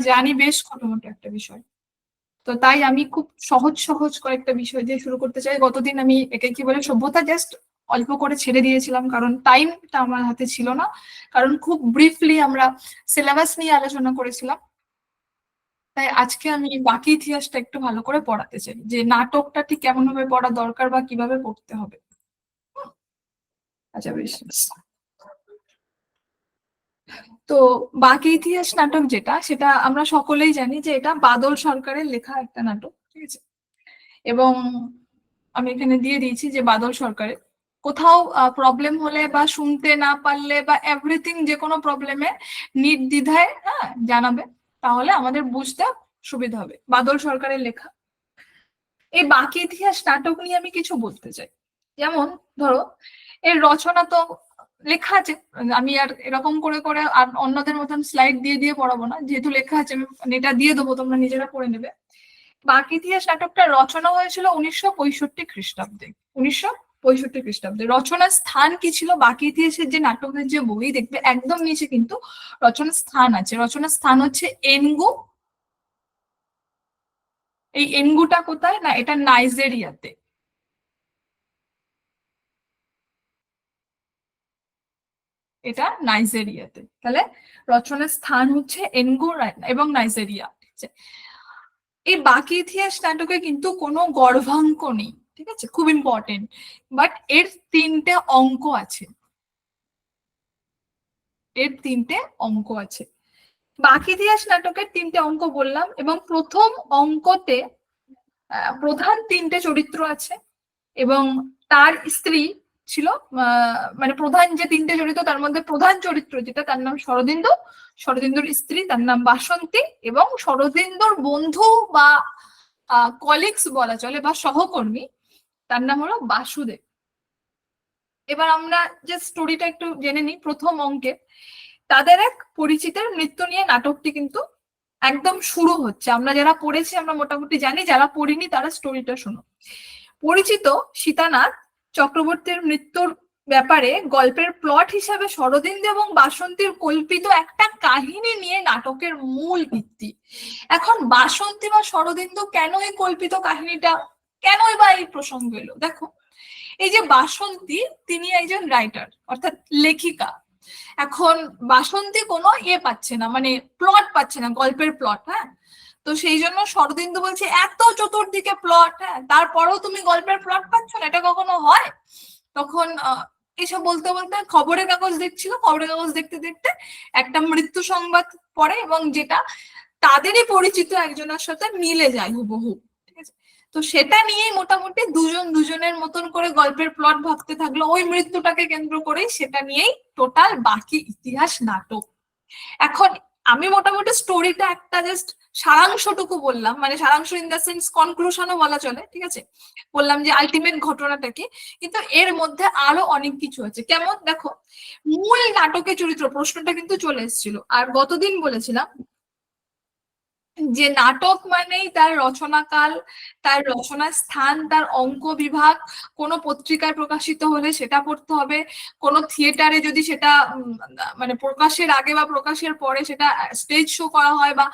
জানি বেশ ছোটমোটো একটা বিষয়, তো তাই আমি খুব সহজ সহজ কয়েকটা বিষয় দিয়ে শুরু করতে চাই। গতদিন আমি একে কি বলে সভ্যতা জাস্ট অল্প করে ছেড়ে দিয়েছিলাম, কারণ টাইমটা আমার হাতে ছিল না, কারণ খুব ব্রিফলি আমরা সিলেবাস নিয়ে আলোচনা করেছিলাম। তাই আজকে আমি বাকি ইতিহাসটা একটু ভালো করে পড়াতে চাই, যে নাটকটা ঠিক কেমন ভাবে পড়া দরকার বা কিভাবে পড়তে হবে। আচ্ছা বেশ। তো বাকি ইতিহাস নাটক যেটা, সেটা আমরা সকলেই জানি যে এটা বাদল সরকারের লেখা একটা নাটক, ঠিক আছে। এবং আমি এখানে দিয়ে দিয়েছি যে বাদল সরকারের কোথাও প্রবলেম হলে বা শুনতে না পারলে বা এভরিথিং, যে কোনো প্রবলেমে নির্দ্বিধায় জানাবে, তাহলে আমাদের বুঝতে সুবিধা হবে। বাদল সরকারের লেখা এই বাকি ইতিহাস নাটক নিয়ে আমি কিছু বলতে চাই। যেমন ধরো, এর রচনা তো লেখা আছে, আমি আর এরকম করে করে আর অন্যদের মতন স্লাইড দিয়ে দিয়ে পড়াবো না, যেহেতু লেখা আছে আমি এটা দিয়ে দেবো, তোমরা নিজেরা পড়ে নেবে। বাকি ইতিহাস নাটকটা রচনা হয়েছিল 1965 খ্রিস্টাব্দে। 1965 খ্রিস্টাব্দে রচনার স্থান কি ছিল? বাকি ইতিহাসের যে নাটকের যে বই দেখবে একদম নিচে কিন্তু রচনার স্থান আছে। রচনার স্থান হচ্ছে এনগু। এই এনগুটা কোথায়? না, এটা নাইজেরিয়াতে। এটা নাইজেরিয়াতে। তাহলে রচনার স্থান হচ্ছে এনগু এবং নাইজেরিয়া, ঠিক আছে। এই বাকি ইতিহাস নাটকে কিন্তু কোনো গর্ভাঙ্ক নেই, ঠিক আছে, খুব ইম্পর্টেন্ট। বাট এর তিনটে অঙ্ক আছে। এর তিনটে অঙ্ক আছে। বাকি ইতিহাস নাটকের তিনটে অঙ্ক বললাম, এবং প্রথম অঙ্কতে প্রধান তিনটে চরিত্র আছে, এবং তার স্ত্রী ছিল, মানে প্রধান যে তিনটে চরিত্র তার মধ্যে প্রধান চরিত্র যেটা, তার নাম শরদিন্দু। শরদিন্দুর স্ত্রী তার নাম বাসন্তী, এবং শরদিন্দুর বন্ধু বা কলিগস বলা চলে বা সহকর্মী, তার নাম হলো বাসুদেব। এবার আমরা যে স্টোরিটা একটু জেনে নিই। প্রথম অঙ্কে তাদের এক পরিচিতের মৃত্যু নিয়ে নাটকটি কিন্তু একদম শুরু হচ্ছে। আমরা যারা পড়েছি আমরা মোটামুটি জানি, যারা পড়িনি তারা স্টোরিটা শোনো। পরিচিত সীতানাথ চক্রবর্তীর মৃত্যুর ব্যাপারে গল্পের প্লট হিসাবে শরদিন্দু এবং বাসন্তীর কল্পিত একটা কাহিনী নিয়ে নাটকের মূল ভিত্তি। এখন বাসন্তী বা শরদিন্দু কেন এই কল্পিত কাহিনীটা, কেনই বা এই প্রসঙ্গ এলো? দেখো, এই যে বাসন্তী, তিনি একজন রাইটার অর্থাৎ লেখিকা। এখন বাসন্তী কোনো পাচ্ছে না, মানে প্লট পাচ্ছে না, গল্পের প্লট। হ্যাঁ, তো সেই জন্য শরদিন্দু বলছে এত চতুর্দিকে প্লট, হ্যাঁ, তারপরেও তুমি গল্পের প্লট পাচ্ছ না, এটা কখনো হয়? তখন এসব বলতে বলতে খবরের কাগজ দেখছিল, খবরের কাগজ দেখতে দেখতে একটা মৃত্যু সংবাদ পড়ে, এবং যেটা তাদেরই পরিচিত একজনের সাথে মিলে যায় হুবহু, ঠিক আছে। তো সেটা নিয়েই মোটামুটি দুজন দুজনের মতন করে গল্পের প্লট ভাবতে থাকলো, ওই মৃত্যুটাকে কেন্দ্র করেই সেটা নিয়েই টোটাল বাকি ইতিহাস নাটক। এখন আমি মোটামুটি স্টোরিটা একটা জাস্ট সারাংশটুকু বললাম, মানে সারাংশ ইন দ্য সেন্স কনক্লুশনও বলা চলে, ঠিক আছে। বললাম যে আলটিমেট ঘটনাটা কি, কিন্তু এর মধ্যে আরো অনেক কিছু আছে। কেমন? দেখো, মূল নাটকের চরিত্র, প্রশ্নটা কিন্তু চলে এসেছিল, আর গতদিন বলেছিলাম যে নাটক মানেই তার রচনাকাল, তার রচনার স্থান, তার অঙ্ক বিভাগ। কোনো পত্রিকায় প্রকাশিত হলে সেটা পড়তে হবে, কোনো থিয়েটারে যদি সেটা মানে প্রকাশের আগে বা প্রকাশের পরে সেটা স্টেজ শো করা হয় বা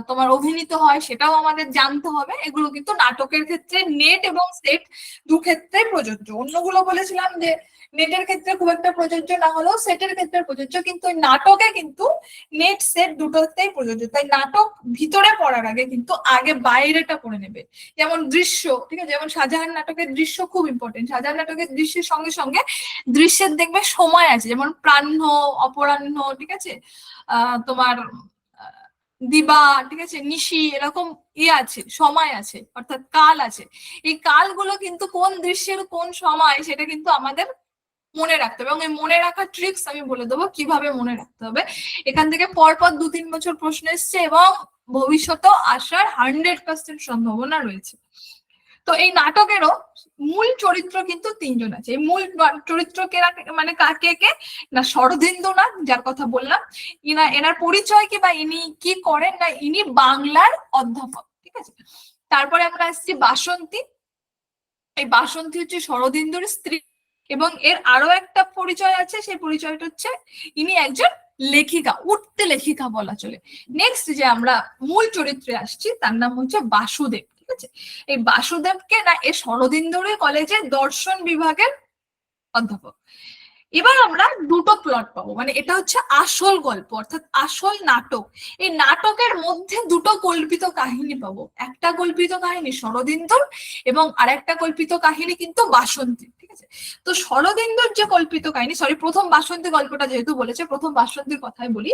তোমার অভিনীত হয়, সেটাও আমাদের জানতে হবে। এগুলো কিন্তু নাটকের ক্ষেত্রে নেট এবং সেট দু ক্ষেত্রে প্রযোজ্য। অন্যগুলো বলেছিলাম যে নেটের ক্ষেত্রে খুব একটা প্রযোজ্য না হলেও সেটের ক্ষেত্রে প্রযোজ্য, কিন্তু নাটকে কিন্তু নেট সেট দুটোতেই প্রযোজ্য। তাই নাটক ভিতরে পড়ার আগে কিন্তু আগে বাইরেটা পড়ে নেবে। যেমন দৃশ্য, ঠিক আছে, যেমন শাহজাহান নাটকের দৃশ্য খুব ইম্পর্টেন্ট। শাহজাহান নাটকের দৃশ্যের সঙ্গে সঙ্গে দৃশ্যের দেখবে সময় আছে, যেমন প্রাহ্ন, অপরাহ্ন, ঠিক আছে, তোমার দিবা, ঠিক আছে, নিশি, এরকম আছে, সময় আছে, অর্থাৎ কাল আছে। এই কালগুলো কিন্তু কোন দৃশ্যের কোন সময় সেটা কিন্তু আমাদের মনে রাখতে হবে, এবং এই মনে রাখার ট্রিক্স আমি বলে দেবো কিভাবে মনে রাখতে হবে। এখান থেকে পরপর 2-3 বছর প্রশ্ন এসছে, এবং ভবিষ্যতেও আসার 100% সম্ভাবনা রয়েছে। তো এই নাটকেরও মূল চরিত্র কিন্তু 3জন আছে। এই মূল চরিত্র কে, মানে কে কে? না, শরদিন্দুনাথ যার কথা বললাম, এনার পরিচয় কি বা ইনি কি করেন? না, ইনি বাংলার অধ্যাপক, ঠিক আছে। তারপরে আমরা আসছি বাসন্তী। এই বাসন্তী হচ্ছে শরদিন্দুর স্ত্রী, এবং এর আরো একটা পরিচয় আছে, সেই পরিচয়টা হচ্ছে ইনি একজন লেখিকা, উঠতে লেখিকা বলা চলে। নেক্সট যে আমরা মূল চরিত্রে আসছি তার নাম হচ্ছে বাসুদেব, ঠিক আছে। এই বাসুদেবকে না এ শরদিন্দুরি কলেজের দর্শন বিভাগের অধ্যাপক। এবার আমরা দুটো প্লট পাবো, মানে এটা হচ্ছে আসল গল্প অর্থাৎ আসল নাটক। এই নাটকের মধ্যে দুটো কল্পিত কাহিনী পাবো, একটা কল্পিত কাহিনী শরদিন্দুর এবং আরেকটা কল্পিত কাহিনী কিন্তু বাসন্তী, ঠিক আছে। তো শরদিন্দুর যে কল্পিত কাহিনী, সরি প্রথম বাসন্তী গল্পটা যেহেতু বলেছে প্রথম বাসন্তীর কথাই বলি।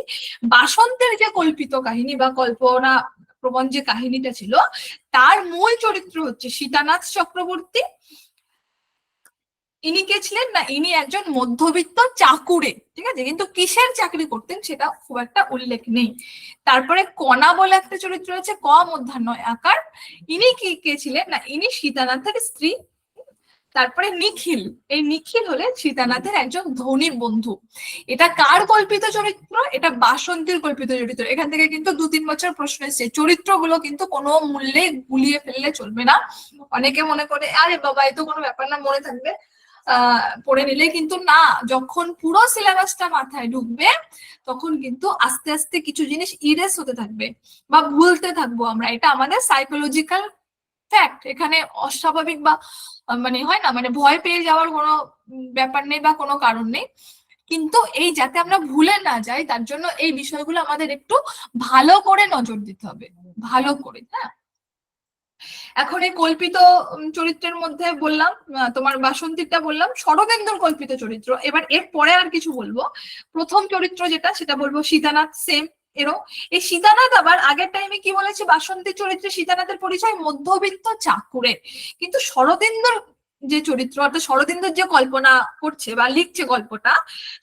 বাসন্তের যে কল্পিত কাহিনী বা কল্পনা প্রবণ যে কাহিনীটা ছিল, তার মূল চরিত্র হচ্ছে সীতানাথ চক্রবর্তী। ইনি কে ছিলেন না, ইনি একজন মধ্যবিত্ত চাকুরে, ঠিক আছে, কিন্তু কিসের চাকরি করতেন সেটা খুব একটা উল্লেখ নেই। তারপরে কণা বলে একটা চরিত্র আছে, ক মূর্ধন্য আকার। ইনি কি কে ছিলেন না, ইনি সীতানাথের স্ত্রী। তারপরে নিখিল, এই নিখিল হলেন সীতানাথের একজন ধনী বন্ধু। এটা কার কল্পিত চরিত্র? এটা বাসন্তীর কল্পিত চরিত্র। এখান থেকে কিন্তু 2-3 বছর প্রশ্ন এসেছে। চরিত্রগুলো কিন্তু কোনো মূল্যে গুলিয়ে ফেললে চলবে না। অনেকে মনে করে আরে বাবা এ তো কোনো ব্যাপার না, মনে থাকবে, পড়ে নিলে, কিন্তু না, যখন পুরো সিলেবাসটা মাথায় ঢুকবে তখন কিন্তু আস্তে আস্তে কিছু জিনিস ইরেজ হতে থাকবে বা ভুলতে থাকবো আমরা। এটা আমাদের সাইকোলজিক্যাল ফ্যাক্ট। এখানে অস্বাভাবিক বা মানে হয় না, মানে ভয় পেয়ে যাওয়ার কোনো ব্যাপার নেই বা কোনো কারণ নেই। কিন্তু এই যাতে আমরা ভুলে না যাই তার জন্য এই বিষয়গুলো আমাদের একটু ভালো করে নজর দিতে হবে, ভালো করে। হ্যাঁ, এখন এই কল্পিত চরিত্রের মধ্যে বললাম তোমার বাসন্তীটা বললাম, শরদিন্দুর কল্পিত চরিত্র। এবার এর পরে আর কিছু বলবো। প্রথম চরিত্র যেটা সেটা বলবো সীতানাথ, সেম এরও। এই সীতানাথ আবার আগের টাইমে কি বলেছে, বাসন্তীর চরিত্রে সীতানাথের পরিচয় মধ্যবিত্ত চাকুরে, কিন্তু শরদিন্দুর যে চরিত্র অর্থাৎ শরদিন্দুর যে কল্পনা করছে বা লিখছে গল্পটা,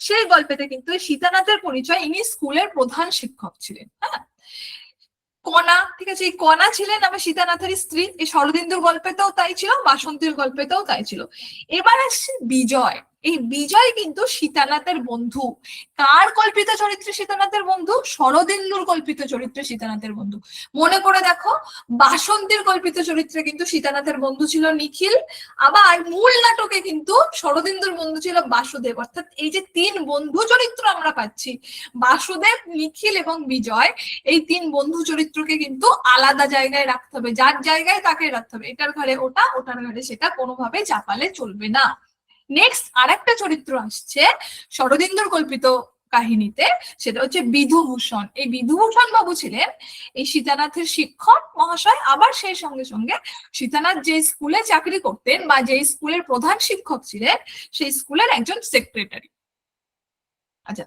সেই গল্পেতে কিন্তু সীতানাথের পরিচয় ইনি স্কুলের প্রধান শিক্ষক ছিলেন। হ্যাঁ, কণা, ঠিক আছে, এই কণা ছিলেন আবার সীতানাথের স্ত্রী। এই শরদিন্দুর গল্পেতেও তাই ছিল, বাসন্তীর গল্পেতেও তাই ছিল। এবার আসছে বিজয়। এই বিজয় কিন্তু সীতানাথের বন্ধু। কার কল্পিত চরিত্রে সীতানাথের বন্ধু? শরদিন্দুর কল্পিত চরিত্রে সীতানাথের বন্ধু। মনে করে দেখো, বাসন্তীর কল্পিত চরিত্রে কিন্তু সীতানাথের বন্ধু ছিল নিখিল, আবার মূল নাটকে কিন্তু শরদিন্দুর বন্ধু ছিল বাসুদেব। অর্থাৎ এই যে 3 বন্ধু চরিত্র আমরা পাচ্ছি, বাসুদেব, নিখিল এবং বিজয়, এই 3 বন্ধু চরিত্রকে কিন্তু আলাদা জায়গায় রাখতে হবে, যার জায়গায় তাকে রাখতে হবে। এটার ঘরে ওটা, ওটার ঘরে সেটা, কোনোভাবে চাপালে চলবে না। নেক্সট আরেকটা চরিত্র আসছে শরদিন্দুর কল্পিত কাহিনীতে, সেটা হচ্ছে বিধুভূষণ। এই বিধুভূষণ বাবু ছিলেন এই সীতানাথের শিক্ষক মহাশয়, আবার সেই সঙ্গে সঙ্গে সীতানাথ যে স্কুলে চাকরি করতেন বা যে স্কুলের প্রধান শিক্ষক ছিলেন সেই স্কুলের একজন সেক্রেটারি। আচ্ছা,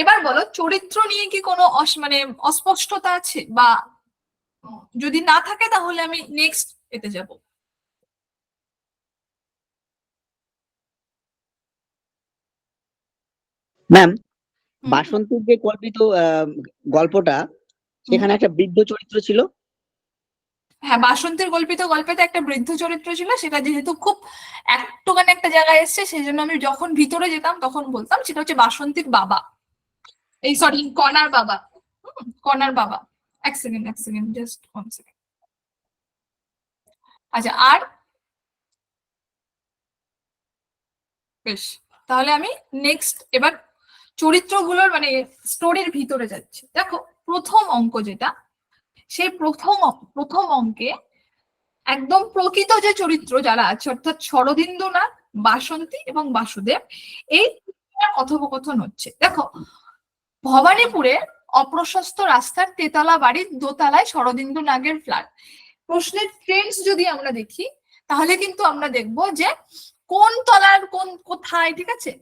এবার বলো চরিত্র নিয়ে কি কোনো মানে অস্পষ্টতা আছে, বা যদি না থাকে তাহলে আমি নেক্সট এতে যাব। ম্যাম, বাসন্তীর যে কল্পিত গল্পটা, সেখানে একটা বৃদ্ধ চরিত্র ছিল। হ্যাঁ, বাসন্তীর কল্পিত গল্পেতে একটা বৃদ্ধ চরিত্র ছিল, সেটা যেহেতু খুব একটুখানি একটা জায়গায় এসছে সেই জন্য আমি যখন ভিতরে যেতাম তখন বলতাম, সেটা হচ্ছে বাসন্তীর বাবা, এই সরি কণার বাবা। কণার বাবা। এক সেকেন্ড, এক সেকেন্ড, জাস্ট 1 সেকেন্ড। আচ্ছা, আর বেশ, তাহলে আমি নেক্সট এবার চরিত্রগুলোর মানে স্টোরির ভিতরে যাচ্ছি। দেখো প্রথম অঙ্ক যেটা, সেই প্রথম অঙ্কে একদম প্রকৃত যে চরিত্র যারা আছে অর্থাৎ শরদিন্দুনাথ, বাসন্তী এবং বাসুদেব, এই কথোপকথন হচ্ছে। দেখো, ভবানীপুরে অপ্রশস্ত রাস্তার তেতলা বাড়ির দোতলায় শরদিন্দু নাগের ফ্ল্যাট। প্রশ্নের ট্রেন্ডস যদি আমরা দেখি তাহলে কিন্তু আমরা দেখব যে কোন তলার কোন কোথায়, ঠিক আছে,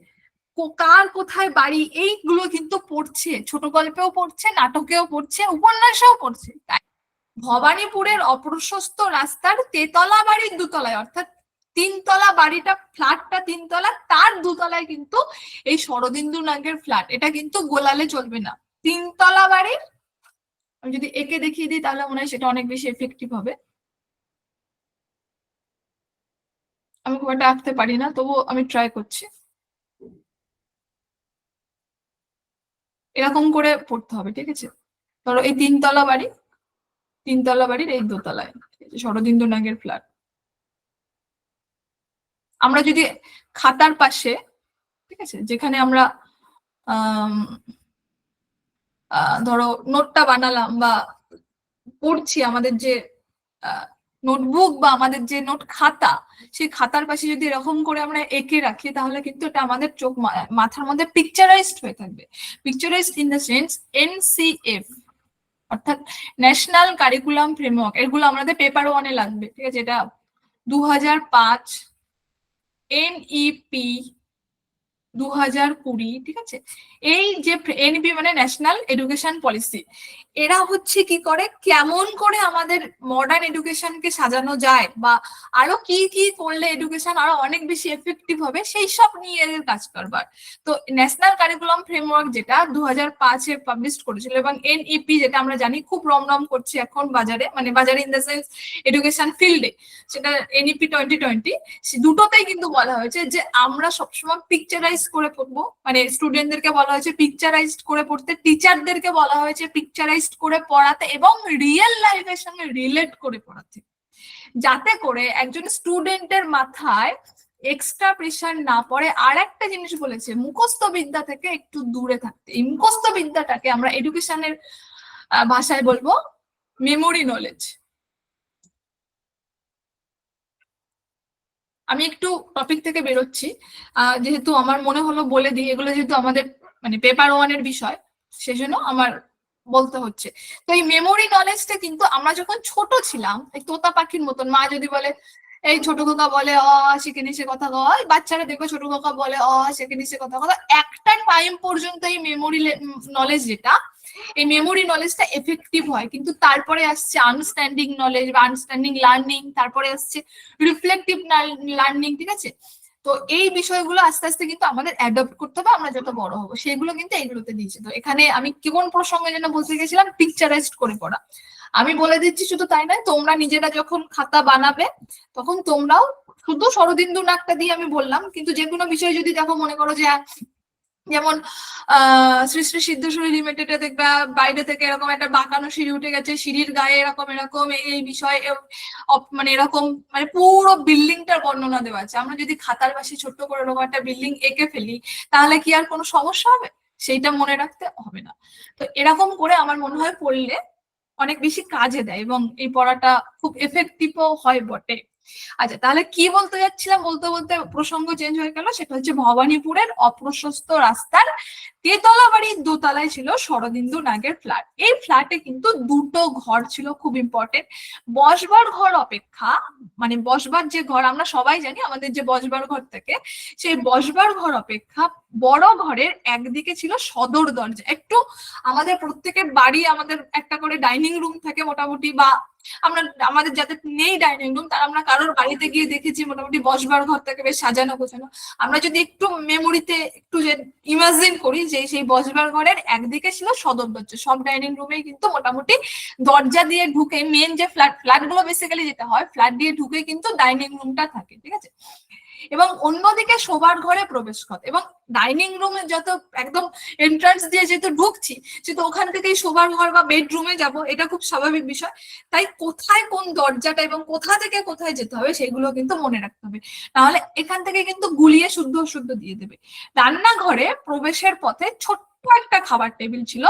কার কোথায় বাড়ি, এইগুলো কিন্তু পড়ছে, ছোট গল্পেও পড়ছে, নাটকেও পড়ছে, উপন্যাসেও পড়ছে। তাই ভবানীপুরের অপ্রশস্ত রাস্তার তেতলা বাড়ির দোতলায়, অর্থাৎ 3 তলা বাড়িটা, ফ্ল্যাটটা 3 তলা, তার দোতলায় কিন্তু এই শরদিন্দু নাগের ফ্ল্যাট। এটা কিন্তু গোলালে চলবে না। 3 তলা বাড়ির, আমি যদি একে দেখিয়ে দিই তাহলে মনে হয় সেটা অনেক বেশি এফেক্টিভ হবে। আমি খুব একটা আঁকতে পারি না, তবু আমি ট্রাই করছি। এরকম করে পড়তে হবে, ঠিক আছে। ধরো এই 3 তলা বাড়ি, 3 তলা বাড়ির এই দোতলায় শরদিন্দু নাগের ফ্ল্যাট। আমরা যদি খাতার পাশে, ঠিক আছে, যেখানে আমরা ধরো নোটটা বানালাম বা পড়ছি, আমাদের যে নোটবুক বা আমাদের যে নোট খাতা, সেই খাতার পাশে যদি এরকম করে আমরা এঁকে রাখি, তাহলে কিন্তু এটা আমাদের চোখ মাথার মধ্যে পিকচারাইজড হয়ে থাকবে। পিকচারাইজড ইন দ্য সেন্স এনসিএফ, অর্থাৎ ন্যাশনাল কারিকুলাম ফ্রেমওয়ার্ক, এগুলো আমাদের পেপার ওয়ানে লাগবে, ঠিক আছে? এটা 2005, এনইপি 2020, ঠিক আছে? এই যে এনইপি মানে ন্যাশনাল এডুকেশন পলিসি, এরা হচ্ছে কি করে, কেমন করে আমাদের মডার্ন এডুকেশনকে সাজানো যায় বা আরো কি কি করলে এডুকেশন আরো অনেক বেশি এফেক্টিভ হবে, সেই সব নিয়ে এদের কাজ করবার। তো ন্যাশনাল কারিকুলাম ফ্রেমওয়ার্ক যেটা 2005-এ পাবলিশ করেছিল, এবং এনইপি যেটা আমরা জানি খুব রমরম করছে এখন বাজারে, মানে বাজারে ইন দ্য সেন্স এডুকেশন ফিল্ডে, সেটা এনইপি 2020, দুটোতেই কিন্তু বলা হয়েছে যে আমরা সবসময় পিকচারাইজ করে পড়বো, মানে স্টুডেন্টদেরকে বলা হয়েছে পিকচারাইজড করে পড়তে, টিচারদেরকে বলা হয়েছে পিকচারাইজড করে পড়াতে এবং রিয়েল লাইফের সঙ্গে রিলেট করে পড়াতে, যাতে করে একজন স্টুডেন্টের মাথায় এক্সট্রা প্রেশার না পড়ে। আর একটা জিনিস বলেছে, মুখস্থ বিদ্যা থেকে একটু দূরে থাকতে। এই মুখস্থ বিদ্যাটাকে আমরা এডুকেশনের ভাষায় বলবো মেমোরি নলেজ। আমি একটু টপিক থেকে বেরোচ্ছি, যেহেতু আমার মনে হলো বলে দিই, এগুলো যেহেতু আমাদের মানে পেপার ওয়ানের বিষয়, সেজন্য আমার বলতে হচ্ছে। তো এই মেমোরি নলেজটা কিন্তু আমরা যখন ছোট ছিলাম, এই তোতা পাখির মতন, মা যদি বলে এই ছোট খোকা বলে অ শিখে নিছে কথা কওয়া, বাচ্চারা দেখবে ছোট খোকা বলে অ শিখে নিছে কথা কথা, একটা টাইম পর্যন্ত এই মেমোরি নলেজ যেটা, এই মেমোরি নলেজটা এফেক্টিভ হয়, কিন্তু তারপরে আসছে আনস্ট্যান্ডিং নলেজ বা আনস্ট্যান্ডিং লার্নিং, তারপরে আসছে রিফ্লেক্টিভ লার্নিং, ঠিক আছে? তো এই বিষয়গুলো আস্তে আস্তে কিন্তু আমাদের অ্যাডপ্ট করতে হবে আমরা যত বড় হবো, সেগুলো কিন্তু এইগুলোতে দিয়েছে। তো এখানে আমি কোন প্রসঙ্গে যেন বলতে গেছিলাম, পিকচারাইজড করে পড়া। আমি বলে দিচ্ছি, শুধু তাই নয়, তোমরা নিজেরা যখন খাতা বানাবে তখন তোমরাও, শুধু শরদিন্দু নাকটা দিয়ে আমি বললাম, কিন্তু যে কোনো বিষয় যদি দেখো, মনে করো যে যেমন শ্রী শ্রী সিদ্ধেশ্বরী লিমিটেডে দেখবা বাইরে থেকে এরকম একটা বাঁকানো সিঁড়ি উঠে গেছে, সিঁড়ির গায়ে এরকম এরকম এই বিষয়, মানে এরকম মানে পুরো বিল্ডিংটার বর্ণনা দেওয়া আছে। আমরা যদি খাতার পাশে ছোট্ট করে এরকম একটা বিল্ডিং এঁকে ফেলি, তাহলে কি আর কোনো সমস্যা হবে? সেইটা মনে রাখতে হবে না। তো এরকম করে আমার মনে হয় পড়লে অনেক বেশি কাজে দেয়, এবং এই পড়াটা খুব এফেক্টিভও হয় বটে। আচ্ছা, তাহলে কি বলতে যাচ্ছিলাম, বলতে বলতে প্রসঙ্গ চেঞ্জ হয়ে গেল। সেটা হচ্ছে ভবানীপুরের অপ্রশস্ত রাস্তার তেতলা বাড়ির দোতলায় ছিল শরদিন্দু নাগের ফ্ল্যাট। এই ফ্ল্যাটে কিন্তু দুটো ঘর ছিল, খুব ইম্পর্টেন্ট। বসবার ঘর অপেক্ষা, মানে বসবার যে ঘর আমরা সবাই জানি আমাদের যে বসবার ঘর থেকে, সেই বসবার ঘর অপেক্ষা বড় ঘরের একদিকে ছিল সদর দরজা। একটু আমাদের প্রত্যেকের বাড়ি আমাদের একটা করে ডাইনিং রুম থাকে মোটামুটি, বা আমরা আমাদের যাদের নেই ডাইনিং রুম, তারা আমরা কারোর বাড়িতে গিয়ে দেখেছি মোটামুটি বসবার ঘর থেকে বেশ সাজানো গোছানো। আমরা যদি একটু মেমোরিতে একটু যে ইমাজিন করি, যে সেই বসবার ঘরের একদিকে ছিল সদর দরজা, সব ডাইনিং রুমেই কিন্তু মোটামুটি দরজা দিয়ে ঢুকে, মেন যে ফ্ল্যাট গুলো বেসিক্যালি যেটা হয়, ফ্ল্যাট দিয়ে ঢুকে কিন্তু ডাইনিং রুমটা থাকে, ঠিক আছে? এবং অন্যদিকে শোবার ঘরে প্রবেশ পথ, এবং ডাইনিং রুমে যত একদম এন্ট্রান্স দিয়ে যেহেতু ঢুকছি, সেহেতু ওখান থেকেই শোবার ঘর বা বেডরুমে যাব, এটা খুব স্বাভাবিক বিষয়। তাই কোথায় কোন দরজাটা এবং কোথা থেকে কোথায় যেতে হবে সেগুলো কিন্তু মনে রাখতে হবে, নাহলে এখান থেকে কিন্তু গুলিয়ে শুদ্ধ অশুদ্ধ দিয়ে দেবে। রান্নাঘরে প্রবেশের পথে ছোট্ট একটা খাবার টেবিল ছিল।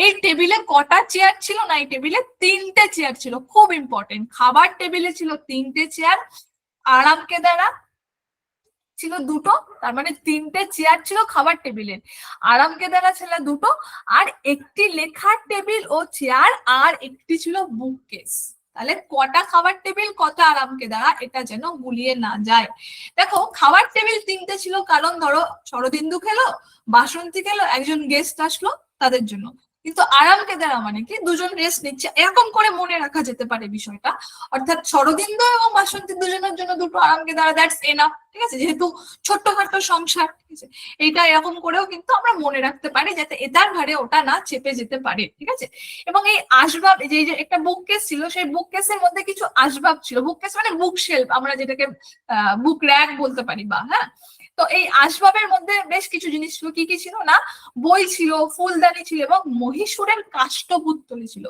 এই টেবিলে কটা চেয়ার ছিল না, এই টেবিলে 3টে চেয়ার ছিল, খুব ইম্পর্টেন্ট। খাবার টেবিলে ছিল 3টে চেয়ার, আরাম কেদারা ছিল 2টো, তার মানে 3টে চেয়ার ছিল খাবার টেবিলের, আরাম কেদারা ছিল 2টো, আর একটি লেখার টেবিল ও চেয়ার, আর একটি ছিল বুককেস। তাহলে কটা খাবার টেবিল, কটা আরাম কেদারা, এটা যেন গুলিয়ে না যায়। দেখো, খাবার টেবিল 3টে ছিল, কারণ ধরো শরদিন্দু খেলো, বাসন্তী খেলো, একজন গেস্ট আসলো তাদের জন্য। কিন্তু আরাম কেদারা মানে কি, দুজন রেস্ট নিচ্ছে, এরকম করে মনে রাখা যেতে পারে বিষয়টা। অর্থাৎ শরদিন্দু এবং বাসন্তী দুজনের জন্য 2টো আরাম কেদারা, দ্যাটস এনাফ, ঠিক আছে? যেহেতু ছোট্টখাটো সংসার, ঠিক আছে? এইটা এরকম করেও কিন্তু আমরা মনে রাখতে পারি, যাতে এটার ঘাড়ে ওটা না চেপে যেতে পারে, ঠিক আছে? এবং এই আসবাব, যে একটা বুককেস ছিল, সেই বুককেসের মধ্যে কিছু আসবাব ছিল। বুককেস মানে বুক শেলফ, আমরা যেটাকে বুক র্যাক বলতে পারি, বা হ্যাঁ। তো এই আসবাবের মধ্যে বেশ কিছু জিনিস ছিল, কি কি ছিল না, বই ছিল, ফুলদানি ছিল, এবং মহীশূরের কাষ্ঠপুত্তলি ছিল।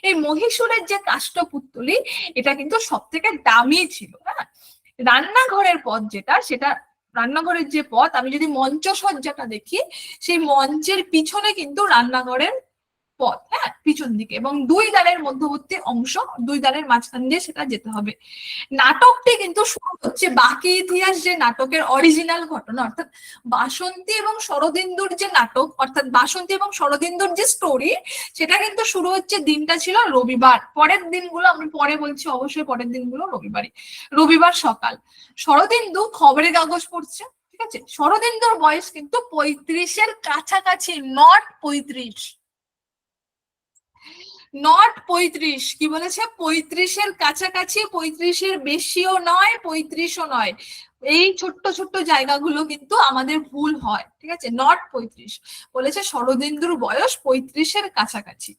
এই মহীশূরের যে কাষ্ঠপুত্তলি, এটা কিন্তু সব থেকে দামি ছিল, হ্যাঁ। রান্নাঘরের পথ যেটা, সেটা রান্নাঘরের যে পথ, আমি যদি মঞ্চসজ্জাটা দেখি, সেই মঞ্চের পিছনে কিন্তু রান্নাঘরের পথ, হ্যাঁ, পিছন দিকে, এবং দুই দ্বারের মধ্যবর্তী অংশ, দুই দ্বারের মাঝখান দিয়ে সেটা যেতে হবে। নাটকটি কিন্তু শুরু হচ্ছে বাকি ইতিহাস, যে নাটকের অরিজিনাল ঘটনা, অর্থাৎ বাসন্তী এবং শরদিন্দুর যে নাটক, অর্থাৎ বাসন্তী এবং শরদিন্দুর যে স্টোরি, সেটা কিন্তু শুরু হচ্ছে, দিনটা ছিল রবিবার। পরের দিনগুলো আমি পরে বলছি, অবশ্যই পরের দিনগুলো রবিবারই। রবিবার সকাল, শরদিন্দু খবরের কাগজ পড়ছে, ঠিক আছে। শরদিন্দুর বয়স কিন্তু 35-এর কাছাকাছি, নট 35, নট 35, কি বলেছে, 35-এর কাছাকাছি, 35-এর বেশিও নয়, 35ও নয়। এই ছোট্ট ছোট্ট জায়গাগুলো কিন্তু আমাদের ভুল হয়, ঠিক আছে। নট 35 বলেছে, শরদিন্দুর বয়স 35-এর কাছাকাছি।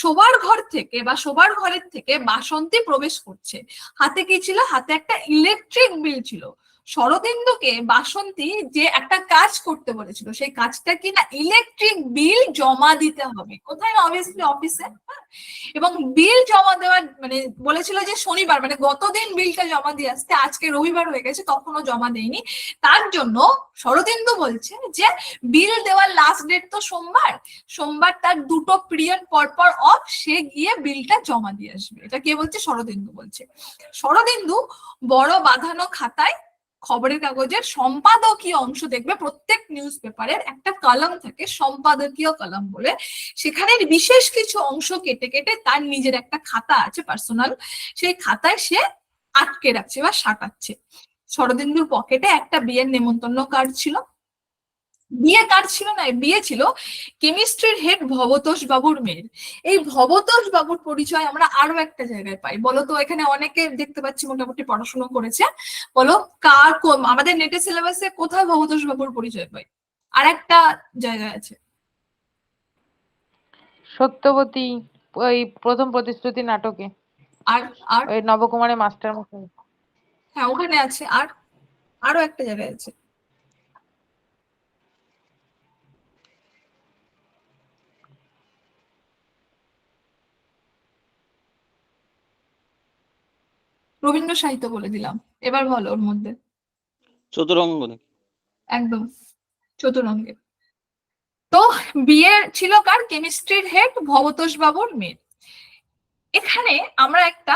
শোবার ঘর থেকে বা শোবার ঘরের থেকে বাসন্তী প্রবেশ করছে। হাতে কি ছিল? হাতে একটা ইলেকট্রিক বিল ছিল। শরদিন্দুকে বাসন্তী যে একটা কাজ করতে বলেছিল, সেই কাজটা কি না, ইলেকট্রিক বিল জমা দিতে হবে। কোথায়? অবভিয়াসলি অফিসে। এবং বিল জমা দেওয়ার মানে বলেছিল যে শনিবার, মানে গতদিন বিলটা জমা দিয়ে আসতে, আজকে রবিবার হয়ে গেছে, তখনও জমা দেয়নি। তার জন্য শরদিন্দু বলছে যে বিল দেওয়ার লাস্ট ডেট তো সোমবার, সোমবার তার 2টো পিরিয়ড পর পর অফ, সে গিয়ে বিলটা জমা দিয়ে আসবে। এটা কে বলছে? শরদিন্দু বলছে। শরদিন্দু বড় বাঁধানো খাতায় খবরের কাগজের সম্পাদকীয় অংশ দেখবে, প্রত্যেক নিউজ পেপারের একটা কলাম থাকে সম্পাদকীয় কলাম বলে, সেখানের বিশেষ কিছু অংশ কেটে কেটে তার নিজের একটা খাতা আছে পার্সোনাল, সেই খাতায় সে আটকে রাখছে বা সাঁটাচ্ছে। শরদিন্দুর পকেটে একটা বিয়ের নেমন্তন্ন কার্ড ছিল, বিয়ে কার্ড ছিল না, বিয়ে ছিল কেমিস্ট্রির হেড ভবতোষ বাবুর মেয়ের। এই ভবতোষ বাবুর পরিচয় আমরা আরো একটা জায়গায় পাই। বলো তো, এখানে অনেকে দেখতে পাচ্ছি মোটামুটি পড়াশোনা করেছে, বলো আমাদের নেটের সিলেবাসে কোথায় ভবতোষ বাবুর পরিচয় পাই? আর একটা জায়গায় আছে, সত্যবতী, ওই প্রথম প্রতিশ্রুতি নাটকে, আর আর ওই নবকুমারের মাস্টার মশাই। হ্যাঁ, ওখানে আছে, আর আরো একটা জায়গায় আছে। রবীন্দ্র সাহিত্য বলে দিলাম, এবার বলো ওর মধ্যে। চতুরঙ্গ নাকি? একদম, চতুরঙ্গে। তো বিয়ে ছিল কার? কেমিস্ট্রির হেড ভবতোষ বাবুর মেয়ে। এখানে আমরা একটা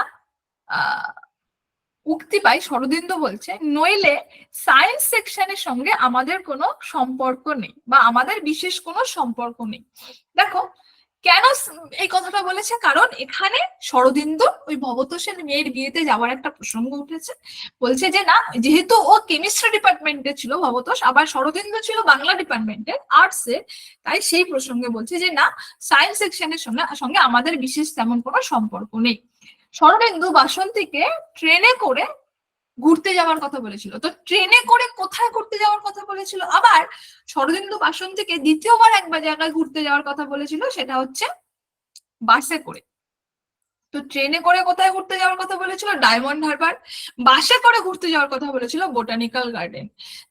উক্তি পাই, শরদিন্দু বলছে, নইলে সায়েন্স সেকশনের সঙ্গে আমাদের কোনো সম্পর্ক নেই, বা আমাদের বিশেষ কোনো সম্পর্ক নেই। দেখো কেন এই কথাটা বলেছে, কারণ এখানে শরদিন্দুর ওই ভবতোষের মেয়ের বিয়েতে যাওয়ার একটা প্রসঙ্গ উঠেছে। বলছে যে না, যেহেতু ও কেমিস্ট্রি ডিপার্টমেন্টে ছিল ভবতোষ, আবার শরদিন্দু ছিল বাংলা ডিপার্টমেন্টের আর্টসের, তাই সেই প্রসঙ্গে বলছে যে না, সায়েন্স সেকশনের সঙ্গে আমাদের বিশেষ তেমন কোনো সম্পর্ক নেই। শরদিন্দু বাসন্তীকে ট্রেনে করে ঘুরতে যাওয়ার কথা বলেছিল। তো ট্রেনে করে কোথায় ঘুরতে যাওয়ার কথা বলেছিল? আবার শরদিন্দু বাসন্তীকে দ্বিতীয়বার একবার জায়গায় ঘুরতে যাওয়ার কথা বলেছিল, সেটা হচ্ছে বাসে করে। তো ট্রেনে করে কোথায় ঘুরতে যাওয়ার কথা বলেছিল? ডায়মন্ড হারবার। বাসে করে ঘুরতে যাওয়ার কথা বলেছিল বোটানিক্যাল গার্ডেন।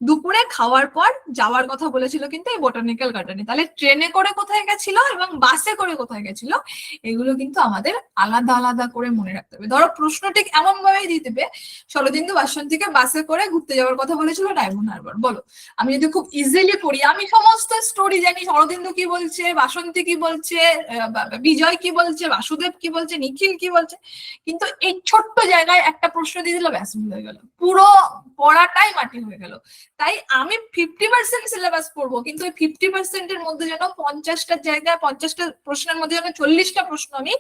দুপুরে খাওয়ার পর যাওয়ার কথা বলেছিল কিন্তু এই বোটানিক্যাল গার্ডেনে। তাহলে ট্রেনে করে কোথায় গেছিল এবং বাসে করে কোথায় গেছিল, এগুলো কিন্তু আমাদের আলাদা আলাদা করে মনে রাখতে হবে। ধরো প্রশ্ন ঠিক এমন ভাবেই দিয়ে দেবে, শরদিন্দু বাসন্তীকে বাসে করে ঘুরতে যাওয়ার কথা বলেছিল ডায়মন্ড হারবার। বলো, আমি যদি খুব ইজিলি পড়ি, আমি সমস্ত স্টোরি জানি, শরদিন্দু কি বলছে, বাসন্তী কি বলছে, বিজয় কি বলছে, বাসুদেব কি বলছে, নিখিল কি বলছে, কিন্তু এই ছোট্ট জায়গায় একটা প্রশ্ন দিয়ে দিল, ব্যাস হয়ে গেল, পুরো পড়াটাই মাটি হয়ে গেল। তাই আমি 50% সিলেবাস পড়বো, কিন্তু ওই 50%-এর মধ্যে যেন 50টা জায়গায়, 50টা প্রশ্নের মধ্যে যেন 40টা প্রশ্ন আমি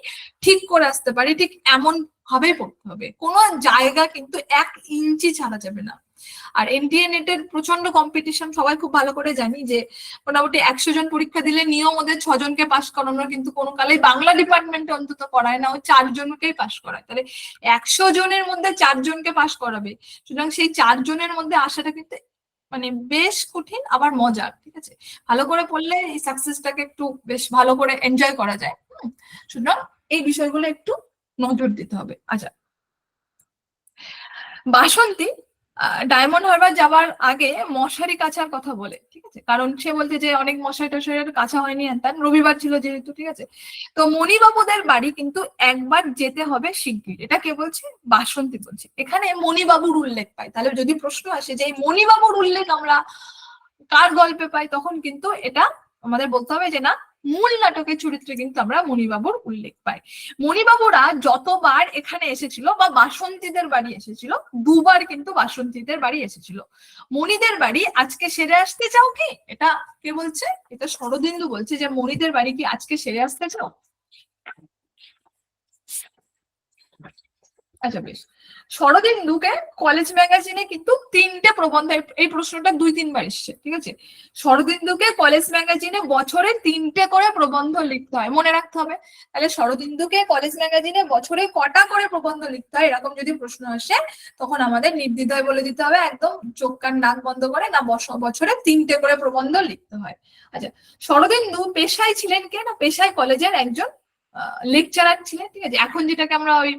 ঠিক করে আসতে পারি, ঠিক এমন ভাবে পড়তে হবে। কোনো জায়গা কিন্তু 1 ইঞ্চি ছাড়া যাবে না। আর এনটিএ নেটের প্রচন্ড কম্পিটিশন, সবাই খুব ভালো করে জানি যে মোটামুটি 100 জন পরীক্ষা দিলে নিয়ম ওদের 6 জনকে পাশ করানো, কিন্তু কোনো কালেই বাংলা ডিপার্টমেন্টে অন্তত করায় না, ওই 4 জনকেই পাশ করায়। তাহলে 100 জনের মধ্যে 4 জনকে পাশ করাবে, সুতরাং সেই 4 জনের মধ্যে আসাটা কিন্তু মানে বেশ কঠিন, আবার মজার, ঠিক আছে। ভালো করে পড়লে এই সাকসেসটাকে একটু বেশ ভালো করে এনজয় করা যায়। সুতরাং এই বিষয়গুলো একটু নজর দিতে হবে। আচ্ছা, বাসন্তী ডায়মন্ড হারবার যাওয়ার আগে মশারি কাচার কথা বলে, ঠিক আছে, কারণ সে বলতে যে অনেক মশারি টশারি কাছা হয়নি, রবিবার ছিল যেহেতু, ঠিক আছে। তো মণিবাবুদের বাড়ি কিন্তু একবার যেতে হবে শিগগির, এটা কে বলছে? বাসন্তী বলছে। এখানে মণিবাবুর উল্লেখ পাই, তাহলে যদি প্রশ্ন আসে যে এই মণিবাবুর উল্লেখ আমরা কার গল্পে পাই, তখন কিন্তু এটা আমাদের বলতে হবে যে না, মূল নাটকের চরিত্রে কিন্তু আমরা মণিবাবুর উল্লেখ পাই। মণিবাবুরা যতবার এখানে এসেছিল বা বাসন্তীদের বাড়ি এসেছিল, দুবার কিন্তু বাসন্তীদের বাড়ি এসেছিল। মণিদের বাড়ি আজকে সেরে আসতে চাও কি? এটা কে বলছে? এটা শরদিন্দু বলছে যে মণিদের বাড়ি কি আজকে সেরে আসতে চাও? আচ্ছা বেশ। শরদিন্দুকে কলেজ ম্যাগাজিনে কিন্তু 3টে প্রবন্ধ, এই প্রশ্নটা 2-3 বার এসছে, ঠিক আছে? শরদিন্দুকে কলেজ ম্যাগাজিনে বছরে 3টে করে প্রবন্ধ লিখতে হয়, মনে রাখতে হবে। তাহলে শরদিন্দুকে কলেজ ম্যাগাজিনে বছরে কটা করে প্রবন্ধ লিখতে হয়, এরকম যদি প্রশ্ন আসে তখন আমাদের নির্দ্বিধায় বলে দিতে হবে, একদম চোখ কান নাক বন্ধ করে, না বছরে 3টে করে প্রবন্ধ লিখতে হয়। আচ্ছা, শরদিন্দু পেশায় ছিলেন কে? না পেশায় কলেজের একজন লেকচারার ছিলেন, ঠিক আছে? এখন যেটাকে আমরা ওই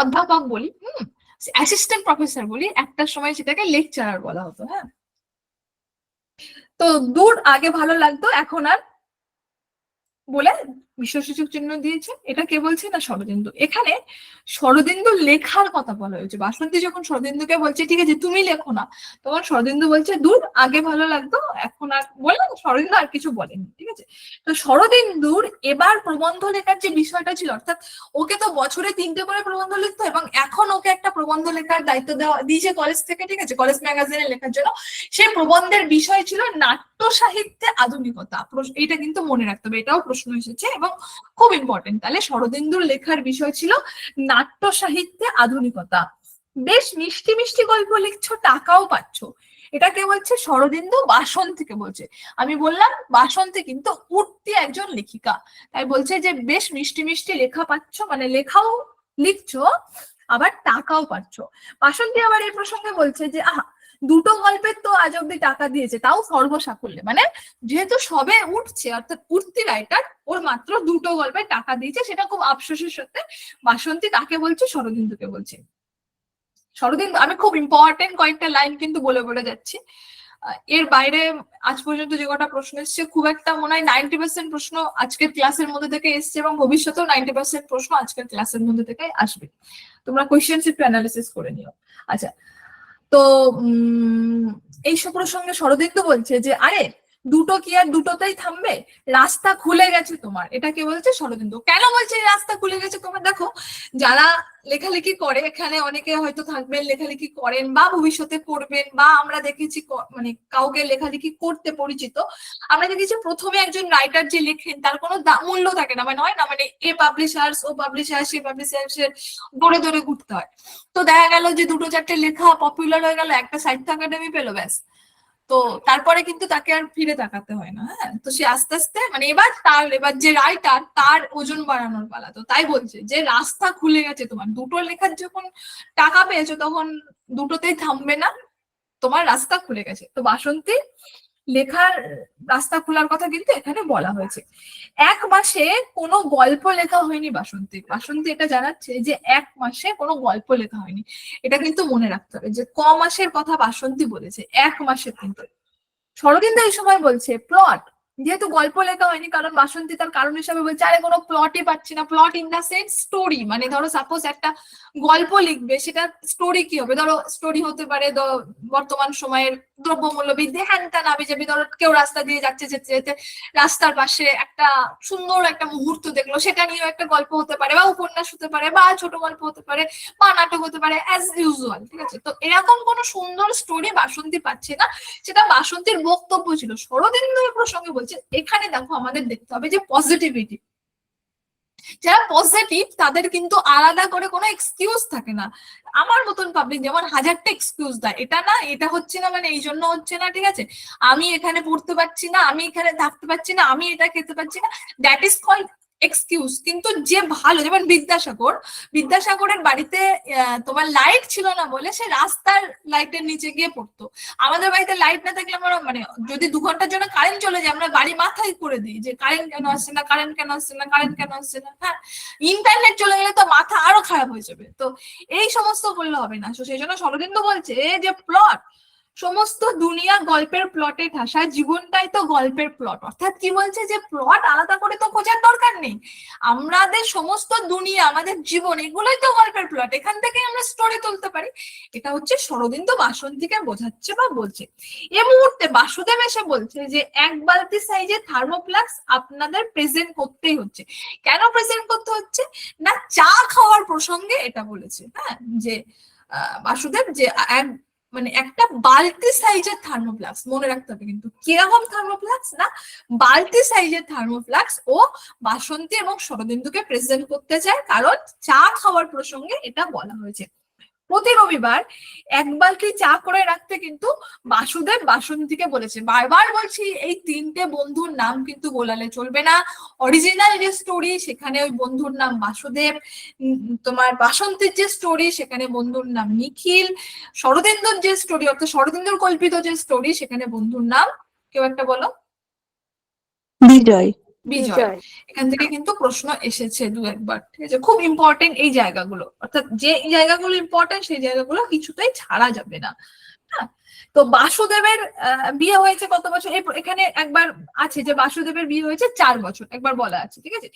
অধ্যাপক বলি, অ্যাসিস্ট্যান্ট প্রফেসর বলি, একটা সময় সেটাকে লেকচারার বলা হতো। হ্যাঁ, তো দূর আগে ভালো লাগতো, এখন আর বলে বিশ্বসূচক চিহ্ন দিয়েছে। এটা কে বলছে? না শরদিন্দু। এখানে শরদিন্দুর লেখার কথা বলা হয়েছে। বাসন্তী যখন শরদিন্দুকে বলছে ঠিক আছে তুমি লেখো না, তখন শরদিন্দু বলছে দূর আগে ভালো লাগতো, এখন আর বলে শরদিন্দু আর কিছু বলেনি, ঠিক আছে? তো শরদিন্দুর এবার প্রবন্ধ লেখার যে বিষয়টা ছিল, অর্থাৎ ওকে তো বছরে 3টে করে প্রবন্ধ লিখতো এবং এখন ওকে একটা প্রবন্ধ লেখার দায়িত্ব দেওয়া দিয়েছে কলেজ থেকে, ঠিক আছে, কলেজ ম্যাগাজিনে লেখার জন্য। সেই প্রবন্ধের বিষয় ছিল নাট্য সাহিত্যে আধুনিকতা। এটা কিন্তু মনে রাখতে হবে, এটাও প্রশ্ন এসেছে এবং খুব ইম্পর্টেন্ট। তাহলে শরদিন্দুর লেখার বিষয় ছিল নাট্য সাহিত্যে আধুনিকতা। বেশ মিষ্টি মিষ্টি গল্প লিখছো, টাকাও পাচ্ছ, এটা কে বলছে? শরদিন্দু বাসন্তীকে বলছে। আমি বললাম বাসন্তী কিন্তু উঠতি একজন লেখিকা, তাই বলছে যে বেশ মিষ্টি মিষ্টি লেখা পাচ্ছ, মানে লেখাও লিখছো আবার টাকাও পাচ্ছ। বাসন্তী আবার এই প্রসঙ্গে বলছে যে আহা, দুটো গল্পের তো আজ অব্দি টাকা দিয়েছে, তাও সর্বসাকুল্যে, মানে যেহেতু সবে উঠছে, অর্থাৎ উঠতি রাইটার, ওর মাত্র 2টো গল্পে টাকা দিয়েছে, সেটা খুব আফসোসের সাথে বাসন্তী কাকে বলছে? শরদিন্দুকে বলছে। শরদিন্দু, আমি খুব ইম্পর্টেন্ট কয়েকটা লাইন কিন্তু বলে বলে যাচ্ছি, এর বাইরে আজ পর্যন্ত যে কটা প্রশ্ন এসছে খুব একটা মনে হয় 90% প্রশ্ন আজকের ক্লাসের মধ্যে থেকে এসছে এবং ভবিষ্যতেও 90% প্রশ্ন আজকের ক্লাসের মধ্যে থেকে আসবে। তোমরা কোয়েশ্চেনস একটু অ্যানালিসিস করে নিও। আচ্ছা, তো এইসব প্রসঙ্গে শরদিন্দু বলছে যে আরে দুটো কি আর দুটোতেই থামবে, রাস্তা খুলে গেছে তোমার। এটা কে বলছে? শরদিন্দু। কেন বলছে রাস্তা খুলে গেছে তোমার? দেখো, যারা লেখালেখি করে, এখানে অনেকে হয়তো থাকবেন লেখালেখি করেন বা ভবিষ্যতে করবেন, বা আমরা দেখেছি মানে কাউকে লেখালেখি করতে পরিচিত, আমরা দেখেছি প্রথমে একজন রাইটার যে লেখেন তার কোনো মূল্য থাকে না, মানে হয় না, মানে এ পাবলিশার্স ও পাবলিশার্স সে পাবলিশার্স এর দৌড়ে দৌড়ে ঘুরতে হয়। তো দেখা গেল যে 2-4টে লেখা পপুলার হয়ে গেল, একটা সাহিত্য একাডেমি পেলো, ব্যাস, তো তারপরে কিন্তু তাকে আর ফিরে তাকাতে হয় না। হ্যাঁ, তো সে আস্তে আস্তে, মানে এবার যে রাইটার তার ওজন বাড়ানোর পালা। তো তাই বলছে যে রাস্তা খুলে গেছে তোমার, দুটো লেখার যখন টাকা পেয়েছো তখন দুটোতেই থামবে না, তোমার রাস্তা খুলে গেছে। তো বাসন্তী লেখার রাস্তা খোলার কথা কিন্তু এখানে বলা হয়েছে। 1 মাসে কোনো গল্প লেখা হয়নি বাসন্তী এটা জানাচ্ছে যে 1 মাসে কোনো গল্প লেখা হয়নি। এটা কিন্তু মনে রাখতে হবে যে মাসের কথা বাসন্তী বলেছে, 1 মাসে কিন্তু। শরদিন্দু এই সময় বলছে প্লট, যেহেতু গল্প লেখা হয়নি, কারণ বাসন্তী তার কারণ হিসাবে বলছে আরে কোনো প্লটই পাচ্ছি না। Plot in the sense story, মানে ধরো সাপোজ একটা গল্প লিখবে, সেটা স্টোরি কি হবে? ধরো স্টোরি হতে পারে বর্তমান সময়ের দ্রব্যমূল্য বৃদ্ধি, হ্যান ত্যান আবিজাবি, ধরো কেউ রাস্তা দিয়ে যাচ্ছে, যেতে যেতে রাস্তার পাশে একটা সুন্দর একটা মুহূর্ত দেখলো, সেটা নিয়েও একটা গল্প হতে পারে, বা উপন্যাস হতে পারে, বা ছোট গল্প হতে পারে, বা নাটক হতে পারে, অ্যাজ ইউজুয়াল, ঠিক আছে? তো এরকম কোনো সুন্দর স্টোরি বাসন্তী পাচ্ছে না, সেটা বাসন্তীর বক্তব্য ছিল। শরদিন্দু এই প্রসঙ্গে বলছে এখানে দেখো আমাদের দেখতে হবে যে পজিটিভিটি, যারা পজিটিভ তাদের কিন্তু আলাদা করে কোনো এক্সকিউজ থাকে না। আমার মতন পাবলিক যেমন 1000টা এক্সকিউজ দেয়, এটা না, এটা হচ্ছে না, মানে এই জন্য হচ্ছে না, ঠিক আছে, আমি এখানে পড়তে পারছি না, আমি এখানে থাকতে পারছি না, আমি এটা খেতে পারছি না, দ্যাট ইজ কল্ড এক্সকিউজ। কিন্তু যে ভালো, যেমন বিদ্যাসাগরের বাড়িতে তোমার লাইট ছিল না বলে সে রাস্তার লাইটের নিচে গিয়ে পড়তো। আমাদের বাড়িতে লাইট না থাকলে আমরা, মানে যদি 2 ঘন্টার জন্য কারেন্ট চলে যায়, আমরা বাড়ি মাথায় করে দিই যে কারেন্ট কেন আসছে না, কারেন্ট কেন আসছে না, কারেন্ট কেন আসছে না। হ্যাঁ, ইন্টারনেট চলে গেলে তো মাথা আরো খারাপ হয়ে যাবে। তো এই সমস্ত বললে হবে না। সেই জন্য শরদিন্দু বলছে যে প্লট, সমস্ত দুনিয়া গল্পের প্লটে ঠাসা, জীবনটাই তো গল্পের প্লট। অর্থাৎ কি বলছে যে প্লট আলাদা করে তো খোঁজার দরকার নেই, আমাদের সমস্ত দুনিয়া, আমাদের জীবন, এগুলোই তো গল্পের প্লট, এখান থেকে আমরা স্টোরি তুলতে পারি। এটা হচ্ছে শরদিন্দু বাসন্তীকে বোঝাচ্ছে বা বলছে। এ মুহূর্তে বাসুদেব এসে বলছে যে এক বালতি সাইজের থার্মোফ্লাক্স আপনাদের প্রেজেন্ট করতেই হচ্ছে। কেন প্রেজেন্ট করতে হচ্ছে না, চা খাওয়ার প্রসঙ্গে এটা বলেছে। হ্যাঁ, যে বাসুদেব যে মানে একটা বালতি সাইজের থার্মোফ্লাক্স, মনে রাখতে হবে কিন্তু কিরকম থার্মোফ্লাক্স না, বালতি সাইজের থার্মোফ্লাক্স ও বাসন্তী এবং শরদিন্দুকে প্রেজেন্ট করতে চায়, কারণ চা খাওয়ার প্রসঙ্গে এটা বলা হয়েছে। প্রতি রবিবার এক বালতি চা করে রাখতে কিন্তু বাসুদেব বাসন্তীকে বলেছে। বারবার বলছি, এই তিনটে বন্ধুর নাম কিন্তু গোলালে চলবে না। অরিজিনাল যে স্টোরি সেখানে ওই বন্ধুর নাম বাসুদেব, তোমার বাসন্তীর যে স্টোরি সেখানে বন্ধুর নাম নিখিল, শরদিন্দুর যে স্টোরি অর্থাৎ শরদিন্দুর কল্পিত যে স্টোরি সেখানে বন্ধুর নাম, কেউ একটা বলো, বিজয়। বিজয়। এখান থেকে কিন্তু প্রশ্ন এসেছে দু একবার, ঠিক আছে, খুব ইম্পর্টেন্ট এই জায়গাগুলো, অর্থাৎ যে জায়গাগুলো ইম্পর্টেন্ট সেই জায়গাগুলো কিছুতেই ছাড়া যাবে না। হ্যাঁ, তো বাসুদেবের বিয়ে হয়েছে কত বছর, এখানে একবার আছে যে বাসুদেবের বিয়ে হয়েছে 4 বছর, একবার বলা আছে, ঠিক আছে।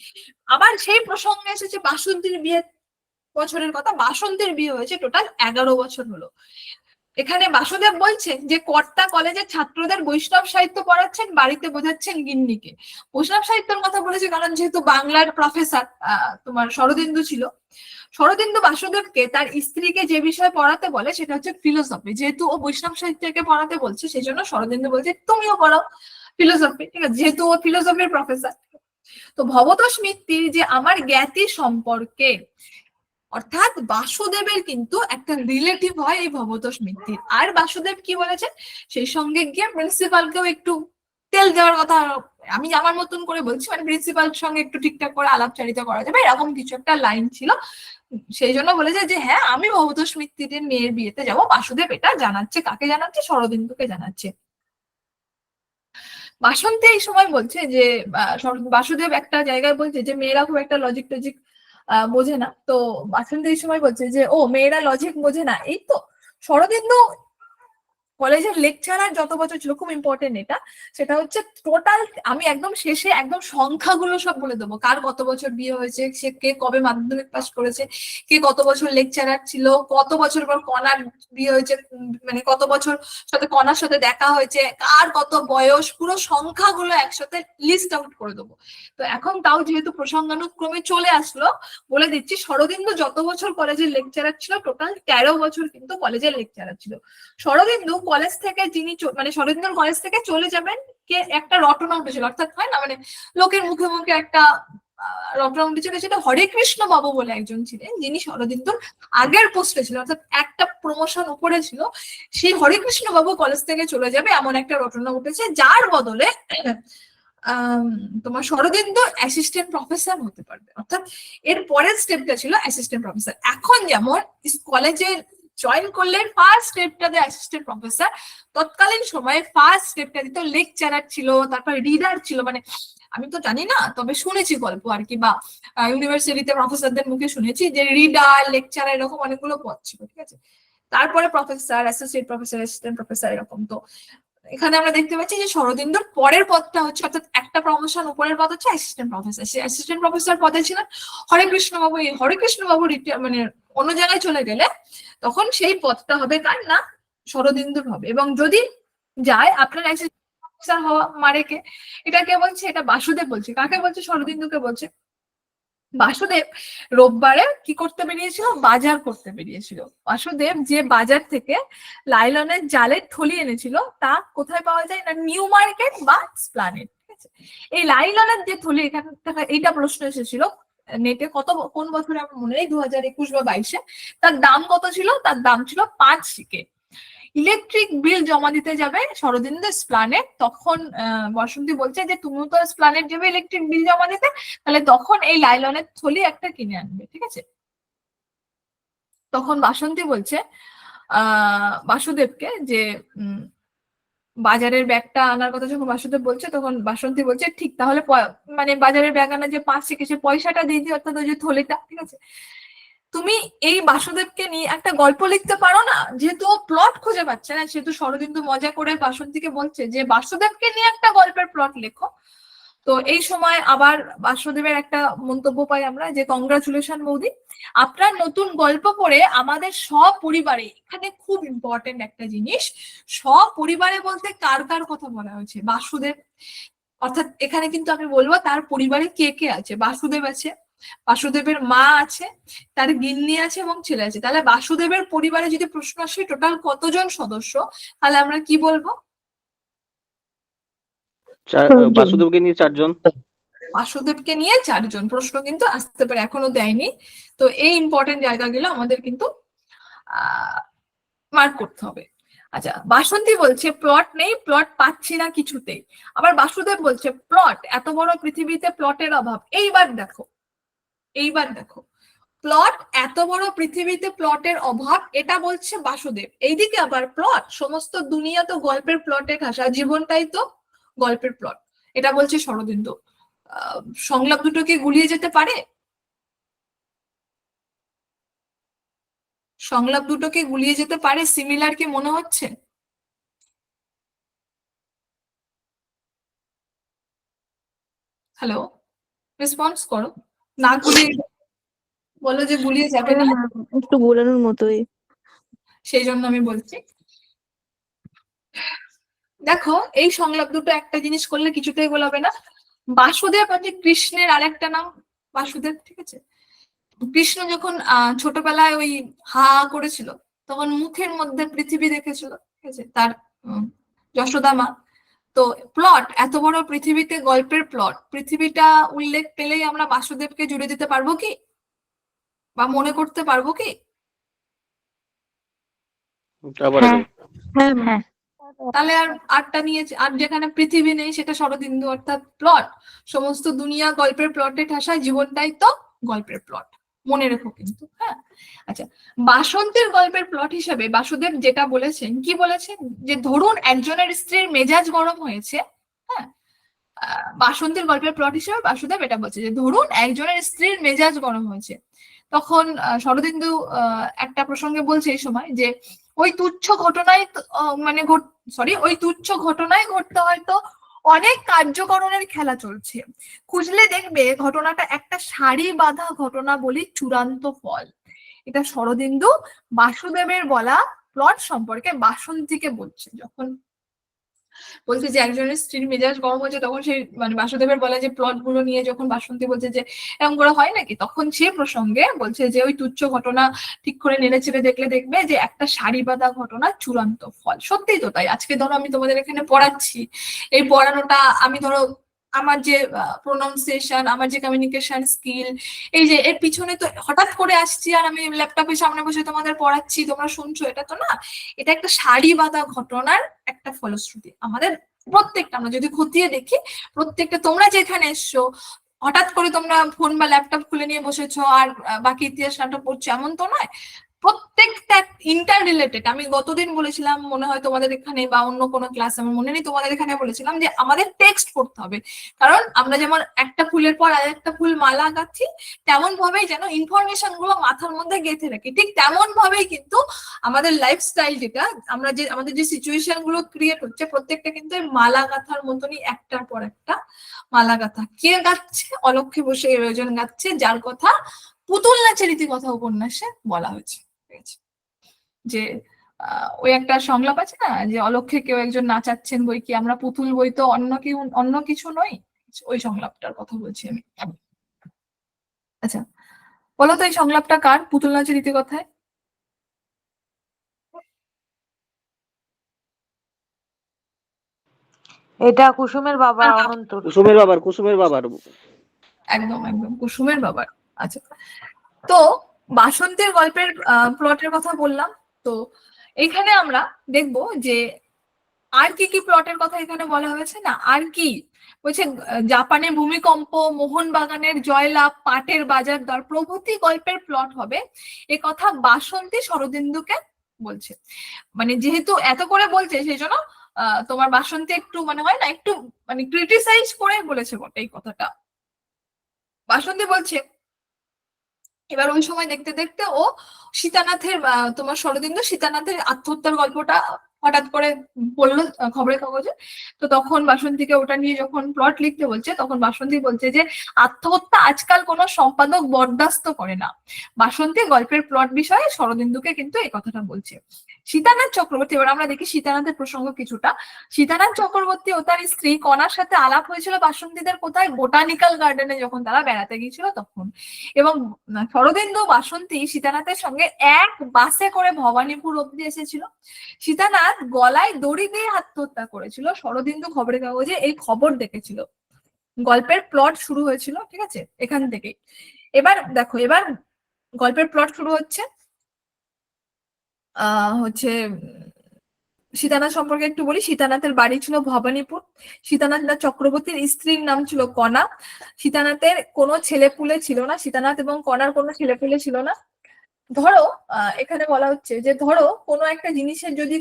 আবার সেই প্রসঙ্গে এসেছে বাসন্তীর বিয়ে বছরের কথা, বাসন্তীর বিয়ে হয়েছে টোটাল 11 বছর হলো। এখানে বাসুদেব বলছে যে কর্তা কলেজের ছাত্রদের বৈষ্ণব সাহিত্য পড়াচ্ছেন, বাড়িতে বোঝাচ্ছেন গিন্নিকে। বৈষ্ণব সাহিত্যের কথা বলেছে কারণ যেহেতু বাংলার প্রফেসর তোমার শরদিন্দু ছিল, শরদিন্দু বাসুদেবকে তার স্ত্রীকে যে বিষয় পড়াতে বলে সেটা হচ্ছে ফিলোসফি। যেহেতু ও বৈষ্ণব সাহিত্যকে পড়াতে বলছে সেই জন্য শরদিন্দু বলছে তুমিও পড়াও ফিলোসফি, ঠিক আছে, যেহেতু ও ফিলোসফির প্রফেসর। তো ভবতোষ মিত্তির যে আমার জ্ঞাতি সম্পর্কে, অর্থাৎ বাসুদেবের কিন্তু একটা রিলেটিভ হয় এই ভবতোষ মিত্তির। আর বাসুদেব কি বলেছে, সেই সঙ্গে গিয়ে প্রিন্সিপালকেও একটু তেল দেওয়ার কথা, আমি আমার মতন করে বলছি, মানে প্রিন্সিপাল সঙ্গে একটু ঠিকঠাক করে আলাপচারিতা করা যাবে, এরকম কিছু একটা লাইন ছিল। সেই জন্য বলেছে যে হ্যাঁ আমি ভবতোষ মিত্তিরের মেয়ের বিয়েতে যাব। বাসুদেব এটা জানাচ্ছে, কাকে জানাচ্ছে, শরদিন্দুকে জানাচ্ছে। বাসন্তী এই সময় বলছে যে বাসুদেব একটা জায়গায় বলছে যে মেয়েরা খুব একটা লজিক টজিক বোঝে না। তো বাসন্তী এই সময় বলছে যে ও মেয়েরা লজিক বোঝে না। এই তো শরদিন্দু কলেজের লেকচারার যত বছর ছিল, খুব ইম্পর্টেন্ট এটা, সেটা হচ্ছে টোটাল, আমি একদম শেষে একদম সংখ্যাগুলো সব বলে দেবো, কার কত বছর বিয়ে হয়েছে, সে কে কবে মাধ্যমিক পাস করেছে, কে কত বছর লেকচারার ছিল, কত বছর পর কনার বিয়ে হয়েছে, মানে কত বছর সাথে কনার সাথে দেখা হয়েছে, কার কত বয়স, পুরো সংখ্যাগুলো একসাথে লিস্ট আউট করে দেবো। তো এখন তাও যেহেতু প্রসঙ্গানুক্রমে চলে আসলো, বলে দিচ্ছি শরদিন্দু যত বছর কলেজের লেকচারার ছিল টোটাল 13 বছর কিন্তু কলেজের লেকচারার ছিল। শরদিন্দু কলেজ থেকে যিনি মানে শরদিন্দুর কলেজ থেকে চলে যাবেন কে একটা রটনা উঠেছিল, অর্থাৎ হয় না মানে লোকের মুখে মুখে একটা রটনা উঠেছিল, সেটা হরে কৃষ্ণ বাবু বলে একজন ছিলেন যিনি শরদিন্দুর আগের পোস্টে ছিল, অর্থাৎ একটা প্রমোশন উপরে ছিল। সেই হরে কৃষ্ণ বাবু কলেজ থেকে চলে যাবে এমন একটা রটনা উঠেছে, যার বদলে তোমার শরদিন্দু অ্যাসিস্ট্যান্ট প্রফেসর হতে পারবে। অর্থাৎ এর পরের স্টেপটা ছিল অ্যাসিস্ট্যান্ট প্রফেসর। এখন যেমন কলেজের জয়েন করলে ফার্স্ট স্টেপটা দিয়ে অ্যাসিস্ট্যান্ট প্রফেসর, তৎকালীন সময়ে ফার্স্ট স্টেপটা দিত লেকচারার ছিল, তারপর রিডার ছিল, মানে আমি তো জানি না তবে শুনেছি গল্প আর কি, বা ইউনিভার্সিটিতে প্রফেসরদের মুখে শুনেছি যে রিডার লেকচারার এরকম অনেকগুলো পদ ছিল, ঠিক আছে। তারপরে professor, associate professor, assistant professor এরকম। তো এখানে আমরা দেখতে পাচ্ছি যে শরদিন্দুর পরের পদটা হচ্ছে, অর্থাৎ একটা প্রমোশন উপরের পদ হচ্ছে অ্যাসিস্ট্যান্ট প্রফেসর। সে অ্যাসিস্ট্যান্ট প্রফেসর পদে ছিলেন হরে কৃষ্ণ বাবু। এই হরে কৃষ্ণ বাবু মানে অন্য জায়গায় চলে গেলে তখন সেই পদটা হবে কার না, শরদিন্দুর হবে। এবং যদি যায় আপনার অ্যাসিস্ট্যান্ট প্রফেসর হওয়া মারে কে, এটা কে বলছে, এটা বাসুদেব বলছে। কাকে বলছে, শরদিন্দুকে বলছে। বাসুদেব রোববারে কি করতে বেরিয়েছিল, বাজার করতে বেরিয়েছিল। বাসুদেব যে বাজার থেকে লাইলনের জালের থলি এনেছিল তা কোথায় পাওয়া যায় না, নিউ মার্কেট বা এসপ্ল্যানেড, ঠিক আছে। এই লাইলনের যে থলি, এখানে এইটা প্রশ্ন এসেছিল নেটে, কোন বছরে আমার মনে নেই, 2021 বা 22-এ। তার দাম কত ছিল, তার দাম ছিল 5 সিকে। ইলেকট্রিক বিল জমা দিতে যাবে শরদিন্দু এসপ্ল্যানেড, তখন বসন্তী বলছে যে তুমি তো এসপ্ল্যানেড যাবে ইলেকট্রিক বিল জমা দিতে, তাহলে তখন এই লাইলনের থলি একটা কিনে আনবে, ঠিক আছে। তখন বাসন্তী বলছে বাসুদেবকে যে বাজারের ব্যাগটা আনার কথা যখন বাসুদেব বলছে, তখন বাসন্তী বলছে ঠিক, তাহলে মানে বাজারের ব্যাগ আনা যে 5 সিকে, সে পয়সাটা দিয়ে দিই, অর্থাৎ ওই যে থলিটা, ঠিক আছে। তুমি এই বাসুদেবকে নিয়ে একটা গল্প লিখতে পারো না? যেহেতু ও প্লট খুঁজে পাচ্ছে না, সেহেতু শরদিন্দু মজা করে বাসন্তীকে বলছে যে বাসুদেবকে নিয়ে একটা গল্পের প্লট লেখো। তো এই সময় আবার বাসুদেবের একটা মন্তব্য পাই আমরা যে, কংগ্রাচুলেশন বৌদি, আপনার নতুন গল্প পড়ে আমাদের সপরিবারে, এখানে খুব ইম্পর্টেন্ট একটা জিনিস, সপরিবারে বলতে কার কার কথা বলা হয়েছে? বাসুদেব, অর্থাৎ এখানে কিন্তু আমি বলবো তার পরিবারে কে কে আছে। বাসুদেব আছে, বাসুদেবের মা আছে, তার গিন্নি আছে এবং ছেলে আছে। তাহলে বাসুদেবের পরিবারে যদি প্রশ্ন আসে টোটাল কতজন সদস্য, তাহলে আমরা কি বলবো? বাসুদেবকে নিয়ে 4 জন। বাসুদেবকে নিয়ে 4 জন। প্রশ্ন কিন্তু আসতে পারে, এখনো দেয়নি। তো এই ইম্পর্টেন্ট জায়গাগুলো আমাদের কিন্তু মার্ক করতে হবে। আচ্ছা, বাসন্তী বলছে প্লট নেই, প্লট পাচ্ছি না কিছুতেই। আবার বাসুদেব বলছে প্লট, এত বড় পৃথিবীতে প্লটের অভাব। এইবার দেখো, প্লট, এত বড় পৃথিবীতে প্লটের অভাব, এটা বলছে বাসুদেব। এইদিকে আবার প্লট, সমস্ত দুনিয়া তো গল্পের প্লটে ঘাসা, জীবনটাই তো গল্পের প্লট, এটা বলছে শরদিন্দু। সংলাপ দুটো কি গুলিয়ে যেতে পারে? সংলাপ দুটো কি গুলিয়ে যেতে পারে? সিমিলার কি মনে হচ্ছে? হ্যালো, রেসপন্স করো। না গুলিয়ে বলো যে গুলিয়ে যাবে না, একটু গোলানোর মতোই। সেই জন্য আমি বলছি। দেখো, এই সংলাপ দুটো একটা জিনিস করলে কিছুতেই গোলাবে না। বাসুদেব হচ্ছে কৃষ্ণের আরেকটা নাম, বাসুদেব, ঠিক আছে? কৃষ্ণ যখন ছোটবেলায় ওই হা করেছিল, তখন মুখের মধ্যে পৃথিবী দেখেছিল, ঠিক আছে, তার যশোদা মা। তো প্লট, এত বড় পৃথিবীতে গল্পের প্লট, পৃথিবীটা উল্লেখ পেলেই আমরা বাসুদেবকে জুড়ে দিতে পারবো কি, বা মনে করতে পারবো কি? আবার হ্যাঁ। আগে। হ্যাঁ হ্যাঁ। তাহলে আর আটটা নিয়ে, আর যেখানে পৃথিবী নেই সেটা শরদিন্দু, অর্থাৎ প্লট, সমস্ত দুনিয়া গল্পের প্লটে ঠাসা, জীবনটাই তো গল্পের প্লট, মনে রেখো কিন্তু। হ্যাঁ, আচ্ছা, বাসন্তীর গল্পের প্লট হিসেবে বাসুদেব যেটা বলেছেন, কি বলেছেন, যে ধরুন একজনের স্ত্রীর মেজাজ গরম হয়েছে। হ্যাঁ, বাসন্তীর গল্পের প্লট হিসেবে বাসুদেব এটা বলছে যে ধরুন একজনের স্ত্রীর মেজাজ গরম হয়েছে, তখন শরদিন্দু একটা প্রসঙ্গে বলছে এই সময় যে ওই তুচ্ছ ঘটনায় ওই তুচ্ছ ঘটনায় ঘটতে হয়তো অনেক কার্যকরণের খেলা চলছে, খুঁজলে দেখবে ঘটনাটা একটা সারি বাঁধা ঘটনা বলি চূড়ান্ত ফল। এটা শরদিন্দু বাসুদেবের বলা প্লট সম্পর্কে বাসন্তীকে বলছে। যখন বলছে যে একজনের স্ত্রীর মেজাজ গরম হয়েছে, তখন সেই বাসুদেবের বলা যে প্লট গুলো নিয়ে যখন বাসন্তী বলছে যে এরকম করে হয় নাকি, তখন সে প্রসঙ্গে বলছে যে ওই তুচ্ছ ঘটনা ঠিক করে নেড়ে চেড়ে দেখলে দেখবে যে একটা সারি বাঁধা ঘটনা চূড়ান্ত ফল। সত্যিই তো তাই। আজকে ধরো আমি তোমাদের এখানে পড়াচ্ছি, এই পড়ানোটা আমি ধরো আমার যে প্রোনাউন্সিয়েশন, আমার যে কমিউনিকেশন স্কিল, এই যে এর পিছনে তো হঠাৎ করে আসছি আর আমি ল্যাপটপের সামনে বসে তোমাদের পড়াচ্ছি, তোমরা শুনছো, এটা তো না, এটা একটা সারি বাঁধা ঘটনার একটা ফলশ্রুতি। আমাদের প্রত্যেকটা, আমরা যদি খতিয়ে দেখি, প্রত্যেকটা, তোমরা যেখানে এসছো হঠাৎ করে তোমরা ফোন বা ল্যাপটপ খুলে নিয়ে বসেছো আর বাকি ইতিহাস নাটক পড়ছো, এমন তো নয়। প্রত্যেকটা ইন্টার রিলেটেড। আমি গতদিন বলেছিলাম মনে হয় তোমাদের এখানে, বা অন্য কোনো ক্লাস আমার মনে নেই, তোমাদের এখানে বলেছিলাম যে আমাদের টেক্সট পড়তে হবে, কারণ আমরা যেমন একটা ফুলের পর আর একটা ফুল মালা গাঁথি, তেমন ভাবেই যেন ইনফরমেশন গুলো মাথার মধ্যে গেঁথে রাখি, ঠিক তেমন ভাবেই কিন্তু আমাদের লাইফস্টাইল, যেটা আমরা যে আমাদের যে সিচুয়েশন গুলো ক্রিয়েট হচ্ছে, প্রত্যেকটা কিন্তু মালা গাঁথার মতনই, একটার পর একটা মালা গাঁথা। কে গাচ্ছে? অলক্ষ্যে বসে একজন গাচ্ছে, যার কথা পুতুল নাচের ইতিকথা উপন্যাসে বলা হয়েছে। যে ওই একটা সংলাপ আছে না, যে অলক্ষ্যে কেউ একজন নাচাচ্ছেন বই কি, আমরা পুতুল বই তো অন্য কিছু নই, ওই সংলাপটার কথা বলছি আমি। আচ্ছা, বলো তো এই সংলাপটা কার, পুতুল নাচের ইতিকথায়? এটা কুসুমের বাবা অনন্তর। কুসুমের বাবার। একদম একদম কুসুমের বাবার। আচ্ছা, তো বাসন্তীর গল্পের প্লটের কথা বললাম। তো এখানে আমরা দেখবো যে আর কি কি প্লটের কথা এখানে বলা হয়েছে না, আর কি বলছে, জাপানের ভূমিকম্প, মোহনবাগানের জয়লাভ, পাটের বাজার দর প্রভৃতি গল্পের প্লট হবে, এ কথা বাসন্তী শরদিন্দুকে বলছে। যেহেতু এত করে বলছে, সেই জন্য তোমার বাসন্তী একটু হয় না, একটু ক্রিটিসাইজ করে বলেছে বটে এই কথাটা। বাসন্তী বলছে এবার ওই সময় দেখতে দেখতে ও সীতানাথের তোমার শরদিন্দু সীতানাথের আত্মহত্যার গল্পটা হঠাৎ করে পড়লো খবরের কাগজে। তো তখন বাসন্তীকে ওটা নিয়ে যখন প্লট লিখতে বলছে, তখন বাসন্তী বলছে যে আত্মহত্যা আজকাল কোনো সম্পাদক বরদাস্ত করে না। বাসন্তী গল্পের প্লট বিষয়ে শরদিন্দুকে কিন্তু এই কথাটা বলছে। সীতানাথ চক্রবর্তী, এবার আমরা দেখি সীতানাথের প্রসঙ্গ কিছুটা। সীতানাথ চক্রবর্তী ও তার স্ত্রী কণার সাথে আলাপ হয়েছিল বাসন্তীদের কোথায়, বোটানিক্যাল গার্ডেনে যখন তারা বেড়াতে গিয়েছিল তখন। এবং শরদিন্দু বাসন্তী সীতানাথের সঙ্গে এক বাসে করে ভবানীপুর অব্দি এসেছিল। সীতানাথ গলায় দড়ি দিয়ে আত্মহত্যা করেছিল, শরদিন্দু খবরের কাগজে এই খবর দেখেছিল। গল্পের প্লট শুরু হয়েছিল, ঠিক আছে, এখান থেকেই। এবার দেখো, এবার গল্পের প্লট শুরু হচ্ছে হচ্ছে সীতানাথ সম্পর্কে একটু বলি। সীতানাথের বাড়ি ছিল ভবানীপুর। সীতানাথ চক্রবর্তীর স্ত্রীর নাম ছিল কণা। সীতানাথের কোনো ছেলেপুলে ছিল না, সীতানাথ এবং কণার কোনো ছেলেপুলে ছিল না। ধরো এখানে বলা হচ্ছে যে ধরো কোনো একটা জিনিসের যদি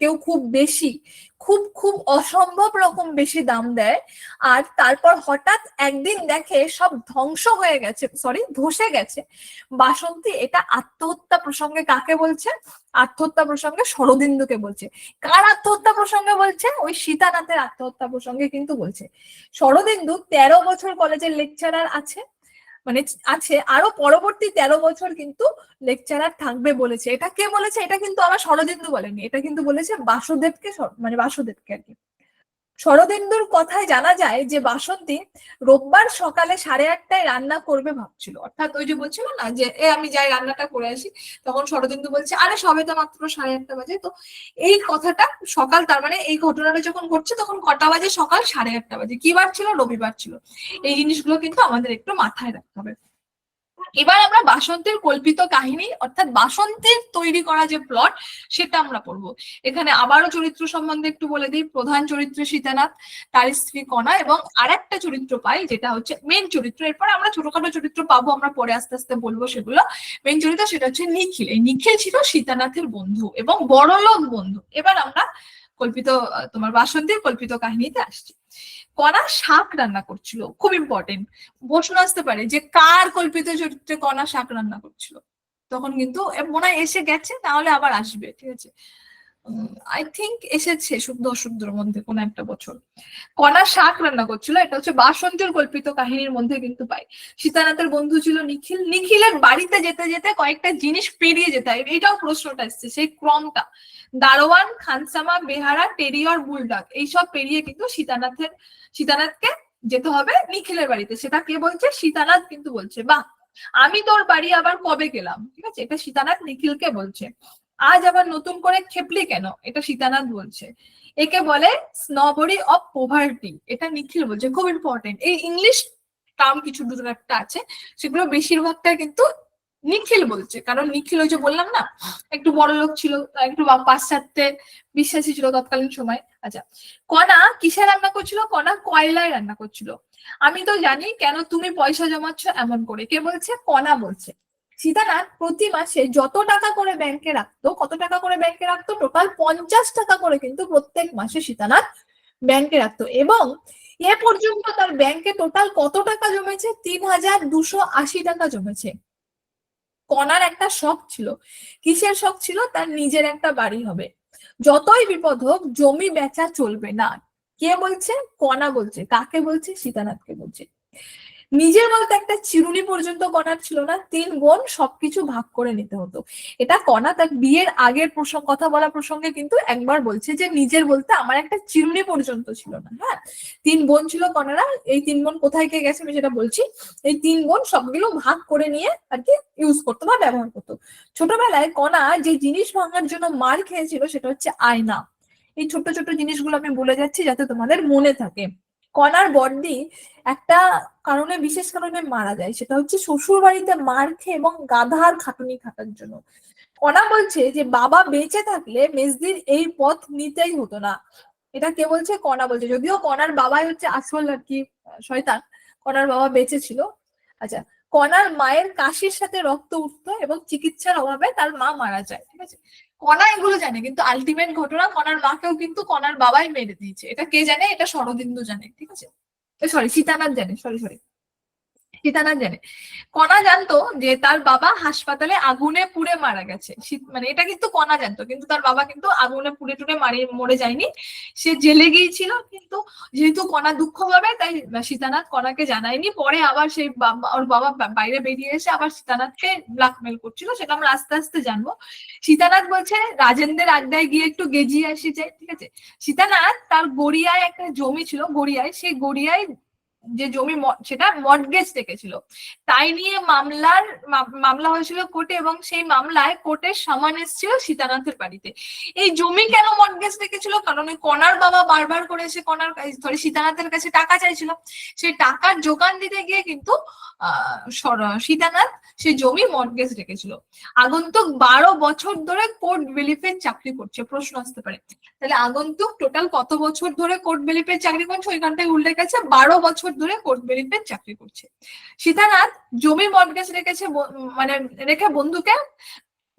কেউ খুব বেশি, খুব খুব অসম্ভব রকম বেশি দাম দেয়, আর তারপর হঠাৎ একদিন দেখে সব ধ্বংস হয়ে গেছে, সরি ধসে গেছে, বাসন্তী এটা আত্মহত্যা প্রসঙ্গে কাকে বলছে? আত্মহত্যা প্রসঙ্গে শরদিন্দুকে বলছে। কার আত্মহত্যা প্রসঙ্গে বলছে? ওই সীতানাথের আত্মহত্যা প্রসঙ্গে কিন্তু বলছে। শরদিন্দু 13 বছর কলেজের লেকচারার আছে, মানে আছে, আরো পরবর্তী 13 বছর কিন্তু লেকচারার থাকবে বলেছে। এটা কে বলেছে? এটা কিন্তু আমার শরদিন্দু বলেনি, এটা কিন্তু বলেছে বাসুদেবকে, মানে বাসুদেবকে আর কি। শরদিন্দুর কথায় জানা যায় যে বাসন্তী রোববার সকালে 8:30টায় রান্না করবে ভাবছিল। অর্থাৎ ওই যে বলছিল না যে আমি যাই রান্নাটা করে আসি, তখন শরদিন্দু বলছে আরে সবে তো মাত্র 8:30 বাজে। তো এই কথাটা সকাল, তার মানে এই ঘটনাটা যখন ঘটছে তখন কটা বাজে? সকাল 8:30 বাজে। কি বার ছিল? রবিবার ছিল। এই জিনিসগুলো কিন্তু আমাদের একটু মাথায় রাখতে হবে। এবার আমরা বাসন্তীর কল্পিত কাহিনী, অর্থাৎ বাসন্তীর তৈরি করা যে প্লট, সেটা আমরা পড়বো। এখানে আবারও চরিত্র সম্বন্ধে একটু বলে দিই। প্রধান চরিত্র সীতানাথ, তার স্ত্রী কণা, এবং আরেকটা চরিত্র পাই যেটা হচ্ছে মেন চরিত্র। এরপর আমরা ছোটখাটো চরিত্র পাবো, আমরা পরে আস্তে আস্তে বলবো সেগুলো। মেন চরিত্র সেটা হচ্ছে নিখিল। এই নিখিল ছিল সীতানাথের বন্ধু এবং বড়লোক বন্ধু। এবার আমরা কল্পিত তোমার বাসন্তীর কল্পিত কাহিনীতে আসছি। কণা শাক রান্না করছিল, খুব ইম্পর্টেন্ট। প্রশ্ন আসতে পারে যে কার কল্পিত চরিত্রে কণা শাক রান্না করছিল। তখন কিন্তু মনে হয় এসে গেছে, তাহলে আবার আসবে, ঠিক আছে। আই থিঙ্ক এসেছে শুদ্ধ অশুদ্ধর মধ্যে কোন একটা বছর। কণা শাক রান্না করছিল, এটা হচ্ছে বাসন্তীর কল্পিত কাহিনীর মধ্যে কিন্তু পাই। সীতানাথের বন্ধু ছিল নিখিল। নিখিলের বাড়িতে যেতে যেতে কয়েকটা জিনিস পেরিয়ে যেতে হয়, এইটাও প্রশ্নটা এসছে, সেই ক্রমটা। দারোয়ান, খানসামা, বেহারা, টেরিয়র, বুলডগ, এইসব পেরিয়ে কিন্তু সীতানাথকে যেতে হবে নিখিলের বাড়িতে। সেটা কে বলছে? সীতানাথ কিন্তু বলছে। বাহ, আমি তোর বাড়ি আবার কবে গেলাম, ঠিক আছে, এটা সীতানাথ নিখিলকে বলছে। আজ আবার নতুন করে খেপলি কেন, এটা সীতানাথ বলছে। একে বলে স্নবরি অফ পোভার্টি, এটা নিখিল বলছে। খুব ইম্পর্টেন্ট, এই ইংলিশ টার্ম কিছু দুটো একটা আছে, সেগুলো বেশিরভাগটা কিন্তু নিখিল বলছে। কারণ নিখিল ওই যে বললাম না, একটু বড় লোক ছিল, একটু পাশ্চাত্যে বিশ্বাসী ছিল তৎকালীন সময়। আচ্ছা, কণা কিসে রান্না করছিল? কণা কয়লায় রান্না করছিল। আমি তো জানি কেন তুমি পয়সা জমাচ্ছ এমন করে, কে বলছে? কণা বলছে। সীতানাথ প্রতি মাসে যত টাকা করে ব্যাংকে রাখতো, কত টাকা করে ব্যাংকে রাখতো? টোটাল 50 টাকা করে কিন্তু প্রত্যেক মাসে সীতানাথ ব্যাংকে রাখতো। এবং এ পর্যন্ত তার ব্যাংকে টোটাল কত টাকা জমেছে? 3280 টাকা জমেছে। কণার একটা শখ ছিল। কিসের শখ ছিল? তার নিজের একটা বাড়ি হবে। যতই বিপদ হোক জমি বেচা চলবে না। কে বলছে? কণা বলছে। কাকে বলছে? সীতানাথকে বলছে। নিজের বলতে একটা চিরুনি পর্যন্ত কণার ছিল না। 3 বোন, সবকিছু ভাগ করে নিতে হতো। এটা কণা তার বিয়ের আগের কথা বলা প্রসঙ্গে কিন্তু একবার বলছে যে নিজের বলতে আমার একটা চিরুনি পর্যন্ত ছিল না। হ্যাঁ, 3 বোন ছিল কণারা। এই 3 বোন কোথায় কে গেছে আমি সেটা বলছি। এই 3 বোন সবগুলো ভাগ করে নিয়ে আর কি ইউজ করতো বা ব্যবহার করতো। ছোটবেলায় কণা যে জিনিস ভাঙার জন্য মার খেয়েছিল সেটা হচ্ছে আয়না। এই ছোট ছোট জিনিসগুলো আমি বলে যাচ্ছি যাতে তোমাদের মনে থাকে। কণার বড়দি একটা কারণে, বিশেষ কারণে মারা যায়, সেটা হচ্ছে শ্বশুর বাড়িতে মার খেয়ে এবং গাধার খাটুনি খাটার জন্য। কণা বলছে যে বাবা বেঁচে থাকলে মেজদির এই পথ নিতেই হতো না। এটা কে বলছে? কণা বলছে। যদিও কণার বাবাই হচ্ছে আসল আর কি শয়তান, কণার বাবা বেঁচে ছিল। আচ্ছা, কণার মায়ের কাশির সাথে রক্ত উঠতো এবং চিকিৎসার অভাবে তার মা মারা যায়, ঠিক আছে। কণা এগুলো জানে, কিন্তু আলটিমেট ঘটনা কণার মাকেও কিন্তু কণার বাবাই মেরে দিয়েছে। এটা কে জানে? এটা শরদিন্দু জানে, ঠিক আছে। সরি, সীতানাথ জানে, সরি। সীতানাথ জানে। কণা জানতো যে তার বাবা হাসপাতালে আগুনে পুড়ে মারা গেছে, মানে এটা কিন্তু কণা জানতো, কিন্তু তার বাবা কিন্তু আগুনে পুড়ে টুড়ে মরে যায়নি, সে জেলে গিয়েছিল। কিন্তু যেহেতু কণা দুঃখ পাবে তাই সীতানাথ কণাকে জানায়নি। পরে আবার সেই ওর বাবা বাইরে বেরিয়ে এসে আবার সীতানাথকে ব্ল্যাকমেল করছিল, সেটা আমরা আস্তে আস্তে জানবো। সীতানাথ বলছে রাজেন্দ্রের আড্ডায় গিয়ে একটু গেজিয়ে আসি যাই, ঠিক আছে। সীতানাথ তার গড়িয়ায় একটা জমি ছিল, গড়িয়ায়, সেই গড়িয়ায় যে জমি সেটা মর্টগেজ রেখেছিল, তাই নিয়ে মামলা হয়েছিল কোর্টে, এবং সেই মামলায় কোর্টের সামান এসেছিল সীতানাথের বাড়িতে। এই জমি কেন মর্টগেজ রেখেছিল? কারণ ওই কণার বাবা বারবার করে এসে সীতানাথের কাছে টাকা চাইছিল, সেই টাকার যোগান দিতে গিয়ে কিন্তু সীতানাথ সেই জমি মর্টগেজ রেখেছিল। আগন্তুক 12 বছর ধরে কোর্ট বেলিফের চাকরি করছে। প্রশ্ন আসতে পারে তাহলে আগন্তুক টোটাল কত বছর ধরে কোর্ট বেলিফের চাকরি করছে? ওইখানটায় উল্লেখ আছে 12 বছর ধরে কোর্ট বেলিফের চাকরি করছে। সীতানাথ জমি মর্টগেজ রেখেছে, মানে রেখে বন্ধুকে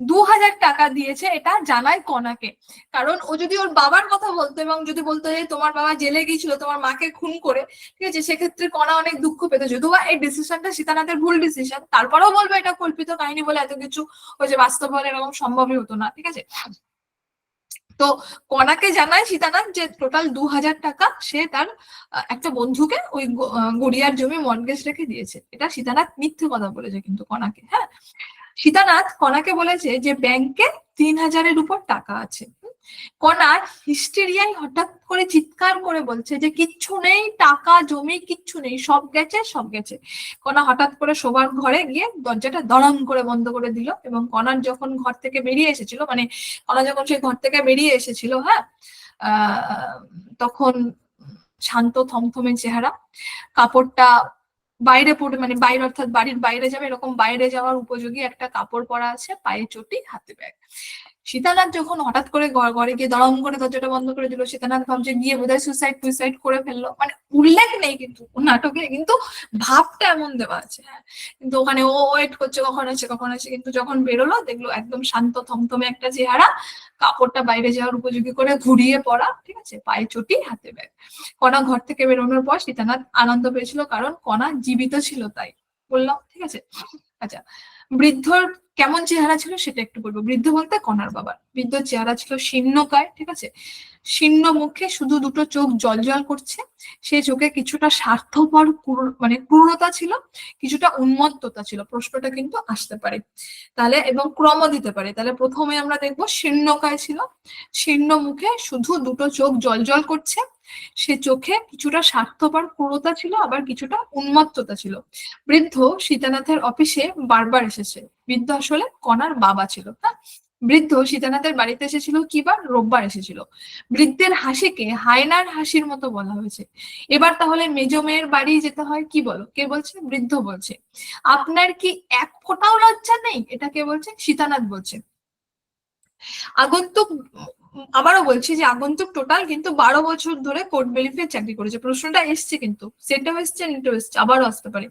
2000 টাকা দিয়েছে, এটা জানায় কণাকে। কারণ ও যদি ওর বাবার কথা বলতো এবং যদি বলতো যে তোমার বাবা জেলে গিয়েছিল তোমার মাকে খুন করে, ঠিক আছে, সেক্ষেত্রে কণা অনেক দুঃখ পেত। যদিও এই ডিসিশনটা সীতানাথের ভুল ডিসিশন, তারপরেও বলবো এটা কল্পিত কাহিনী বলে এত কিছু ওই যে বাস্তব হলে এরকম সম্ভবই হতো না, ঠিক আছে। তো কণাকে জানায় সীতানাথ যে টোটাল 2000 টাকা সে তার একটা বন্ধুকে ওই গড়িয়ার জমি মর্টগেজ রেখে দিয়েছে। এটা সীতানাথ মিথ্যে কথা বলেছে কিন্তু কণাকে। হ্যাঁ, সীতানাথ কণাকে বলেছে যে ব্যাংকে 3000-এর উপর টাকা আছে। কণার হিস্টেরিয়ায় হঠাৎ করে চিৎকার করে বলছে যে কিচ্ছু নেই, টাকা জমি কিচ্ছু নেই, সব গেছে সব গেছে। কণা হঠাৎ করে শোবার ঘরে গিয়ে দরজাটা দড়াম করে বন্ধ করে দিল, এবং কণার যখন ঘর থেকে বেরিয়ে এসেছিল, মানে কণা যখন সেই ঘর থেকে বেরিয়ে এসেছিল, হ্যাঁ, তখন শান্ত থমথমে চেহারা, কাপড়টা বাইরে পড়ে, মানে বাইরে অর্থাৎ বাড়ির বাইরে যাবে এরকম বাইরে যাওয়ার উপযোগী একটা কাপড় পরা আছে, পায়ে চটি, হাতে ব্যাগ। সীতানাথ যখন হঠাৎ করে ঘরে গিয়ে দরম করে দরজাটা বন্ধ করে দিল, সীতানাথ ভাবছে গিয়ে বোধহয় সুইসাইড করে ফেললো, মানে উল্লেখ নেই কিন্তু নাটকে, কিন্তু ভাবটা এমন দেওয়া আছে। হ্যাঁ, কিন্তু ওখানে ও ওয়েট করছে কখন আছে, কিন্তু যখন বেরোলো দেখলো একদম শান্ত থমথমে একটা চেহারা, কাপড়টা বাইরে যাওয়ার উপযোগী করে ঘুরিয়ে পড়া, ঠিক আছে, পায়ে চটি, হাতে ব্যাগ। কণা ঘর থেকে বেরোনোর পর সীতানাথ আনন্দ পেয়েছিল, কারণ কণা জীবিত ছিল তাই বললাম, ঠিক আছে। আচ্ছা, বৃদ্ধর কেমন চেহারা ছিল সেটা একটু বলবো। বৃদ্ধ বলতে কণার বাবার। বৃদ্ধর চেহারা ছিল শীর্ণকায়, ঠিক আছে, শীর্ণ মুখে শুধু দুটো চোখ জল করছে। সেই চোখে কিছুটা স্বার্থপর মানে ক্রূরতা ছিল, কিছুটা উন্মত্ততা ছিল। প্রশ্নটা কিন্তু আসতে পারে তাহলে, এবং ক্রম দিতে পারে। তাহলে প্রথমে আমরা দেখবো শীর্ণকায় ছিল, শীর্ণ মুখে শুধু দুটো চোখ জল করছে, সে চোখে কিছুটা স্বার্থপর ক্রূরতা ছিল, আবার কিছুটা উন্মত্ততা ছিল। বৃদ্ধ সীতানাথের অফিসে বারবার এসেছে। বৃদ্ধ আসলে কণার বাবা ছিল। হ্যাঁ, বৃদ্ধ সীতানাথের বাড়িতে এসেছিল কিবার? রোববার এসেছিল। বৃদ্ধের হাসিকে হায়নার হাসির মতো বলা হয়েছে। এবার তাহলে মেজ মেয়ের বাড়ি যেতে হয়, কি বলো? কে বলছে? বৃদ্ধ বলছে। আপনার কি এক ফোঁটাও লজ্জা নেই? এটা কে বলছে? সীতানাথ বলছে। আগন্তুক, আবারও বলছি যে আগন্তুক টোটাল কিন্তু 12 বছর ধরে কোর্ট বেলিফে চাকরি করেছে। প্রশ্নটা এসছে কিন্তু, সেটাও এসছে, নিটেও এসছে, আবারও আসতে পারে।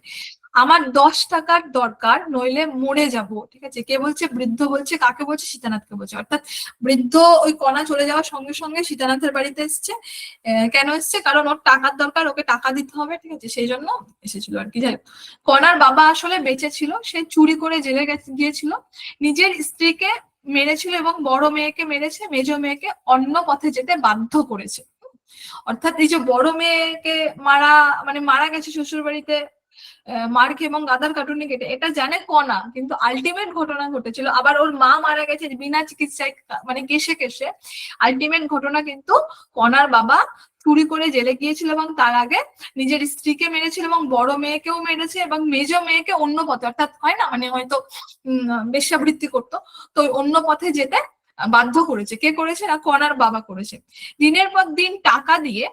আমার 10 টাকার দরকার, নইলে মরে যাব, ঠিক আছে। কে বলছে? বৃদ্ধ বলছে। কাকে বলছে? সীতানাথকে বলছে। অর্থাৎ বৃদ্ধ ওই কণা চলে যাওয়ার সঙ্গে সঙ্গে সীতানাথের বাড়িতে এসছে। কেন এসছে? কারণ ওর টাকার দরকার, ওকে টাকা দিতে হবে, ঠিক আছে, সেই জন্য এসেছিল আর কি। যাই হোক, কণার বাবা আসলে বেঁচে ছিল, সে চুরি করে জেলে গিয়েছিল, নিজের স্ত্রীকে মেরেছিল এবং বড় মেয়েকে মেরেছে, মেজ মেয়েকে অন্য পথে যেতে বাধ্য করেছে। অর্থাৎ এই যে বড় মেয়েকে মারা গেছে শ্বশুর বাড়িতে মার খেয়ে এবং গাদার কাটুনি কেটে, এটা জানে কণা, কিন্তু আলটিমেট ঘটনা ঘটেছিল। আবার ওর মা মারা গেছে বিনা চিকিৎসায়, মানে কেসে আলটিমেট ঘটনা কিন্তু কণার বাবা চুরি করে জেলে গিয়েছিল এবং তার আগে নিজের স্ত্রীকে মেরেছিল এবং বড় মেয়েকেও মেরেছে এবং মেজ মেয়েকে অন্য পথে, অর্থাৎ হয় না, মানে হয়তো বেশ্যাবৃত্তি করতো, তো অন্য পথে যেতে বাধ্য করেছে। কে করেছে? না কণার বাবা করেছে। দিনের পর দিন টাকা দিয়ে,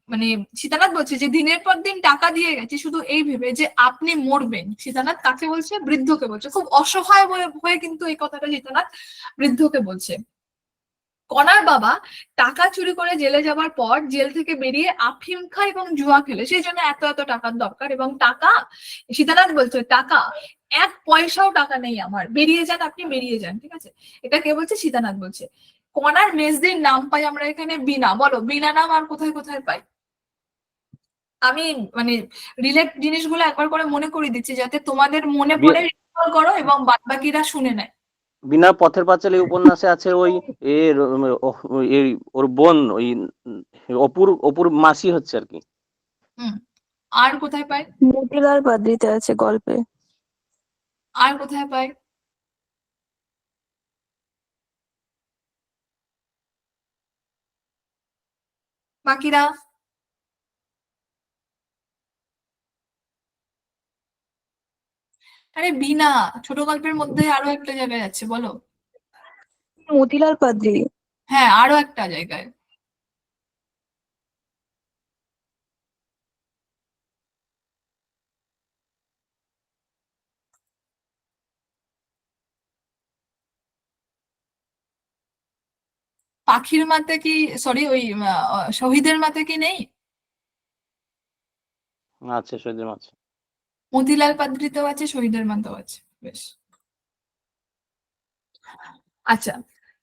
মানে সীতানাথ বলছে যে দিনের পর দিন টাকা দিয়ে গেছে শুধু এই ভেবে যে আপনি মরবেন। সীতানাথ কাকে বলছে? বৃদ্ধকে বলছে। খুব অসহায় হয়ে কিন্তু এই কথাটা সীতানাথ বৃদ্ধকে বলছে। কণার বাবা টাকা চুরি করে জেলে যাবার পর জেল থেকে বেরিয়ে আফিম খায় এবং জুয়া খেলে, সেই জন্য এত টাকার দরকার। এবং টাকা, সীতানাথ বলছে টাকা, 1 পয়সাও টাকা নেই আমার, বেরিয়ে যান আপনি, বেরিয়ে যান, ঠিক আছে। এটা কে বলছে? সীতানাথ বলছে। কণার মেজদির নাম পাই আমরা এখানে বিনা। বলো বিনা নাম আর কোথায় কোথায় পাই? আমি মানে রিলেট জিনিসগুলো একবার করে মনে করিয়ে দিচ্ছি যাতে তোমাদের মনে বি- পড়ে রিকল করো এবং বাদবাকিরা শুনে নেয়। বিনা পথের পাঁচালী উপন্যাসে আছে ওই এর এই ওর বোন ওই অপুর অপুর মাসি হচ্ছে আর কি। হুম। আর কোথায় পাই? মতিলাল বাদরিতে আছে গল্পে। আর কোথায় পাই? বাকিরা? আরে বিনা, ছোট গল্পের মধ্যে আরো একটা জায়গায় আছে, বলো। মতিলাল বাদরি। হ্যাঁ, আরো একটা জায়গায়। পাখির মাতে কি, সরি ওই শহীদের মাতে কি নেই? আছে সৈয়দের মাছ। মতিলাল পাদ্রিতেও আছে, শহীদের মাতেও আছে। বেশ। আচ্ছা,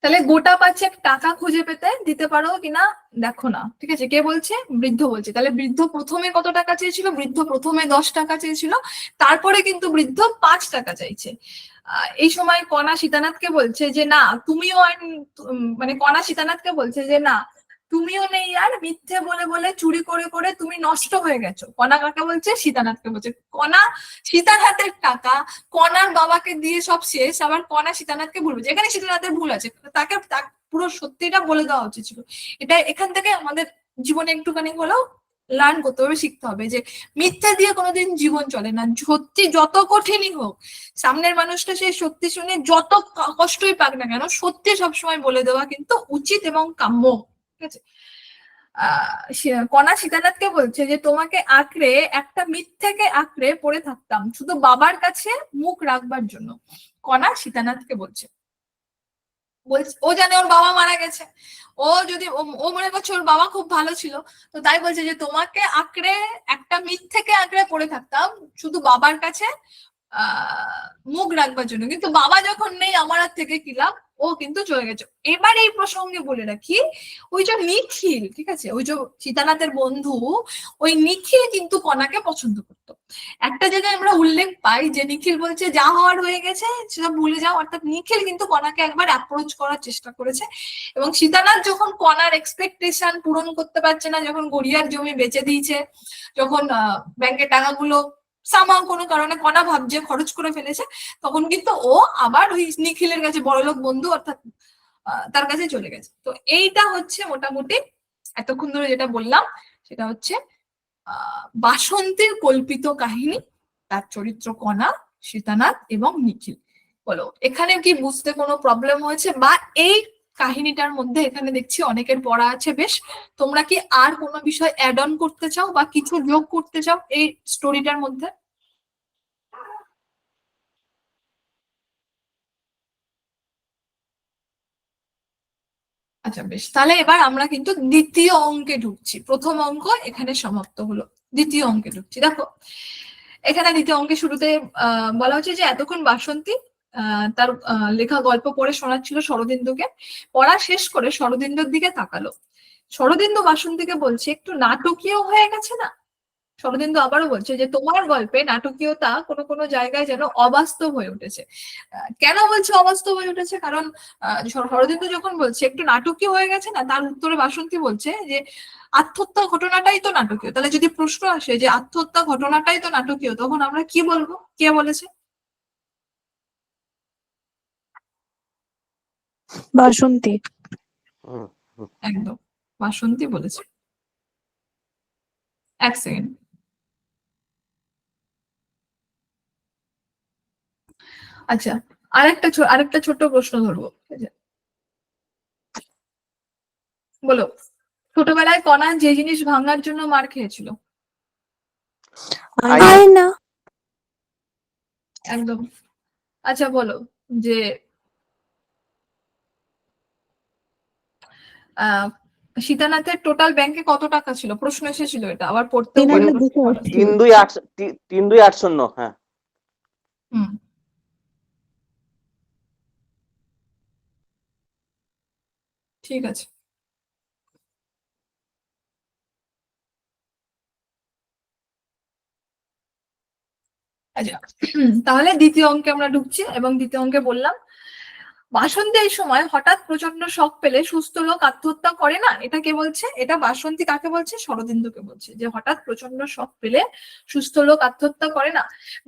তাহলে গোটা 5 টাকা খুঁজে পেতে দিতে পারো কিনা দেখো না, ঠিক আছে? কে বলছে? বৃদ্ধ বলছে। তাহলে বৃদ্ধ প্রথমে কত টাকা চেয়েছিল? বৃদ্ধ প্রথমে 10 টাকা চেয়েছিল, তারপরে কিন্তু বৃদ্ধ 5 টাকা চাইছে। এই সময় কণা সীতানাথকে বলছে যে না তুমিও মানে কণা সীতানাথকে বলছে যে না তুমিও নেই আর, মিথ্যে বলে বলে চুরি করে করে তুমি নষ্ট হয়ে গেছো। কণা কাকে বলছে? সীতানাথকে বলছে। কণা সীতানাথের টাকা কণার বাবাকে দিয়ে সব শেষ, আবার কণা সীতানাথকে ভুল বলছে। এখানে সীতানাথের ভুল আছে, তাকে পুরো সত্যিটা বলে দেওয়া উচিত ছিল। এটা এখান থেকে আমাদের জীবনে একটুখানি হলেও লার্ন করতে হবে, শিখতে হবে যে মিথ্যা দিয়ে কোনোদিন জীবন চলে না। সত্যি যত কঠিনই হোক, সামনের মানুষটা সেই সত্যি শুনে যত কষ্টই পাক না কেন, সত্যি সবসময় বলে দেওয়া কিন্তু উচিত এবং কাম্য, ঠিক আছে? কণা সীতানাথকে বলছে যে তোমাকে আঁকড়ে, একটা মিথ্যেকে আঁকড়ে পড়ে থাকতাম শুধু বাবার কাছে মুখ রাখবার জন্য। কণা সীতানাথকে বলছে, ও জানে ওর বাবা মারা গেছে, ও যদি ও মনে করছে ওর বাবা খুব ভালো ছিল, তো তাই বলছে যে তোমাকে আঁকড়ে, একটা মিথ্যেকে আঁকড়ে পড়ে থাকতাম শুধু বাবার কাছে মুখ রাখবার জন্য, কিন্তু বাবা যখন নেই আমার হাত থেকে কি লাভ, ও কিন্তু চলে গেছে। এবার এই প্রসঙ্গে বলে রাখি, ওই যে নিখিল, ঠিক আছে, ওই যে সীতানাথের বন্ধু, ওই নিখিল কিন্তু কণাকে পছন্দ করতো। একটা জায়গায় আমরা উল্লেখ পাই যে নিখিল বলছে যা হওয়ার হয়ে গেছে সেটা ভুলে যাও, অর্থাৎ নিখিল কিন্তু কণাকে একবার অ্যাপ্রোচ করার চেষ্টা করেছে। এবং সীতানাথ যখন কণার এক্সপেকটেশন পূরণ করতে পারছে না, যখন গড়িয়ার জমি বেচে দিয়েছে, যখন ব্যাংকের টাকাগুলো সামাও কোনো কারণে কণা ভাবছে খরচ করে ফেলেছে, তখন কিন্তু ও আবার ওই নিখিলের কাছে, বড়লোক বন্ধু অর্থাৎ তার কাছে চলে গেছে। তো এইটা হচ্ছে মোটামুটি এতক্ষণ ধরে যেটা বললাম, সেটা হচ্ছে বাসন্তীর কল্পিত কাহিনী, তার চরিত্র কণা, সীতানাথ এবং নিখিল। বলো এখানে কি বুঝতে কোনো প্রবলেম হয়েছে? বা এই কাহিনীটার মধ্যে এখানে দেখছি অনেকের পড়া আছে বেশ, তোমরা কি আর কোনো বিষয় অ্যাড অন করতে চাও বা কিছু যোগ করতে চাও এই স্টোরিটার মধ্যে? আচ্ছা বেশ, তাহলে এবার আমরা কিন্তু দ্বিতীয় অঙ্কে ঢুকছি। প্রথম অঙ্ক এখানে সমাপ্ত হলো, দ্বিতীয় অঙ্কে ঢুকছি। দেখো এখানে দ্বিতীয় অঙ্কের শুরুতে বলা হচ্ছে যে এতক্ষণ বাসন্তী তার লেখা গল্প পড়ে শোনাচ্ছিল শরদিন্দুকে। পড়া শেষ করে শরদিন্দুর দিকে তাকালো। শরদিন্দু বাসন্তীকে বলছে একটু নাটকীয় হয়ে গেছে না? শরদিন্দু আবারও বলছে যে তোমার গল্পে নাটকীয়তা কোনো কোনো জায়গায় যেন অবাস্তব হয়ে উঠেছে। কেন বলছে অবাস্তব হয়ে উঠেছে? কারণ শরদিন্দু যখন বলছে একটু নাটকীয় হয়ে গেছে না, তার উত্তরে বাসন্তী বলছে যে আত্মহত্যা ঘটনাটাই তো নাটকীয়। তাহলে যদি প্রশ্ন আসে যে আত্মহত্যা ঘটনাটাই তো নাটকীয়, তখন আমরা কি বলবো? কে বলেছে? বাসন্তী। হুম, হুম। একদম বাসন্তী বলেছে। এক সেকেন্ড। আচ্ছা, আরেকটা ছোট্ট প্রশ্ন ধরবো, ঠিক আছে? বলো, ছোটবেলায় কণা যে জিনিস ভাঙার জন্য মার খেয়েছিল? আয়না। আয়না। একদম। আচ্ছা বলো যে আহ সীতানাথের টোটাল ব্যাংকে কত টাকা ছিল? প্রশ্ন এসেছিল, এটা আবার পড়তেও পারো। ৩,২৮০। ৩,২৮০, হ্যাঁ। হুম, ঠিক আছে। আচ্ছা, তাহলে দ্বিতীয় অঙ্কে আমরা ঢুকছি এবং দ্বিতীয় অঙ্কে বললাম বাসন্তী এই সময় হঠাৎ প্রচন্ড শখ পেলে সুস্থ লোক আত্মহত্যা করে না। এটা কে বলছে? এটা বাসন্তী কাকে বলছে? শরদিন্দুকে বলছে যে হঠাৎ প্রচন্ড শখ পেলে সুস্থ লোক আত্মহত্যা করে না।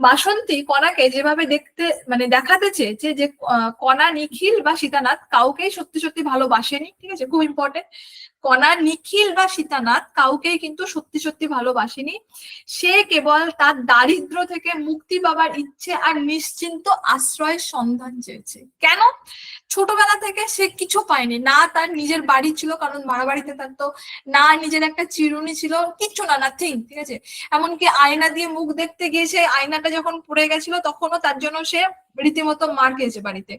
বাসন্তী কণাকে যেভাবে দেখতে মানে দেখাতে চেয়েছে যে কণা, নিখিল বা সীতানাথ কাউকেই সত্যি সত্যি ভালোবাসেনি, ঠিক আছে, খুব ইম্পর্টেন্ট। কণা, নিখিল বা সীতানাথ কাউকেই কিন্তু সত্যি সত্যি ভালোবাসেনি। সে কেবল তার দারিদ্র থেকে মুক্তি পাবার ইচ্ছে আর নিশ্চিন্ত আশ্রয়ের সন্ধান চেয়েছে। কেন? ছোটবেলা থেকে সে কিছু পায়নি, না তার নিজের বাড়ি ছিল, কারণ ভাড়া বাড়িতে থাকতো, না নিজের একটা চিরুনি ছিল, কিচ্ছু না, নাথিং, ঠিক আছে। এমনকি আয়না দিয়ে মুখ দেখতে গিয়ে সে আয়নাটা যখন পড়ে গেছিল তখনও তার জন্য সে রীতিমতো মার খেয়েছে বাড়িতে।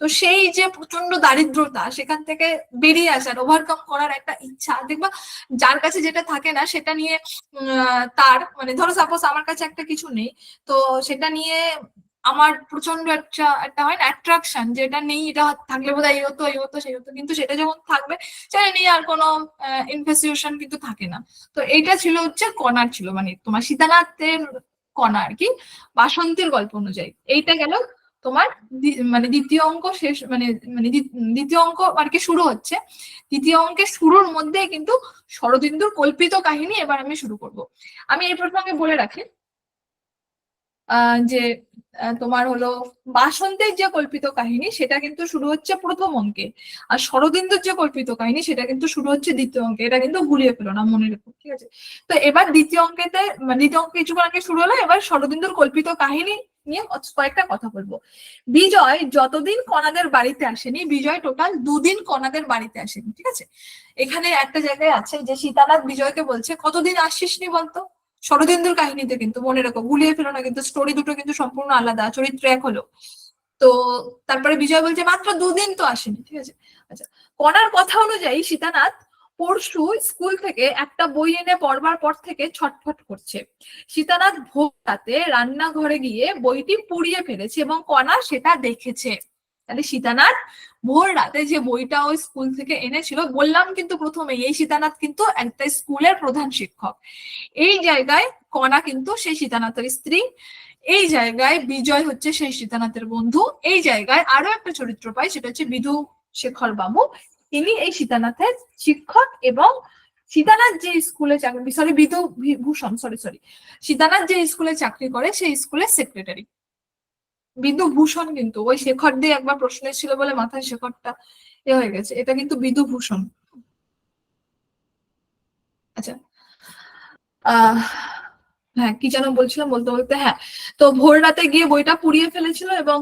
তো সেই যে প্রচন্ড দারিদ্রতা, সেখান থেকে বেরিয়ে আসার, ওভারকাম করার একটা ইচ্ছা, দেখবা যার কাছে যেটা থাকে না সেটা নিয়ে তার মানে ধরো সাপোজ আমার কাছে একটা কিছু নেই, তো সেটা নিয়ে আমার প্রচন্ড একটা হয় না অ্যাট্রাকশন, যে এটা নেই, এটা থাকলে বোধহয় এই হতো, এই হতো, সেই হতো, কিন্তু সেটা যখন থাকবে সেটা নিয়ে আর কোনো ইনফ্যাসিয়েশন কিন্তু থাকে না। তো এইটা ছিল হচ্ছে কণার, ছিল মানে তোমার সীতানাথের কণা আর কি, বাসন্তীর গল্প অনুযায়ী। এইটা গেল তোমার মানে দ্বিতীয় অঙ্ক শেষ, মানে মানে দ্বিতীয় অঙ্ক আর কি শুরু হচ্ছে। দ্বিতীয় অঙ্কের শুরুর মধ্যে কিন্তু শরদিন্দুর কল্পিত কাহিনী এবার আমি শুরু করব। আমি এই প্রসঙ্গে বলে রাখি যে তোমার হলো বাসন্তের যে কল্পিত কাহিনী সেটা কিন্তু শুরু হচ্ছে প্রথম অঙ্কে, আর শরদিন্দুর যে কল্পিত কাহিনী সেটা কিন্তু শুরু হচ্ছে দ্বিতীয় অঙ্কে। এটা কিন্তু ভুলিয়ে ফেলো না, মনে রেখো, ঠিক আছে। তো এবার দ্বিতীয় অঙ্কেতে মানে দ্বিতীয় অঙ্ক কিছুক্ষণ আগে শুরু হলো, এবার শরদিন্দুর কল্পিত কাহিনী নিয়ে কয়েকটা কথা বলবো। বিজয় যতদিন কণাদের বাড়িতে আসেনি, বিজয় টোটাল 2 দিন কণাদের বাড়িতে আসেনি, ঠিক আছে। এখানে একটা জায়গায় আছে যে সীতানাথ বিজয়কে বলছে কতদিন আসিসনি বলতো, শরদিন্দুর কাহিনীতে, কিন্তু মনে রাখো, ভুলিয়ে ফেলো না, কিন্তু স্টোরি দুটো কিন্তু সম্পূর্ণ আলাদা, চরিত্র এক হলো। তো তারপরে বিজয় বলছে মাত্র 2 দিন তো আসেনি, ঠিক আছে। আচ্ছা, কণার কথা অনুযায়ী সীতানাথ পরশু স্কুল থেকে একটা বই এনে পড়বার পর থেকে ছটফট করছে। সীতানাথ ভোর রাতে রান্নাঘরে গিয়ে বইটি পুড়িয়ে ফেলেছে এবং কণা সেটা দেখেছে। তাহলে সীতানাথ ভোর রাতে যে বইটা ওই স্কুল থেকে এনেছিল, বললাম কিন্তু প্রথমেই এই সীতানাথ কিন্তু একটা স্কুলের প্রধান শিক্ষক। এই জায়গায় কণা কিন্তু সেই সীতানাথের স্ত্রী, এই জায়গায় বিজয় হচ্ছে সেই সীতানাথের বন্ধু, এই জায়গায় আরো একটা চরিত্র পাই, সেটা হচ্ছে বিধু শেখর বাবু, তিনি এই সীতানাথের শিক্ষক এবং সীতানাথ যে স্কুলে চাকরি, সরি বিধু ভূষণ, সরি সীতানাথ যে স্কুলে চাকরি করে সেই স্কুলের সেক্রেটারি বিধু ভূষণ। কিন্তু ওই শেখর দিয়ে একবার প্রশ্ন এসেছিল বলে মাথায় শেখরটা হয়ে গেছে, এটা কিন্তু বিধু ভূষণ। আচ্ছা, হ্যাঁ কি যেন বলছিলাম বলতে বলতে, হ্যাঁ, তো ভোর রাতে গিয়ে বইটা পুড়িয়ে ফেলেছিল এবং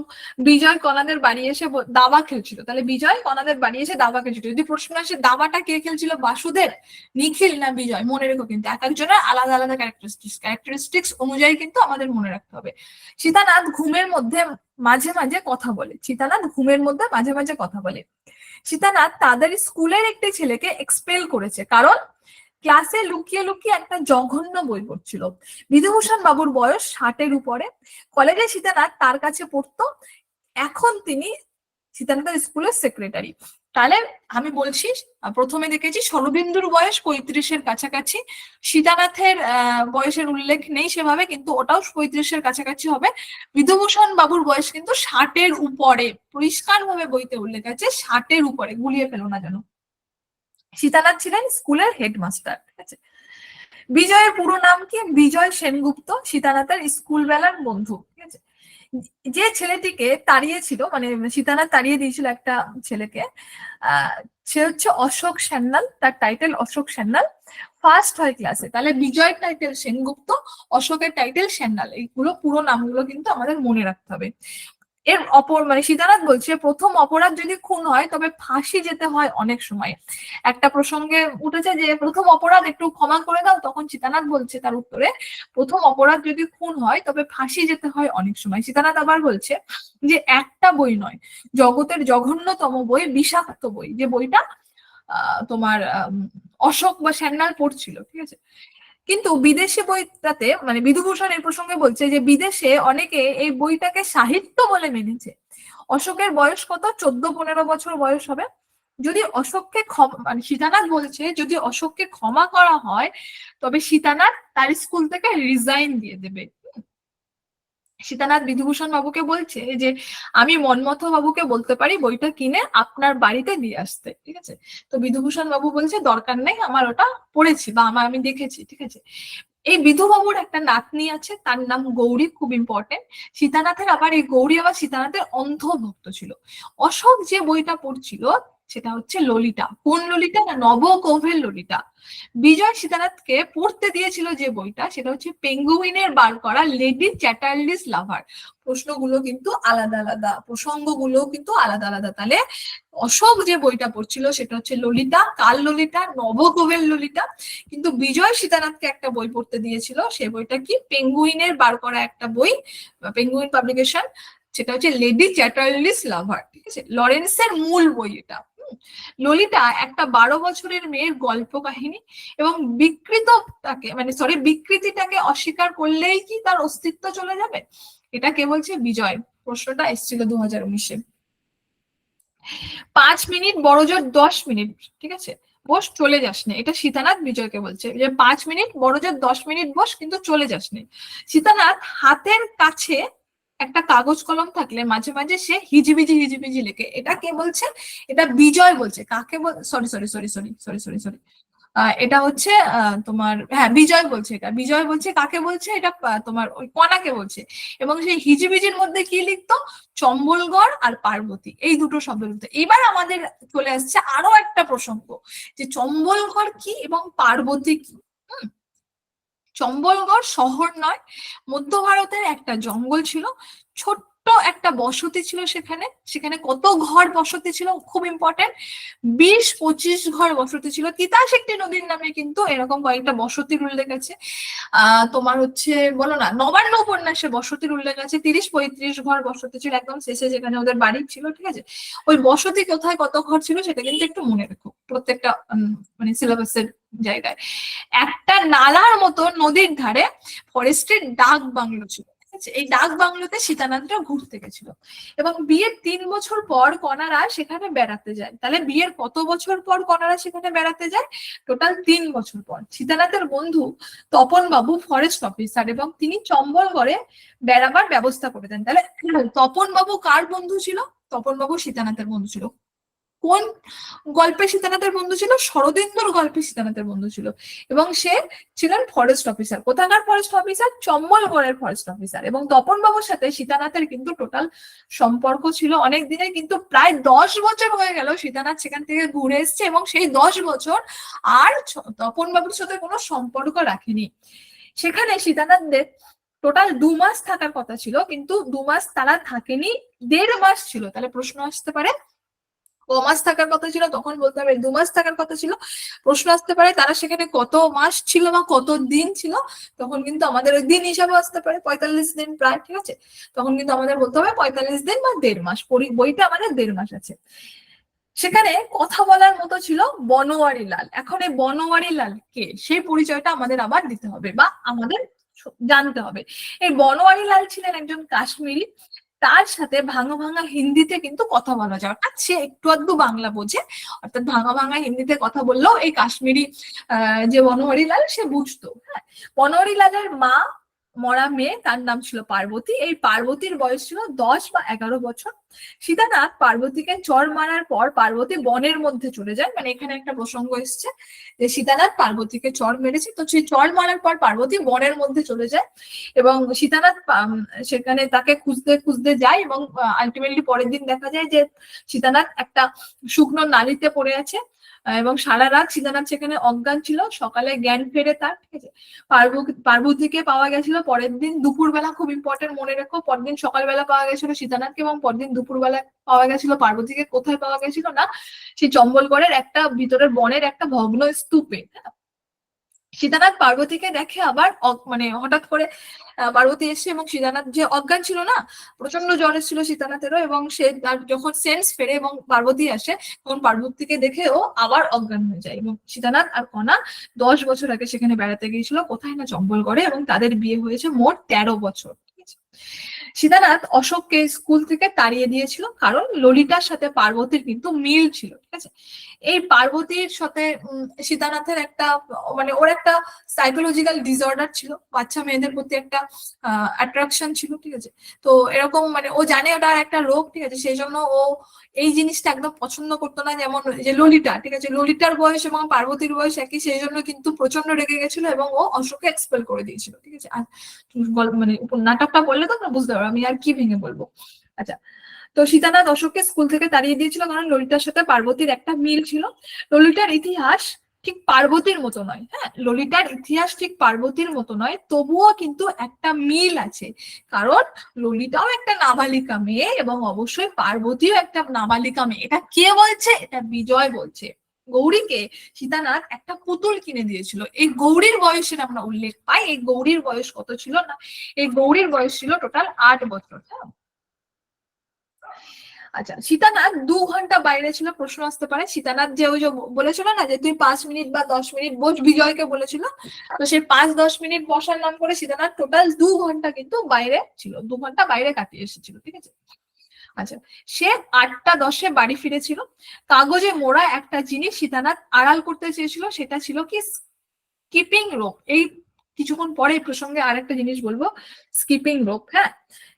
বিজয় কণাদের বাড়ি এসে দাবা খেলছিল। তাহলে বিজয় কণাদের বাড়ি এসে দাবা খেলছিল। যদি প্রশ্ন আসে দাবাটা কে খেলছিল, বাসুদেব, নিখিল না বিজয়, মনে রেখো কিন্তু এক একজনের আলাদা আলাদা ক্যারেক্টারিস্টিক্স অনুযায়ী কিন্তু আমাদের মনে রাখতে হবে। সীতানাথ ঘুমের মধ্যে মাঝে মাঝে কথা বলে, সীতানাথ ঘুমের মধ্যে মাঝে মাঝে কথা বলে। সীতানাথ তাদের স্কুলের একটি ছেলেকে এক্সপেল করেছে, কারণ ক্লাসে লুকিয়ে লুকিয়ে একটা জঘন্য বই পড়ছিল। বিধুভূষণ বাবুর বয়স 60-এর উপরে, কলেজে সীতানাথ তার কাছে পড়তো, এখন তিনি সীতানাথের স্কুলের সেক্রেটারি। তাহলে আমি বলছি প্রথমে দেখেছি শরদিন্দুর বয়স 35-এর কাছাকাছি, সীতানাথের বয়সের উল্লেখ নেই সেভাবে, কিন্তু ওটাও 35-এর কাছাকাছি হবে। বিধুভূষণ বাবুর বয়স কিন্তু 60-এর উপরে, পরিষ্কার ভাবে বইতে উল্লেখ আছে 60-এর উপরে, গুলিয়ে ফেলো না যেন। সীতানাথ ছিলেন স্কুলের হেডমাস্টার, ঠিক আছে। বিজয়ের পুরো নাম কি? বিজয় সেনগুপ্ত, সীতানাথের স্কুল বেলার বন্ধু, ঠিক আছে। যে ছেলেটিকে তাড়িয়েছিল, মানে সীতানাথ তাড়িয়ে দিয়েছিল একটা ছেলেকে, সে হচ্ছে অশোক সান্যাল, তার টাইটেল অশোক সান্যাল, ফার্স্ট হয় ক্লাসে। তাহলে বিজয়ের টাইটেল সেনগুপ্ত, অশোকের টাইটেল সান্যাল, এইগুলো পুরো নামগুলো কিন্তু আমাদের মনে রাখতে হবে। এর মানে সীতানাথ বলছে প্রথম অপরাধ যদি খুন হয় তবে ফাঁসি যেতে হয় অনেক সময়। একটা প্রসঙ্গে উঠেছে যে প্রথম অপরাধ একটু ক্ষমা করে দাও, তখন সীতানাথ বলছে তার উত্তরে প্রথম অপরাধ যদি খুন হয় তবে ফাঁসি যেতে হয় অনেক সময়। সীতানাথ আবার বলছে যে একটা বই নয়, জগতের জঘন্যতম বই, বিষাক্ত বই, যে বইটা তোমার অশোক বা সান্যাল পড়ছিল, ঠিক আছে। কিন্তু বিদেশি বইটাতে মানে বিধুভূষণ এই প্রসঙ্গে বলছে যে বিদেশে অনেকে এই বইটাকে সাহিত্য বলে মেনেছে। অশোকের বয়স কত? 14-15 বছর বয়স হবে। যদি অশোককে মানে সীতানাথ বলছে যদি অশোককে ক্ষমা করা হয় তবে সীতানাথ তার স্কুল থেকে রিজাইন দিয়ে দেবে। সীতানাথ বিধুভূষণ বাবুকে বলছে যে আমি মন্মথ বাবুকে বলতে পারি বইটা কিনে আপনার বাড়িতে দিয়ে আসতে, ঠিক আছে। তো বিধুভূষণ বাবু বলছে দরকার নেই, আমার ওটা পড়েছি বা আমি দেখেছি, ঠিক আছে। এই বিধুবাবুর একটা নাতনি আছে, তার নাম গৌরী, খুব ইম্পর্টেন্ট। সীতানাথের আবার এই গৌরী আবার সীতানাথের অন্ধভক্ত ছিল। অশোক যে বইটা পড়ছিল সেটা হচ্ছে ললিতা। কোন ললিতা? না, নবকৌভের ললিতা। বিজয় সীতানাথকে পড়তে দিয়েছিল যে বইটা, সেটা হচ্ছে পেঙ্গুইনের বার করা লেডি চ্যাটার্লিস লাভার। প্রশ্নগুলো কিন্তু আলাদা আলাদা, প্রসঙ্গগুলো কিন্তু আলাদা আলাদা। তাহলে অশোক যে বইটা পড়ছিল সেটা হচ্ছে ললিতা, কাল ললিতা, নবকৌভের ললিতা। কিন্তু বিজয় সীতানাথকে একটা বই পড়তে দিয়েছিল, সেই বইটা কি? পেঙ্গুইনের বার করা একটা বই, পেঙ্গুইন পাবলিকেশন, সেটা হচ্ছে লেডি চ্যাটার্লিস লাভার, ঠিক আছে। লরেন্সের মূল বই এটা। ললিতা একটা 12 বছরের মেয়ের গল্প কাহিনী, এবং বিকৃতিটাকে অস্বীকার করলেই কি তার অস্তিত্ব চলে যাবে? এটা কে বলছে? বিজয়। প্রশ্নটা এসেছিল 2019-এ। 5 মিনিট বড়জোর 10 মিনিট, ঠিক আছে, বস চলে যাস না। এটা সীতানাথ বিজয়কে বলছে যে 5 মিনিট বড়জোর 10 মিনিট বস, কিন্তু চলে যাস না। সীতানাথ হাতের কাছে একটা কাগজ কলম থাকলে মাঝে মাঝে সে হিজিবিজি হিজিবিজি লেখে। এটা কে বলছে? এটা বিজয় বলছে। কাকে বল, sorry sorry sorry sorry sorry sorry sorry এটা হচ্ছে তোমার, হ্যাঁ, বিজয় বলছে। এটা বিজয় বলছে। কাকে বলছে? এটা তোমার ওই কণাকে বলছে। এবং সেই হিজিবিজির মধ্যে কি লিখতো? চম্বলগড় আর পার্বতী, এই দুটো শব্দ লিখতো। এবার আমাদের চলে আসছে আরো একটা প্রসঙ্গ, যে চম্বলগড় কি এবং পার্বতী কি। চম্বলগড় শহর নয়, মধ্য ভারতের একটা জঙ্গল ছিল, ছোট্ট একটা বসতি ছিল সেখানে। সেখানে কত ঘর বসতি ছিল? খুব ইম্পর্টেন্ট, 20-25 ঘর বসতি ছিল। তিতাস একটি নদীর নামে কিন্তু এরকম কয়েকটা বসতির উল্লেখ আছে। তোমার হচ্ছে বলো না, নবান্ন উপন্যাসে বসতির উল্লেখ আছে 30-35 ঘর বসতি ছিল একদম শেষে, যেখানে ওদের বাড়ি ছিল, ঠিক আছে। ওই বসতি কোথায় কত ঘর ছিল সেটা কিন্তু একটু মনে রেখো প্রত্যেকটা মানে সিলেবাসের জায়গায়। একটা নালার মতো নদীর ধারে ফরেস্টের ডাক বাংলো ছিল, ঠিক আছে। এই ডাক বাংলোতে সীতানাথরা ঘুরতে গেছিল, এবং বিয়ের 3 বছর পর কনারা সেখানে বেড়াতে যায়। তাহলে বিয়ের কত বছর পর কনারা সেখানে বেড়াতে যায়? টোটাল 3 বছর পর। সীতানাথের বন্ধু তপন বাবু ফরেস্ট অফিসার, এবং তিনি চম্বলগড়ে বেড়াবার ব্যবস্থা করে দেন। তাহলে তপন বাবু কার বন্ধু ছিল? তপন বাবু সীতানাথের বন্ধু ছিল। কোন গল্পে সীতানাথের বন্ধু ছিল? শরদিন্দুর গল্পে সীতানাথের বন্ধু ছিল, এবং সে ছিলেন ফরেস্ট অফিসার। কোথাকার ফরেস্ট অফিসার? চম্বলগড়ের ফরেস্ট অফিসার। এবং তপন বাবুর সাথে সীতানাথের কিন্তু টোটাল সম্পর্ক ছিল অনেক দিনের, কিন্তু প্রায় 10 বছর হয়ে গেল সীতানাথ সেখান থেকে ঘুরে এসছে, এবং সেই 10 বছর আর তপন বাবুর সাথে কোনো সম্পর্ক রাখেনি। সেখানে সীতানাথদের টোটাল 2 মাস থাকার কথা ছিল, কিন্তু 2 মাস তারা থাকেনি, 1.5 মাস ছিল। তাহলে প্রশ্ন আসতে পারে ক মাস থাকার কথা ছিল? তখন বলতে হবে 2 মাস থাকার কথা ছিল। প্রশ্ন আসতে পারে তারা সেখানে কত মাস ছিল বা কত দিন ছিল? তখন কিন্তু আমাদের ওই দিন হিসাবে আসতে পারে 45 দিন প্রায়, ঠিক আছে। তখন কিন্তু আমাদের বলতে হবে 45 দিন বা 1.5 মাস। বইটা আমাদের 1.5 মাস আছে। সেখানে কথা বলার মতো ছিল বনোয়ারি লাল। এখন এই বনোয়ারি লাল কে, সেই পরিচয়টা আমাদের আবার দিতে হবে বা আমাদের জানতে হবে। এই বনোয়ারি লাল ছিলেন একজন কাশ্মীরি, তার সাথে ভাঙা ভাঙা হিন্দিতে কিন্তু কথা বলা যায়, অর্থাৎ সে একটু আধটু বাংলা বোঝে, অর্থাৎ ভাঙা ভাঙা হিন্দিতে কথা বললেও এই কাশ্মীরি যে বনোয়ারি লাল সে বুঝতো। হ্যাঁ, বনোয়ারি লালের মা মরা মেয়ে, তার নাম ছিল পার্বতী। এই পার্বতীর বয়স ছিল 10 বা 11 বছর। সীতানাথ পার্বতীকে চর মারার পর পার্বতী বনের মধ্যে চলে যায়। মানে এখানে একটা প্রসঙ্গ এসছে যে সীতানাথ পার্বতীকে চর মেরেছে, তো সেই চর মারার পর পার্বতী বনের মধ্যে চলে যায়, এবং সীতানাথ সেখানে তাকে খুঁজতে খুঁজতে যায়, এবং আলটিমেটলি পরের দিন দেখা যায় যে সীতানাথ একটা শুকনো নালীতে পড়ে আছে, এবং সারা রাত সীতানাথ সেখানে অজ্ঞান ছিল। সকালে জ্ঞান ফেরে তার, ঠিক আছে। পার্বতীকে পাওয়া গেছিল পরের দিন দুপুরবেলা, খুব ইম্পর্টেন্ট মনে রেখো। পরদিন সকালবেলা পাওয়া গেছিল সীতানাথকে, এবং পরদিন দুপুরবেলা পাওয়া গেছিল পার্বতীকে। কোথায় পাওয়া গেছিল? না, সেই চম্বলগড়ের একটা ভিতরের বনের একটা ভগ্ন স্তূপে। সীতানাথ পার্বতীকে দেখে আবার, মানে হঠাৎ করে পার্বতী এসে, এবং সীতানাথ যে অজ্ঞান ছিল না, প্রচন্ড জ্বর এসেছিল সীতানাথেরও, এবং সে যখন সেন্স ফেরে এবং পার্বতী আসে, তখন পার্বতীকে দেখে ও আবার অজ্ঞান হয়ে যায়। এবং সীতানাথ আর কণা 10 বছর আগে সেখানে বেড়াতে গিয়েছিল, কোথায়? না, চম্বলগড়ে, এবং তাদের বিয়ে হয়েছে মোট 13 বছর, ঠিক আছে। সীতানাথ অশোককে স্কুল থেকে তাড়িয়ে দিয়েছিল কারণ ললিতার সাথে পার্বতীর কিন্তু মিল ছিল, ঠিক আছে। এই পার্বতীর সাথে সীতানাথের একটা মানে ওর একটা সাইকোলজিক্যাল ডিসঅর্ডার ছিল, বাচ্চা মেয়েদের প্রতি একটা অ্যাট্রাকশন ছিল, ঠিক আছে। তো এরকম মানে ও জানে ওটার একটা রোগ, ঠিক আছে, সেই জন্য ও এই জিনিসটা একদম পছন্দ করতো না। যেমন যে ললিতা, ঠিক আছে, ললিতার বয়স এবং পার্বতীর বয়স একই, সেই জন্য কিন্তু প্রচন্ড রেগে গেছিল এবং ও অশোককে এক্সপেল করে দিয়েছিল, ঠিক আছে। আর মানে নাটকটা বললে তো বুঝতে পারো আমি আর কি ভেঙে বলবো। আচ্ছা, তো সীতানাথ অশোককে স্কুল থেকে তাড়িয়ে দিয়েছিল কারণ ললিতার সাথে পার্বতীর একটা মিল ছিল। ললিতার ইতিহাস ঠিক পার্বতীর মতো নয়, হ্যাঁ, ললিতার ইতিহাস ঠিক পার্বতীর মতো নয়, তবুও কিন্তু একটা মিল আছে। কারণ ললিতাও একটা নাবালিকা মেয়ে এবং অবশ্যই পার্বতীও একটা নাবালিকা মেয়ে। এটা কে বলছে? এটা বিজয় বলছে। গৌরীকে সীতানাথ একটা পুতুল কিনে দিয়েছিল। এই গৌরীর বয়সের আমরা উল্লেখ পাই। এই গৌরীর বয়স কত ছিল না? এই গৌরীর বয়স ছিল টোটাল 8 বছর। হ্যাঁ, আচ্ছা, সীতানাথ 2 ঘন্টা বাইরে ছিল। প্রশ্ন আসতে পারে সীতানাথ যে ওই যে বলেছিল না যে তুই 5 মিনিট বা 10 মিনিট বস, বিজয়কে বলেছিল, তো সেই 5-10 মিনিট বসার নাম করে সীতানাথ টোটাল 2 ঘন্টা কিন্তু বাইরে ছিল, 2 ঘন্টা বাইরে কাটিয়ে এসেছিল, ঠিক আছে। আচ্ছা, সে 8টা 10-এ বাড়ি ফিরেছিল। কাগজে মোড়া একটা জিনিস সীতানাথ আড়াল করতে চেয়েছিল, সেটা ছিল কি? Skipping rope. এই কিছুক্ষণ পরে এই প্রসঙ্গে আরেকটা জিনিস বলবো, স্কিপিং রোপ। হ্যাঁ,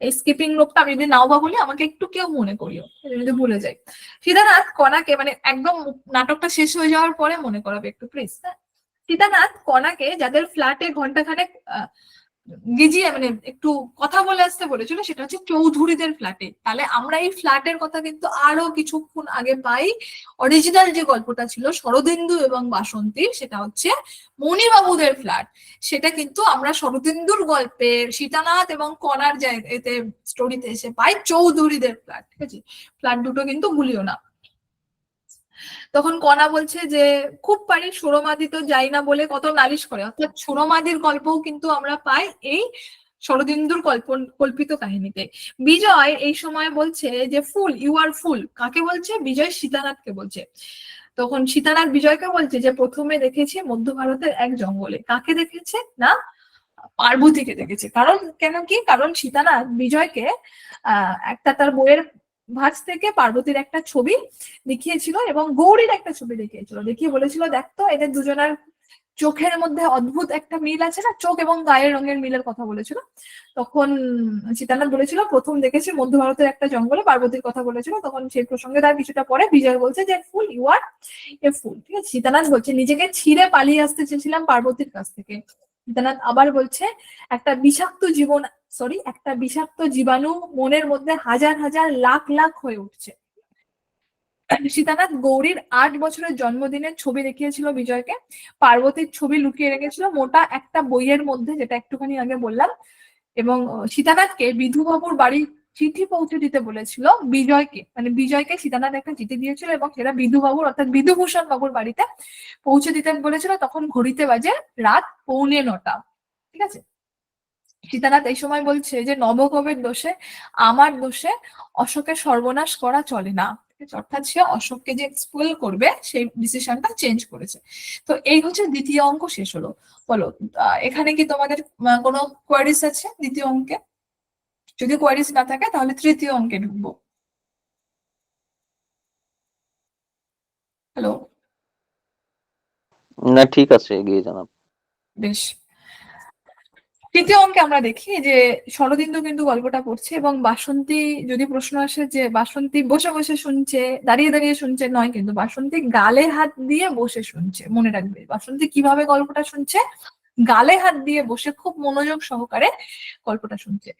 এই স্কিপিং রোপটা আমি যদি নাও বা বলি আমাকে একটু কেউ মনে করিও যদি ভুলে যাই। সীতানাথ কণাকে মানে একদম নাটকটা শেষ হয়ে যাওয়ার পরে মনে করাবে একটু প্লিজ। হ্যাঁ, সীতানাথ কণাকে যাদের ফ্ল্যাটে ঘন্টাখানেক গিজিয়ে মানে একটু কথা বলে আসতে বলেছিল, সেটা হচ্ছে চৌধুরীদের ফ্ল্যাটে। তাহলে আমরা এই ফ্ল্যাটের কথা কিন্তু আরো কিছুক্ষণ আগে পাই। অরিজিনাল যে গল্পটা ছিল শরদিন্দু এবং বাসন্তী, সেটা হচ্ছে মণিবাবুদের ফ্ল্যাট। সেটা কিন্তু আমরা শরদিন্দুর গল্পে সীতানাথ এবং কণার জায়গাতে স্টোরিতে এসে পাই চৌধুরীদের ফ্ল্যাট, ঠিক আছে। ফ্ল্যাট দুটো কিন্তু ভুলিও না। তখন কণা বলছে যে খুব পারি, সুরমাদি তো যাই না বলে কত নালিশ করে। অর্থাৎ সুরমাদির গল্পও কিন্তু আমরা পাই এই শরদিন্দুর কল্পিত কাহিনীতে। বিজয় এই সময় বলছে যে ফুল, ইউ আর ফুল। কাকে বলছে? বিজয় সীতানাথকে বলছে। তখন সীতানাথ বিজয়কে বলছে যে প্রথমে দেখেছি মধ্য ভারতের এক জঙ্গলে। কাকে দেখেছে? না, পার্বতীকে দেখেছে। কারণ কেন কি? কারণ সীতানাথ বিজয়কে একটা তার বইয়ের ভাঁজ থেকে পার্বতীর একটা ছবি দেখিয়েছিল এবং গৌরীর একটা ছবি দেখিয়েছিল, দেখিয়ে বলেছিল দেখতো এদের দুজনের চোখের মধ্যে অদ্ভুত একটা মিল আছে না, চোখ এবং গায়ের রঙের মিলের কথা বলেছিল। তখন সীতানাথ বলেছিল প্রথম দেখেছি মধ্য ভারতের একটা জঙ্গলে, পার্বতীর কথা বলেছিল। তখন সেই প্রসঙ্গে তার কিছুটা পরে বিজয় বলছে যে ফুল, ইউ আর এ ফুল, ঠিক আছে। সীতানাথ বলছে নিজেকে ছিঁড়ে পালিয়ে আসতে চেয়েছিলাম পার্বতীর কাছ থেকে। সীতানাথ আবার বলছে একটা বিষাক্ত জীবাণু মনের মধ্যে হাজার হাজার লাখ লাখ হয়ে উঠছে। সীতানাথ গৌরীর 8 বছরের জন্মদিনের ছবি দেখিয়েছিল বিজয়কে। পার্বতীর ছবি লুকিয়ে রেখেছিল মোটা একটা বইয়ের মধ্যে, যেটা একটুখানি আগে বললাম। এবং সীতানাথকে বিধুবাবুর বাড়ি চিঠি পৌঁছে দিতে বলেছিল বিজয়কে, মানে বিজয়কে সীতানাথ একটা চিঠি দিয়েছিল এবং সেটা বিধুবাবুর অর্থাৎ বিধুভূষণ বাবুর বাড়িতে পৌঁছে দিতে বলেছিল। তখন ঘড়িতে বাজে রাত 8:45, ঠিক আছে। সীতানাথ এই সময় বলছে যে নবকবের দোষে, আমার দোষে অশোকের সর্বনাশ করা চলে না। অর্থাৎ সে অশোককে যে এক্সপেল করবে সেই ডিসিশনটা চেঞ্জ করেছে। তো এই হচ্ছে দ্বিতীয় অঙ্ক শেষ হলো। বলো এখানে কি তোমাদের কোনো কোয়ারিজ আছে দ্বিতীয় অঙ্কে? যদি কোয়ারিজ না থাকে তাহলে তৃতীয় অঙ্কে ঢুকবো। হ্যালো, না ঠিক আছে, এগিয়ে জানাব। বেশ। তৃতীয় অঙ্কে আমরা দেখি যে শরদিন্দু কিন্তু গল্পটা পড়ছে এবং বাসন্তী, যদি প্রশ্ন আসে যে বাসন্তী বসে বসে শুনছে, দাঁড়িয়ে দাঁড়িয়ে শুনছে, নয়, কিন্তু বাসন্তী গালে হাত দিয়ে বসে শুনছে। মনে রাখবে বাসন্তী কিভাবে গল্পটা শুনছে, গালে হাত দিয়ে বসে খুব মনোযোগ সহকারে গল্পটা শুনছে।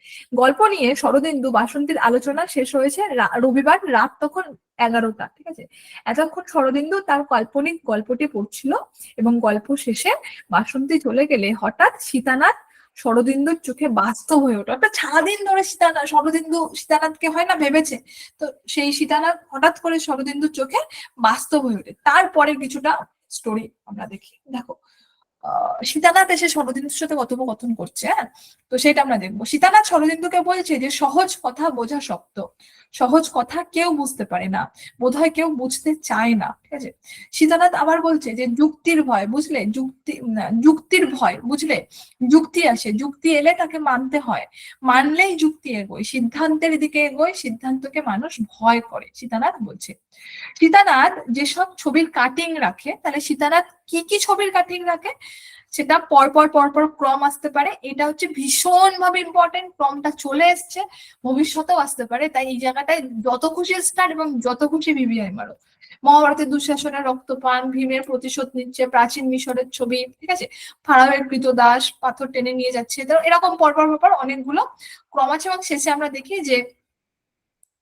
গল্প নিয়ে শরদিন্দু বাসন্তীর আলোচনা শেষ হয়েছে রবিবার রাত তখন 11টা, ঠিক আছে। এতক্ষণ শরদিন্দু তার কাল্পনিক গল্পটি পড়ছিল এবং গল্প শেষে বাসন্তী চলে গেলে হঠাৎ সীতানাথ শরদিন্দুর চোখে বাস্তব হয়ে ওঠে। অর্থাৎ সারাদিন ধরে শরদিন্দু সীতানাথকে হয় না ভেবেছে, তো সেই সীতানাথ হঠাৎ করে শরদিন্দুর চোখে বাস্তব হয়ে ওঠে। তারপরে কিছুটা স্টোরি আমরা দেখি। দেখো সীতানাথ এসে শরদিন্দুর সাথে কথোপকথন করছে, হ্যাঁ, তো সেটা আমরা দেখবো। সীতানাথ শরদিন্দুকে বলছে যে সহজ কথা বোঝা শক্ত, সহজ কথা কেউ বুঝতে পারে না, বোধহয় কেউ বুঝতে চায় না, ঠিক আছে। সীতানাথ আবার বলছে যে যুক্তির ভয়, বুঝলে, যুক্তির ভয়, বুঝলে, যুক্তি আসে, যুক্তি এলে তাকে মানতে হয়, মানলেই যুক্তি এগোয়, সিদ্ধান্তের দিকে এগোয়, সিদ্ধান্তকে মানুষ ভয় করে, সীতানাথ বলছে। সীতানাথ যেসব ছবির কাটিং রাখে, তাহলে সীতানাথ কি কি ছবির কাটিং রাখে সেটা পরপর পরপর ক্রম আসতে পারে, এটা হচ্ছে ভীষণ ভাবে ইম্পর্টেন্ট, ক্রমটা চলে এসছে, ভবিষ্যতেও আসতে পারে, তাই এই জায়গাটায় যত খুশি স্টার্ট এবং যত খুশি ভিভিআই মারো। মহাভারতের দুঃশাসনের রক্তপান, ভীমের প্রতিশোধ নিচ্ছে, প্রাচীন মিশরের ছবি, ঠিক আছে, ফারাওয়ের কৃতদাস পাথর টেনে নিয়ে যাচ্ছে, তো এরকম পরপর পরপর অনেকগুলো ক্রম আছে। এবং শেষে আমরা দেখি যে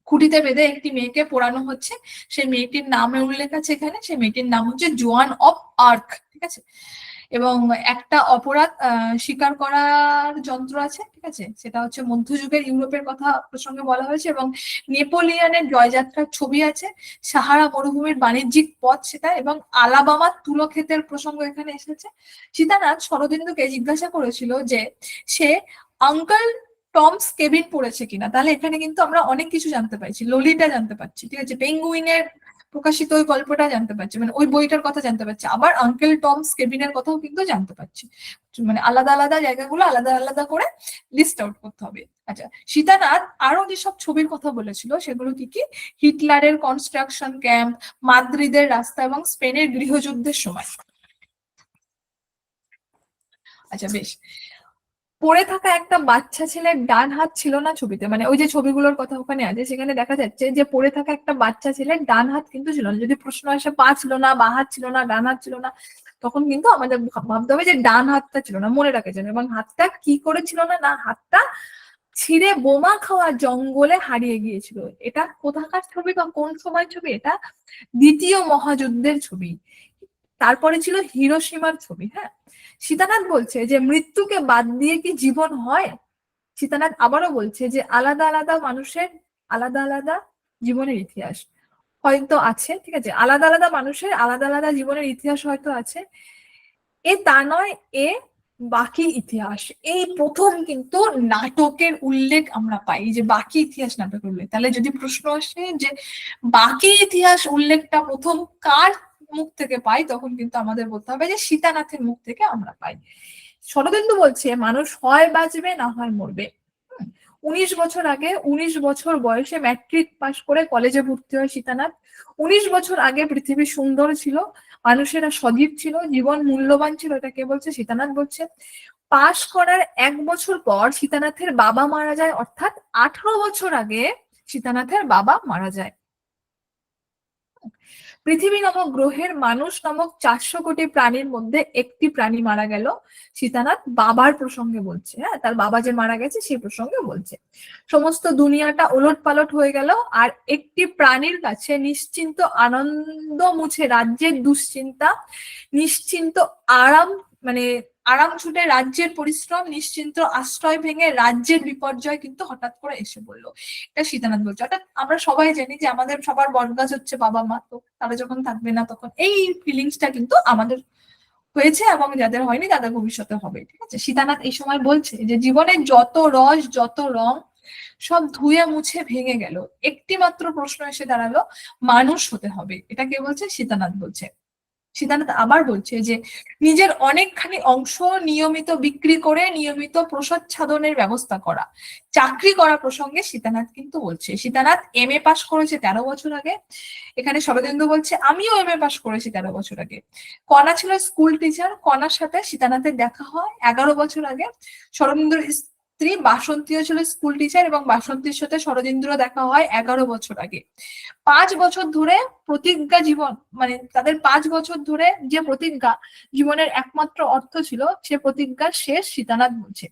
খুঁটিতে বেঁধে একটি মেয়েকে পোড়ানো হচ্ছে, সেই মেয়েটির নামে উল্লেখ আছে এখানে, সেই মেয়েটির নাম হচ্ছে জোয়ান অফ আর্ক, ঠিক আছে। এবং একটা অপরাধ স্বীকার করার যন্ত্র আছে, ঠিক আছে, সেটা হচ্ছে মধ্যযুগের ইউরোপের কথা প্রসঙ্গে বলা হয়েছে। এবং নেপোলিয়নের জয়যাত্রার ছবি আছে, সাহারা মরুভূমির বাণিজ্যিক পথ সেটা, এবং আলাবামার তুলো ক্ষেতের প্রসঙ্গ এখানে এসেছে। সীতানাথ শরদিন্দুকে জিজ্ঞাসা করেছিল যে সে আঙ্কেল টমস কেবিন পড়েছে কিনা, তাহলে এখানে কিন্তু আমরা অনেক কিছু জানতে পারছি, ললিটা জানতে পারছি, ঠিক আছে, পেঙ্গুইনের প্রকাশিত ওই গল্পটা জানতে পারছি, মানে ওই বইটার কথা জানতে পারছি, আবার আঙ্কেল টমস কেবিনের কথাও কিন্তু জানতে পারছি, মানে আলাদা আলাদা জায়গাগুলো আলাদা আলাদা করে লিস্ট আউট করতে হবে। আচ্ছা, সীতানাথ আরো যেসব ছবির কথা বলেছিল সেগুলো কি কি, হিটলারের কনস্ট্রাকশন ক্যাম্প, মাদ্রিদের রাস্তা এবং স্পেনের গৃহযুদ্ধের সময়। আচ্ছা বেশ, পড়ে থাকা একটা বাচ্চা ছেলের ডান হাত ছিল না ছবিতে, মানে ওই যে ছবিগুলোর কথা ওখানে আছে সেখানে দেখা যাচ্ছে যে পড়ে থাকা একটা বাচ্চা ছেলের ডান হাত কিন্তু ছিল না। যদি প্রশ্ন আসে পা ছিল না, বা হাত ছিল না, ডান হাত ছিল না, তখন কিন্তু আমাদের ভাবতে হবে যে ডান হাতটা ছিল না, মনে রাখেছেন। এবং হাতটা কি করে ছিল না, না হাতটা ছিঁড়ে বোমা খাওয়া জঙ্গলে হারিয়ে গিয়েছিল। এটা কোথাকার ছবি বা কোন সময় ছবি, এটা দ্বিতীয় মহাযুদ্ধের ছবি, তারপরে ছিল হিরোশিমার ছবি, হ্যাঁ। সীতানাথ বলছে যে মৃত্যুকে বাদ দিয়ে কি জীবন হয়। সীতানাথ আবারও বলছে যে আলাদা আলাদা মানুষের আলাদা আলাদা জীবনের ইতিহাস হয়তো আছে, ঠিক আছে, আলাদা আলাদা মানুষের আলাদা আলাদা জীবনের ইতিহাস হয়তো আছে, এ তা নয়, এ বাকি ইতিহাস। এই প্রথম কিন্তু নাটকের উল্লেখ আমরা পাই, যে বাকি ইতিহাস নাটকের উল্লেখ। তাহলে যদি প্রশ্ন আসে যে বাকি ইতিহাস উল্লেখটা প্রথম কার মুখ থেকে পাই, তখন কিন্তু আমাদের বলতে হবে যে সীতানাথের মুখ থেকে আমরা পাই। শরদিন্দু বলছে মানুষ হয় বাঁচবে না হয় মরবে। 19 বছর আগে, 19 বছর বয়সে ম্যাট্রিক পাশ করে কলেজে ভর্তি হয় সীতানাথ। 19 বছর আগে পৃথিবী সুন্দর ছিল, মানুষেরা সজীব ছিল, জীবন মূল্যবান ছিল, এটা কে বলছে, সীতানাথ বলছে। পাশ করার 1 বছর পর সীতানাথের বাবা মারা যায়, অর্থাৎ 18 বছর আগে সীতানাথের বাবা মারা যায়। পৃথিবী নামক গ্রহের মানুষ নামক 400 কোটি প্রাণীর মধ্যে একটি প্রাণী মারা গেল। সীতানাথ বাবার প্রসঙ্গে বলছে, হ্যাঁ, তার বাবা যে মারা গেছে সেই প্রসঙ্গে বলছে। সমস্ত দুনিয়াটা ওলট পালট হয়ে গেল, আর একটি প্রাণীর কাছে নিশ্চিন্ত আনন্দ মুছে রাজ্যের দুশ্চিন্তা, নিশ্চিন্ত আরাম, মানে আরাম ছুটে রাজ্যের পরিশ্রম, নিশ্চিন্ত আশ্রয় ভেঙে রাজ্যের বিপর্যয় কিন্তু হঠাৎ করে এসে বললো। এটা সীতানাথ বলছে। অর্থাৎ আমরা সবাই জানি যে আমাদের সবার বটগাছ হচ্ছে বাবা মা, তো তারা যখন থাকবে না তখন এই ফিলিংসটা কিন্তু আমাদের হয়েছে, এবং যাদের হয়নি তাদের ভবিষ্যতে হবে, ঠিক আছে। সীতানাথ এই সময় বলছে যে জীবনের যত রস যত রং সব ধুয়ে মুছে ভেঙে গেল, একটি মাত্র প্রশ্ন এসে দাঁড়ালো, মানুষ হতে হবে। এটা কে বলছে, সীতানাথ বলছে। সীতানাথ আবার বলছে যে নিজের অনেকখানি অংশ নিয়মিত বিক্রি করে নিয়মিত প্রসাদসাধনের ব্যবস্থা করা, চাকরি করা প্রসঙ্গে সীতানাথ কিন্তু বলছে। সীতানাথ MA পাস করেছে 13 বছর আগে। এখানে শরদিন্দু বলছে আমিও MA পাস করেছি 13 বছর আগে। কণা ছিল স্কুল টিচার, কণার সাথে সীতানাথের দেখা হয় 11 বছর আগে। শরদিন্দুর স্ত্রী বাসন্তীও ছিল স্কুল টিচার, এবং বাসন্তীর সাথে শরদিন্দুরও দেখা হয় 11 বছর আগে। 5 বছর ধরে প্রতিজ্ঞা জীবন, মানে তাদের 5 বছর ধরে যে প্রতিজ্ঞা জীবনের একমাত্র অর্থ ছিল, সে প্রতিজ্ঞার শেষ সীতানাথ বলছে।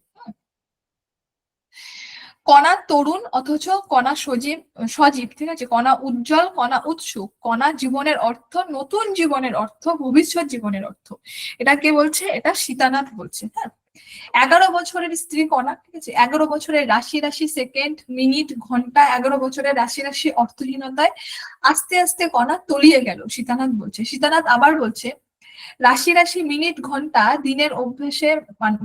কণা তরুণ অথচ কণা সজীব, ঠিক আছে, কণা উজ্জ্বল, কণা উৎসুক, কণা জীবনের অর্থ, নতুন জীবনের অর্থ, ভবিষ্যৎ জীবনের অর্থ। এটা কে বলছে, এটা সীতানাথ বলছে, হ্যাঁ। 11 বছরের স্ত্রী কণা, ঠিক আছে, 11 বছরের রাশি রাশি সেকেন্ড মিনিট ঘন্টা, 11 বছরের রাশি রাশি অর্থহীনতায় আস্তে আস্তে কণা তলিয়ে গেল, সীতানাথ বলছে। সীতানাথ আবার বলছে রাশি রাশি মিনিট ঘন্টা দিনের অভ্যেসে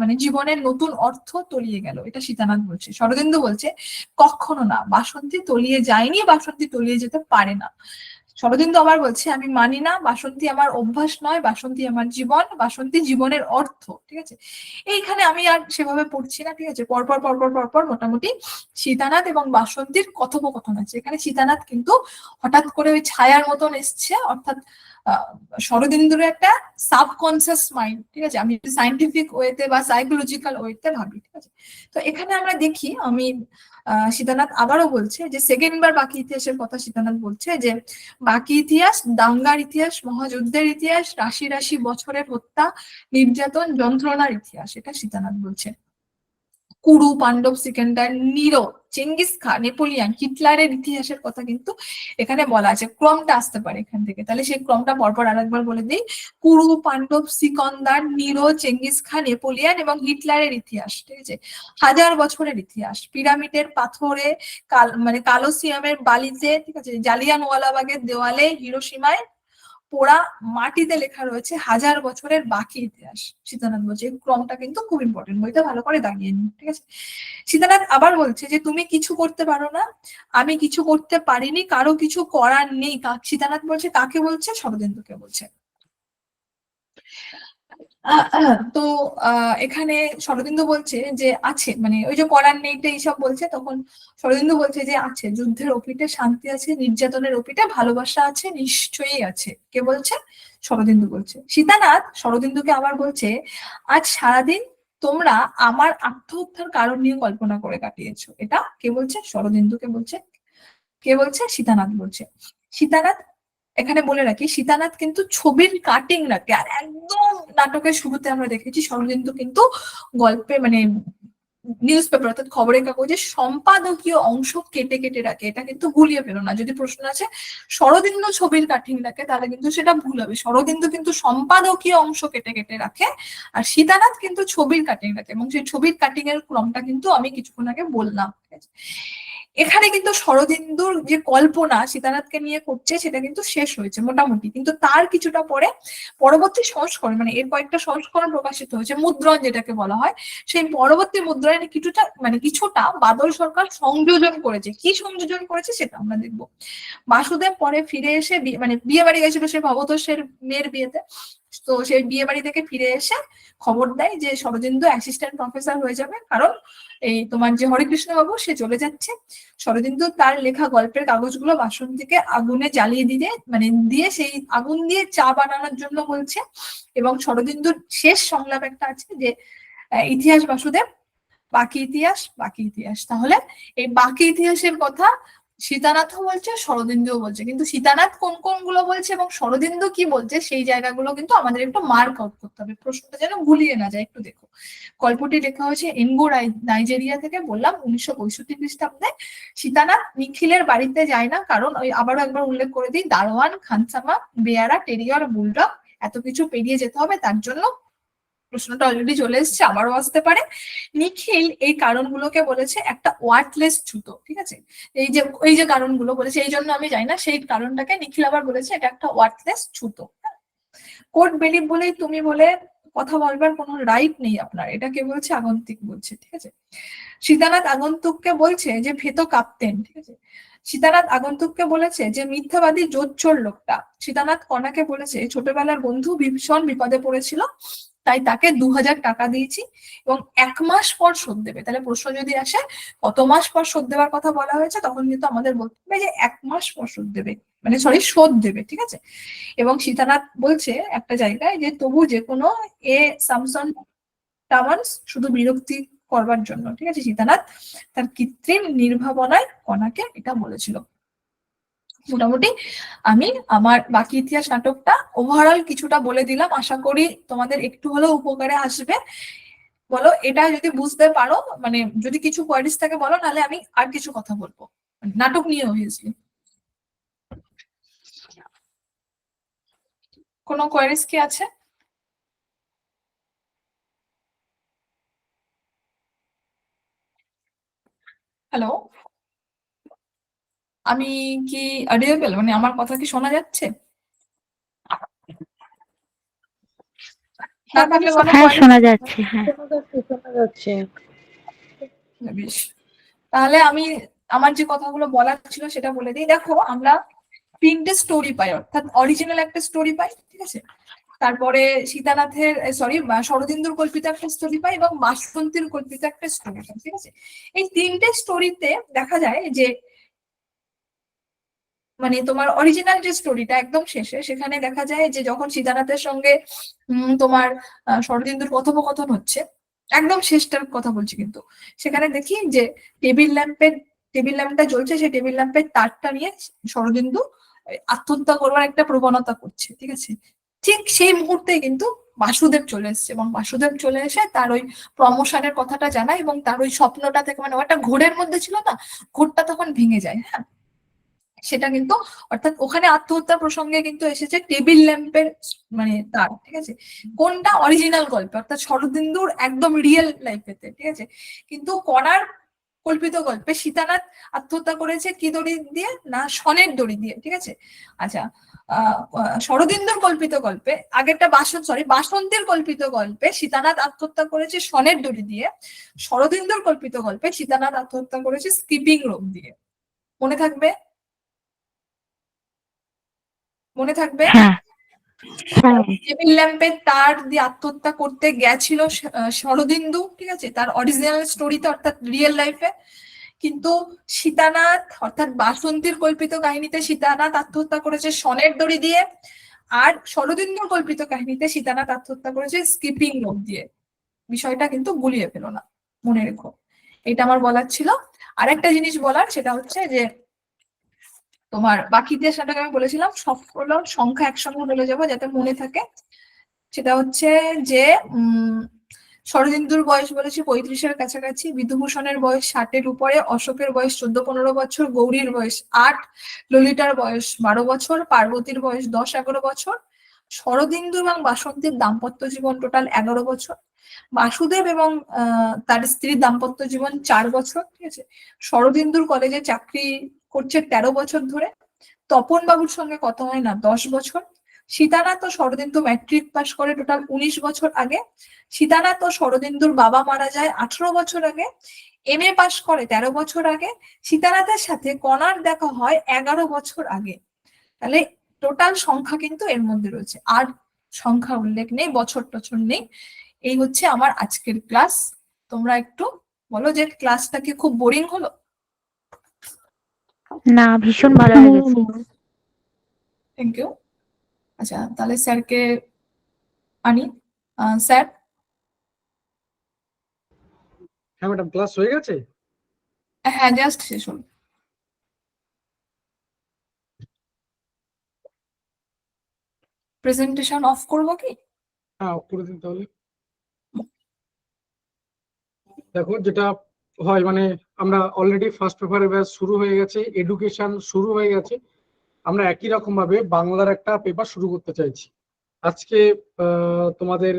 মানে জীবনের নতুন অর্থ তলিয়ে গেল, এটা সীতানাথ বলছে। শরদিন্দু বলছে কখনো না, বাসন্তী তলিয়ে যায়নি, বাসন্তী তলিয়ে যেতে পারে না। শরদিন্দু আবার বলছে আমি মানি না, বাসন্তী আমার অভ্যাস নয়, বাসন্তী আমার জীবন, বাসন্তী জীবনের অর্থ। ঠিক আছে, এইখানে আমি আর সেভাবে পড়ছি না। ঠিক আছে, পরপর পরপর পরপর মোটামুটি সীতানাথ এবং বাসন্তীর কথোপকথন আছে। এখানে সীতানাথ কিন্তু হঠাৎ করে ওই ছায়ার মতন এসছে, অর্থাৎ শরদিন্দুর একটা সাবকনসিয়াস মাইন্ড। ঠিক আছে, আমি সাইন্টিফিক ওয়েতে বা সাইকোলজিক্যাল ওয়েতে ভাবি। ঠিক আছে, তো এখানে আমরা দেখি আমি সীতানাথ আবারও বলছে যে সেকেন্ড বার বাকি ইতিহাসের কথা সীতানাথ বলছে যে বাকি ইতিহাস দাঙ্গার ইতিহাস, মহাযুদ্ধের ইতিহাস, রাশি রাশি বছরের হত্যা, নির্যাতন, যন্ত্রণার ইতিহাস, এটা সীতানাথ বলছে। Kuru, Pandav, Sikandar, Nero, Genghis Khan, Napoleon, হিটলারের ইতিহাসের কথা কিন্তু এখানে বলা আছে। ক্রমটা আসতে পারে এখান থেকে, তাহলে সেই ক্রমটা পরপর আরেকবার বলে দিই। Kuru, Pandava, Sikandar, Nero, Genghis Khan, Napoleon এবং হিটলারের ইতিহাস। ঠিক আছে, 1000 বছরের ইতিহাস, পিরামিডের পাথরে, মানে কালোসিয়ামের বালিতে, ঠিক আছে, জালিয়ানওয়ালাবাগের দেওয়ালে, হিরোশিমায় পোড়া মাটিতে লেখা রয়েছে 1000 বছরের বাকি ইতিহাস। সীতানাথ বলছে এই ক্রমটা কিন্তু খুব ইম্পর্টেন্ট, বইটা ভালো করে দাগিয়ে নিন। ঠিক আছে, সীতানাথ আবার বলছে যে তুমি কিছু করতে পারো না, আমি কিছু করতে পারিনি, কারো কিছু করার নেই। সীতানাথ বলছে কাকে বলছে? শরদিন্দুকে বলছে। তো এখানে শরদিন্দু বলছে যে আছে, মানে ওই যে করার নেইটা এইসব বলছে, তখন শরদিন্দু বলছে যে আছে, যুদ্ধের অপিঠে শান্তি আছে, নির্যাতনের অপিঠে ভালোবাসা আছে, নিশ্চয়ই আছে। কে বলছে? শরদিন্দু বলছে। সীতানাথ শরদিন্দুকে আবার বলছে আজ সারাদিন তোমরা আমার আত্মহত্যার কারণ নিয়ে কল্পনা করে কাটিয়েছো। এটা কে বলছে? শরদিন্দুকে বলছে। কে বলছে? সীতানাথ বলছে। সীতানাথ এখানে বলে রাখি, সীতানাথ কিন্তু ছবির কাটিং রাখে। আর একদম নাটকের শুরুতে আমরা দেখেছি শরদিন্দু কিন্তু গল্পে মানে নিউজ পেপার অর্থাৎ খবরের কাগজে সম্পাদকীয় অংশ কেটে কেটে রাখে। এটা কিন্তু ভুলিয়ে ফেলো না। যদি প্রশ্ন আছে শরদিন্দু ছবির কাটিং রাখে তাহলে কিন্তু সেটা ভুল হবে। শরদিন্দু কিন্তু সম্পাদকীয় অংশ কেটে কেটে রাখে, আর সীতানাথ কিন্তু ছবির কাটিং রাখে, এবং সেই ছবির কাটিং এর ক্রমটা কিন্তু আমি কিছুক্ষণ আগে বললাম। ঠিক আছে, এখানে কিন্তু শরদিন্দুর যে কল্পনা সীতানাথকে নিয়ে করছে সেটা কিন্তু শেষ হয়েছে মোটামুটি, কিন্তু তার কিছুটা পরে পরবর্তী সংস্করণ, মানে এর কয়েকটা সংস্করণ প্রকাশিত হয়েছে, মুদ্রণ যেটাকে বলা হয়, সেই পরবর্তী মুদ্রণে কিছুটা বাদল সরকার সংযোজন করেছে। কি সংযোজন করেছে সেটা আমরা দেখবো। বাসুদেব পরে ফিরে এসে মানে বিয়ে বাড়ি গেছিল সে ভবতোষের মেয়ের বিয়েতে, তো সেই বিয়ে বাড়ি থেকে ফিরে এসে খবর দেয় যে শরদিন্দু অ্যাসিস্ট্যান্ট প্রফেসর হয়ে যাবে, কারণ এই তোমার যে হরিকৃষ্ণ বাবু সে চলে যাচ্ছে। শরদিন্দু তার লেখা গল্পের কাগজগুলো বাসন্তীকে আগুনে জ্বালিয়ে দিয়ে সেই আগুন দিয়ে চা বানানোর জন্য বলছে। এবং শরদিন্দুর শেষ সংলাপ একটা আছে যে ইতিহাস বাসুদেব, বাকি ইতিহাস, বাকি ইতিহাস। তাহলে এই বাকি ইতিহাসের কথা সীতানাথও বলছে, শরদিন্দুও বলছে, কিন্তু সীতানাথ কোন কোনগুলো বলছে এবং শরদিন্দু কি বলছে সেই জায়গাগুলো কিন্তু আমাদের একটু মার্ক আউট করতে হবে, প্রশ্নটা যেন ভুলিয়ে না যায়। একটু দেখো, গল্পটি লেখা হয়েছে এনগো নাইজেরিয়া থেকে, বললাম 1965 খ্রিস্টাব্দে। সীতানাথ নিখিলের বাড়িতে যায় না, কারণ ওই আবারও একবার উল্লেখ করে দিই, দারোয়ান, খানসামা, বেয়ারা, টেরিয়র, বুলডগ এত কিছু পেরিয়ে যেতে হবে, তার জন্য প্রশ্নটা অলরেডি চলে এসেছে, আবারও আসতে পারে। নিখিল এই কারণগুলোকে বলেছে একটা ওয়ার্থলেস ছুতো। ঠিক আছে, এই যে কারণগুলো বলেছে, এই জন্য আমি যাই না, সেই কারণটাকে নিখিল আবার বলেছে এটা একটা ওয়ার্থলেস ছুতো। কোর্ট বিলিভ বলেই তুমি বলে কথা বলবার কোনো রাইট নেই আপনার, এটা কে বলছে? আগন্তুক বলছে। ঠিক আছে, সীতানাথ আগন্তুককে বলছে যে ভেতো কাঁপতেন। ঠিক আছে, সীতানাথ আগন্তুককে বলেছে যে মিথ্যাবাদী জোচ্চোর লোকটা। সীতানাথ কণাকে বলেছে ছোটবেলার বন্ধু ভীষণ বিপদে পড়েছিল, তাই তাকে 2000 টাকা দিয়েছি এবং 1 মাস পর শোধ দেবে। তাহলে প্রশ্ন যদি আসে কত মাস পর শোধ দেওয়ার কথা বলা হয়েছে, তখন কিন্তু আমাদের বলতে হবে যে 1 মাস পর শোধ দেবে, মানে শোধ দেবে। ঠিক আছে, এবং সীতানাথ বলছে একটা জায়গায় যে তবু যে কোনো সামসন টামান্স শুধু বিরক্তি করবার জন্য। ঠিক আছে, সীতানাথ তার কৃত্রিম নির্ভাবনায় কণাকে এটা বলেছিল। মোটামুটি আমি আমার বাকি ইতিহাস নাটকটা ওভারঅল কিছুটা বলে দিলাম, আশা করি তোমাদের একটু হলেও উপকারে আসবে। বলো এটা যদি বুঝতে পারো, মানে যদি কিছু কোয়ারিজ থাকে বলো, নাহলে আমি আর কিছু কথা বলবো নাটক নিয়ে। অবভিয়াসলি কোনো কোয়ারিজ কি আছে? হ্যালো, আমি কি অডিয়েবল, মানে আমার কথা কি শোনা যাচ্ছে? না থাকলে বলো হ্যাঁ পয়েন্ট। শোনা যাচ্ছে, হ্যাঁ। শোনা যাচ্ছে। বেশ, তাহলে আমি আমার যে কথাগুলো বলার ছিল সেটা বলে দিই। দেখো, আমরা তিনটে স্টোরি পাই, অর্থাৎ অরিজিনাল একটা স্টোরি পাই, ঠিক আছে, তারপরে সীতানাথের সরি শরদিন্দুর কল্পিত একটা স্টোরি পাই এবং বাসন্তীর কল্পিত একটা স্টোরি পাই, ঠিক আছে। এই তিনটে স্টোরিতে দেখা যায় যে মানে তোমার অরিজিনাল যে স্টোরিটা একদম শেষে, সেখানে দেখা যায় যে যখন সীতানাথের সঙ্গে তোমার শরদিন্দুর কথোপকথন হচ্ছে, একদম শেষটার কথা বলছি, কিন্তু সেখানে দেখি যে টেবিল ল্যাম্পটা জ্বলছে, সেই টেবিল ল্যাম্পের তারটা নিয়ে শরদিন্দু আত্মহত্যা করবার একটা প্রবণতা করছে, ঠিক আছে। ঠিক সেই মুহূর্তে কিন্তু বাসুদেব চলে এসেছে, এবং বাসুদেব চলে এসে তার ওই প্রমোশনের কথাটা জানায়, এবং তার ওই স্বপ্নটা থেকে, মানে ও একটা ঘোরের মধ্যে ছিল না, ঘোরটা তখন ভেঙে যায়, হ্যাঁ। সেটা কিন্তু অর্থাৎ ওখানে আত্মহত্যা প্রসঙ্গে কিন্তু এসেছে টেবিল ল্যাম্পের মানে তার, ঠিক আছে। কোনটা অরিজিনাল গল্পে, অর্থাৎ শরদিন্দুর একদম রিয়েল লাইফেতে, ঠিক আছে। কিন্তু কণার কল্পিত গল্পে সীতানাথ আত্মহত্যা করেছে কি দড়ি দিয়ে, না শনের দড়ি দিয়ে, ঠিক আছে। আচ্ছা, শরদিন্দুর কল্পিত গল্পে আগেরটা বাসন্তীর কল্পিত গল্পে সীতানাথ আত্মহত্যা করেছে শনের দড়ি দিয়ে, শরদিন্দুর কল্পিত গল্পে সীতানাথ আত্মহত্যা করেছে স্কিপিং রোপ দিয়ে। মনে থাকবে? মনে থাকবে? হ্যাঁ হ্যাঁ টেবিল ল্যাম্পের তার দিয়ে আত্মহত্যা করতে গেছিল শরদিন্দু, ঠিক আছে, তার অরিজিনাল স্টোরিতে অর্থাৎ রিয়েল লাইফে। কিন্তু সীতানাথ অর্থাৎ বাসন্তীর কল্পিত কাহিনীতে সীতানাথ আত্মহত্যা করেছে শনের দড়ি দিয়ে, আর শরদিন্দুর কল্পিত কাহিনীতে সীতানাথ আত্মহত্যা করেছে স্কিপিং রোপ দিয়ে। বিষয়টা কিন্তু গুলিয়ে ফেলো না, মনে রেখো। এটা আমার বলার ছিল। আর একটা জিনিস বলার, সেটা হচ্ছে যে তোমার বাকি যে সেটাকে আমি বলেছিলাম সবগুলো সংখ্যা একসঙ্গে বলে যাবো যাতে মনে থাকে। সেটা হচ্ছে যে শরদিন্দুর বয়স বলেছি 35-এর কাছাকাছি, বিধুভূষণের বয়স 60-এর উপরে, অশোকের বয়স 14-15 বছর, গৌরীর বয়স 8, ললিতার বয়স 12 বছর, পার্বতীর বয়স 10-11 বছর, শরদিন্দু এবং বাসন্তীর দাম্পত্য জীবন টোটাল 11 বছর, বাসুদেব এবং তার স্ত্রীর দাম্পত্য জীবন 4 বছর, ঠিক আছে। শরদিন্দুর কলেজে চাকরি করছে 13 বছর ধরে, তপন বাবুর সঙ্গে কথা হয় না 10 বছর, সীতানাথ ও শরদিন্দু ম্যাট্রিক পাস করে টোটাল 19 বছর আগে, সীতানাথ ও শরদিন্দুর বাবা মারা যায় 18 বছর আগে, MA পাস করে 13 বছর আগে, সীতানাথের সাথে কণার দেখা হয় 11 বছর আগে। তাহলে টোটাল সংখ্যা কিন্তু এর মধ্যে রয়েছে, আর সংখ্যা উল্লেখ নেই, বছর টছর নেই। এই হচ্ছে আমার আজকের ক্লাস। তোমরা একটু বলো যে ক্লাসটা কি খুব বোরিং হলো? না, ভীষণ ভালো লেগেছে। Thank you. আচ্ছা, তাহলে স্যারকে আনি। স্যার, হ্যাঁ ম্যাডাম, ক্লাস হয়ে গেছে? হ্যাঁ জাস্ট শেষ হলো। প্রেজেন্টেশন অফ করবো কি? হ্যাঁ, অফ করে দিন তাহলে। দেখো, যেটা হয় মানে আমরা অলরেডি ফার্স্ট পেপারের ব্যাচ শুরু হয়ে গেছে, এডুকেশন শুরু হয়ে গেছে। আমরা একই রকম ভাবে বাংলার একটা পেপার শুরু করতে চাইছি। আজকে তোমাদের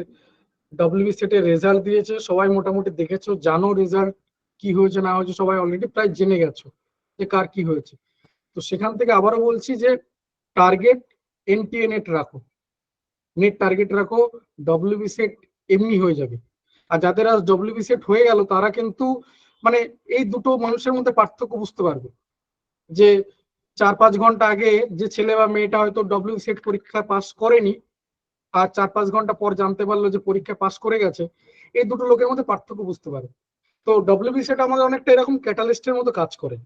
ডব্লিউবি সেটের রেজাল্ট দিয়েছে, সবাই মোটামুটি দেখেছো, জানো রেজাল্ট কি হয়েছে না হয়েছে, সবাই অলরেডি প্রায় জেনে গেছো যে কার কি হয়েছে। তো সেখান থেকে আবারও বলছি যে টার্গেট এনটিএ নেট রাখো, নেট টার্গেট রাখো, ডব্লিউবি সেট এমনি হয়ে যাবে। আর যাদের আজ ডব্লিউবি সেট হয়ে গেল তারা কিন্তু মানে এই দুটো মানুষের মধ্যে পার্থক্য বুঝতে পারবে যে 4-5 ঘন্টা আগে যে ছেলে বা মেয়েটা হয়তো ডব্লিউবি সেট পরীক্ষা পাস করেনি, আর 4-5 ঘন্টা পর জানতে পারলো যে পরীক্ষা পাস করে গেছে, এই দুটো লোকের মধ্যে পার্থক্য বুঝতে পারে। তো ডব্লিউবি সেট আমাদের অনেকটা এরকম ক্যাটালিস্টের মতো কাজ করে।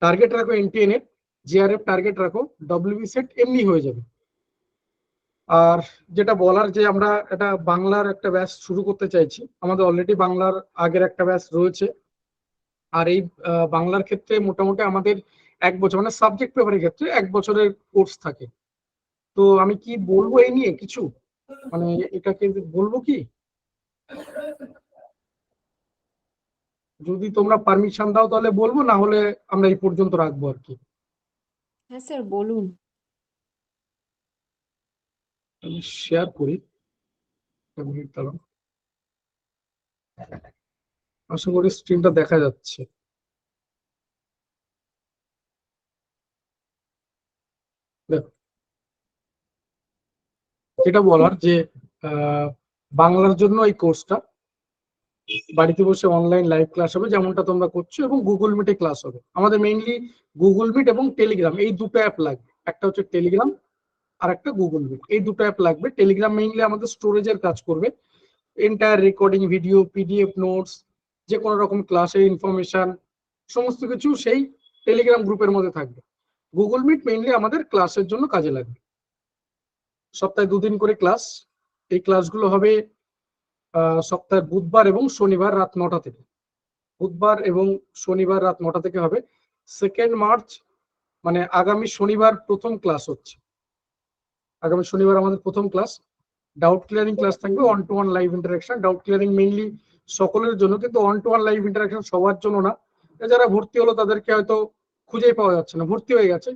টার্গেট রাখো এনটিএ নেট, জিআরএফ টার্গেট রাখো, ডব্লিউবি সেট এমনি হয়ে যাবে। আর যেটা বলার যে আমরা একটা বাংলার একটা ব্যাচ শুরু করতে চাইছি, আমাদের অলরেডি বাংলার আগের একটা ব্যাচ রয়েছে। আর এই বাংলার ক্ষেত্রে মোটামুটি আমাদের 1 বছর মানে সাবজেক্ট পেপারের ক্ষেত্রে 1 বছরের কোর্স থাকে। তো আমি কি বলবো এই নিয়ে কিছু, মানে এটাকে বলবো কি, যদি তোমরা পারমিশন দাও তাহলে বলবো, না হলে আমরা এই পর্যন্ত রাখবো আর কি। হ্যাঁ স্যার বলুন। আমি শেয়ার করি, একটা মিনিট দাঁড়াও। আশা করি স্ক্রিনটা দেখা যাচ্ছে। দেখো, যেটা বলার যে বাংলার জন্য এই কোর্সটা বাড়িতে বসে অনলাইন লাইভ ক্লাস হবে যেমনটা তোমরা করছো, এবং গুগল মিটে ক্লাস হবে। আমাদের মেইনলি গুগল মিট এবং টেলিগ্রাম এই দুটো অ্যাপ লাগবে, একটা হচ্ছে টেলিগ্রাম আর একটা গুগল মিট, এই দুটো অ্যাপ লাগবে। টেলিগ্রাম মেইনলি আমাদের স্টোরেজের কাজ করবে, entire recording video, PDF notes, যে কোনো রকম ক্লাসের ইনফরমেশন সমস্ত কিছু সেই টেলিগ্রাম গ্রুপের মধ্যে থাকবে। গুগল মিট মেইনলি আমাদের ক্লাসের জন্য কাজে লাগবে। সপ্তাহে 2 দিন করে ক্লাস, এই ক্লাসগুলো হবে সপ্তাহে বুধবার এবং শনিবার রাত 9টা থেকে। বুধবার এবং শনিবার রাত 9টা থেকে হবে। 2 মার্চ মানে আগামী শনিবার প্রথম ক্লাস হচ্ছে, আগামী শনিবার আমাদের প্রথম ক্লাস। ডাউট ক্লিয়ারিং ক্লাস থাকবে, 1-to-1 live interaction. Doubt clearing mainly সকলের জন্য, কিন্তু 1-to-1 লাইভ ইন্টারাকশন সবার জন্য না। যারা ভর্তি হলো তাদেরকে হয়তো খুঁজেই পাওয়া যাচ্ছে না, ভর্তি হয়ে গেছে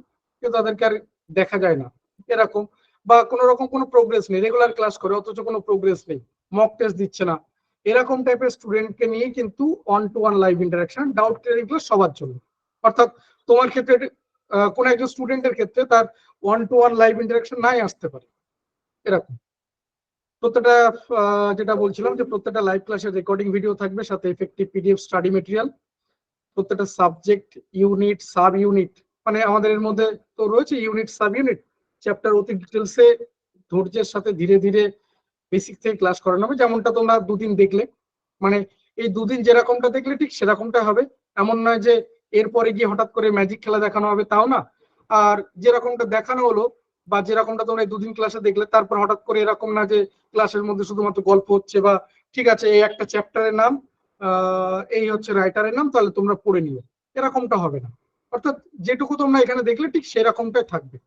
কিন্তু তাদেরকে আর দেখা যায় না এরকম, বা কোনো রকম কোনো প্রোগ্রেস নেই, রেগুলার ক্লাস করে অথচ কোনো প্রোগ্রেস নেই, মক টেস্ট দিচ্ছে না, এরকম টাইপের স্টুডেন্টকে নিয়ে কিন্তু 1-to-1 live interaction. Doubt clearing class সবার জন্য, অর্থাৎ তোমার ক্ষেত্রে কোন একজন স্টুডেন্টের ক্ষেত্রে তার 1-to-1 লাইভ ইন্টারাকশন নাই আসতে পারে এরকম। প্রত্যেকটা যেটা বলছিলাম যে প্রত্যেকটা লাইভ ক্লাসের রেকর্ডিং ভিডিও থাকবে, সাথে এফেক্টিভ পিডিএফ স্টাডি মেটেরিয়াল। প্রত্যেকটা সাবজেক্ট, ইউনিট, সাব ইউনিট, মানে আমাদের এর মধ্যে তো রয়েছে ইউনিট, সাব ইউনিট, চ্যাপ্টার অতি ডিটেলসে ধৈর্যের সাথে ধীরে ধীরে বেসিক থেকে ক্লাস করানো হবে, যেমনটা তোমরা 2 দিন দেখলে। মানে এই 2 দিন যেরকমটা দেখলে ঠিক সেরকমটা হবে, এমন নয় যে এরপরে গিয়ে হঠাৎ করে ম্যাজিক খেলা দেখানো হবে, তাও না। আর যেরকমটা দেখানো হলো বা যেরকমটা তোমরা এই 2 দিন ক্লাসে দেখলে, তারপর হঠাৎ করে এরকম না যে ক্লাসের মধ্যে শুধুমাত্র গল্প হচ্ছে, বা ঠিক আছে এই একটা চ্যাপ্টারের নাম, এই হচ্ছে রাইটারের নাম, তাহলে তোমরা পড়ে নিও, এরকমটা হবে না। অর্থাৎ যেটুকু তোমরা এখানে দেখলে ঠিক সেরকমটাই থাকবে।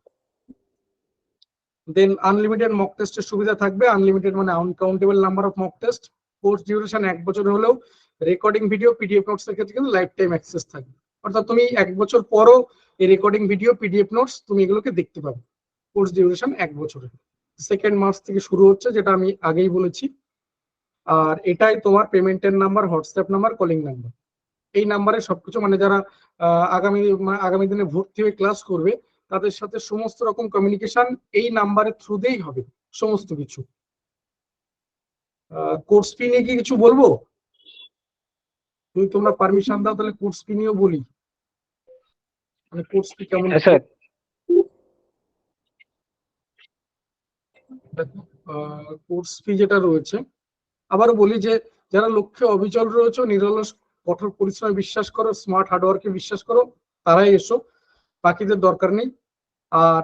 দেন আনলিমিটেড মক টেস্টের সুবিধা থাকবে। আনলিমিটেড মানে uncountable number of mock test. Course duration 1 বছর হলেও রেকর্ডিং ভিডিও, পিডিএফ নোটস এর ক্ষেত্রে কিন্তু লাইফ টাইম অ্যাক্সেস থাকবে, অর্থাৎ তুমি 1 বছর পরও এই রেকর্ডিং ভিডিও, পিডিএফ নোটস তুমি এগুলোকে দেখতে পাবে। কোর্স ডিউরেশন 1 বছরের। 2 মার্চ থেকে শুরু হচ্ছে, যেটা আমি আগেই বলেছি। আর এটাই তোমার পেমেন্টের number, WhatsApp number, calling number. এই নাম্বারে সবকিছু, মানে যারা আগামী দিনে ভর্তি হয়ে ক্লাস করবে তাদের সাথে সমস্ত রকম কমিউনিকেশন এই নাম্বারের থ্রুতেই হবে, সমস্ত কিছু। কোর্স ফি নিয়ে কি কিছু বলবো? যদি তোমরা পারমিশন দাও তাহলে কোর্স ফি নিয়েও বলি, মানে কোর্স ফি কেমন। স্যার কোর্স ফি যেটা রয়েছে, আবারও বলি যে যারা লক্ষ্যে অবিচল রয়েছে, নিরলস কঠোর পরিশ্রমে বিশ্বাস করো, স্মার্ট হার্ডওয়ার্কে বিশ্বাস করো, তারাই এসো, বাকিদের দরকার নেই। আর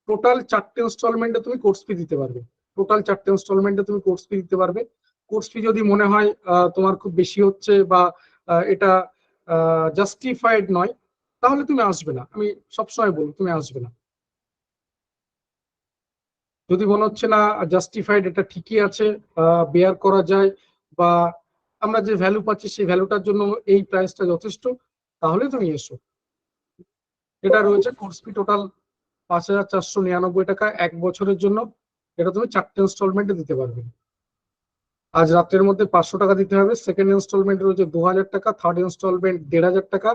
টোটাল 4টে ইনস্টলমেন্টে তুমি কোর্স ফি দিতে পারবে, টোটাল 4টে ইনস্টলমেন্টে তুমি কোর্স ফি দিতে পারবে। কোর্স ফি যদি মনে হয় তোমার খুব বেশি হচ্ছে বা এটা জাস্টিফাইড নয়, তাহলে তুমি আসবে না। আমি সবসময় বলি তুমি আসবে না। যদি মনে হচ্ছে না জাস্টিফাইড, এটা ঠিকই আছে, বেয়ার করা যায়, বা আমরা যে ভ্যালু পাচ্ছি সেই ভ্যালুটার জন্য এই প্রাইসটা যথেষ্ট, তাহলে তুমি এসো। এটা রয়েছে কোর্স ফি টোটাল 5,499 টাকা 1 বছরের জন্য। এটা তুমি 4টে ইনস্টলমেন্টে দিতে পারবে। আজ রাতের মধ্যে 500 টাকা দিতে হবে। সেকেন্ড ইনস্টলমেন্ট রয়েছে 2000 টাকা, থার্ড ইনস্টলমেন্ট 1500 টাকা,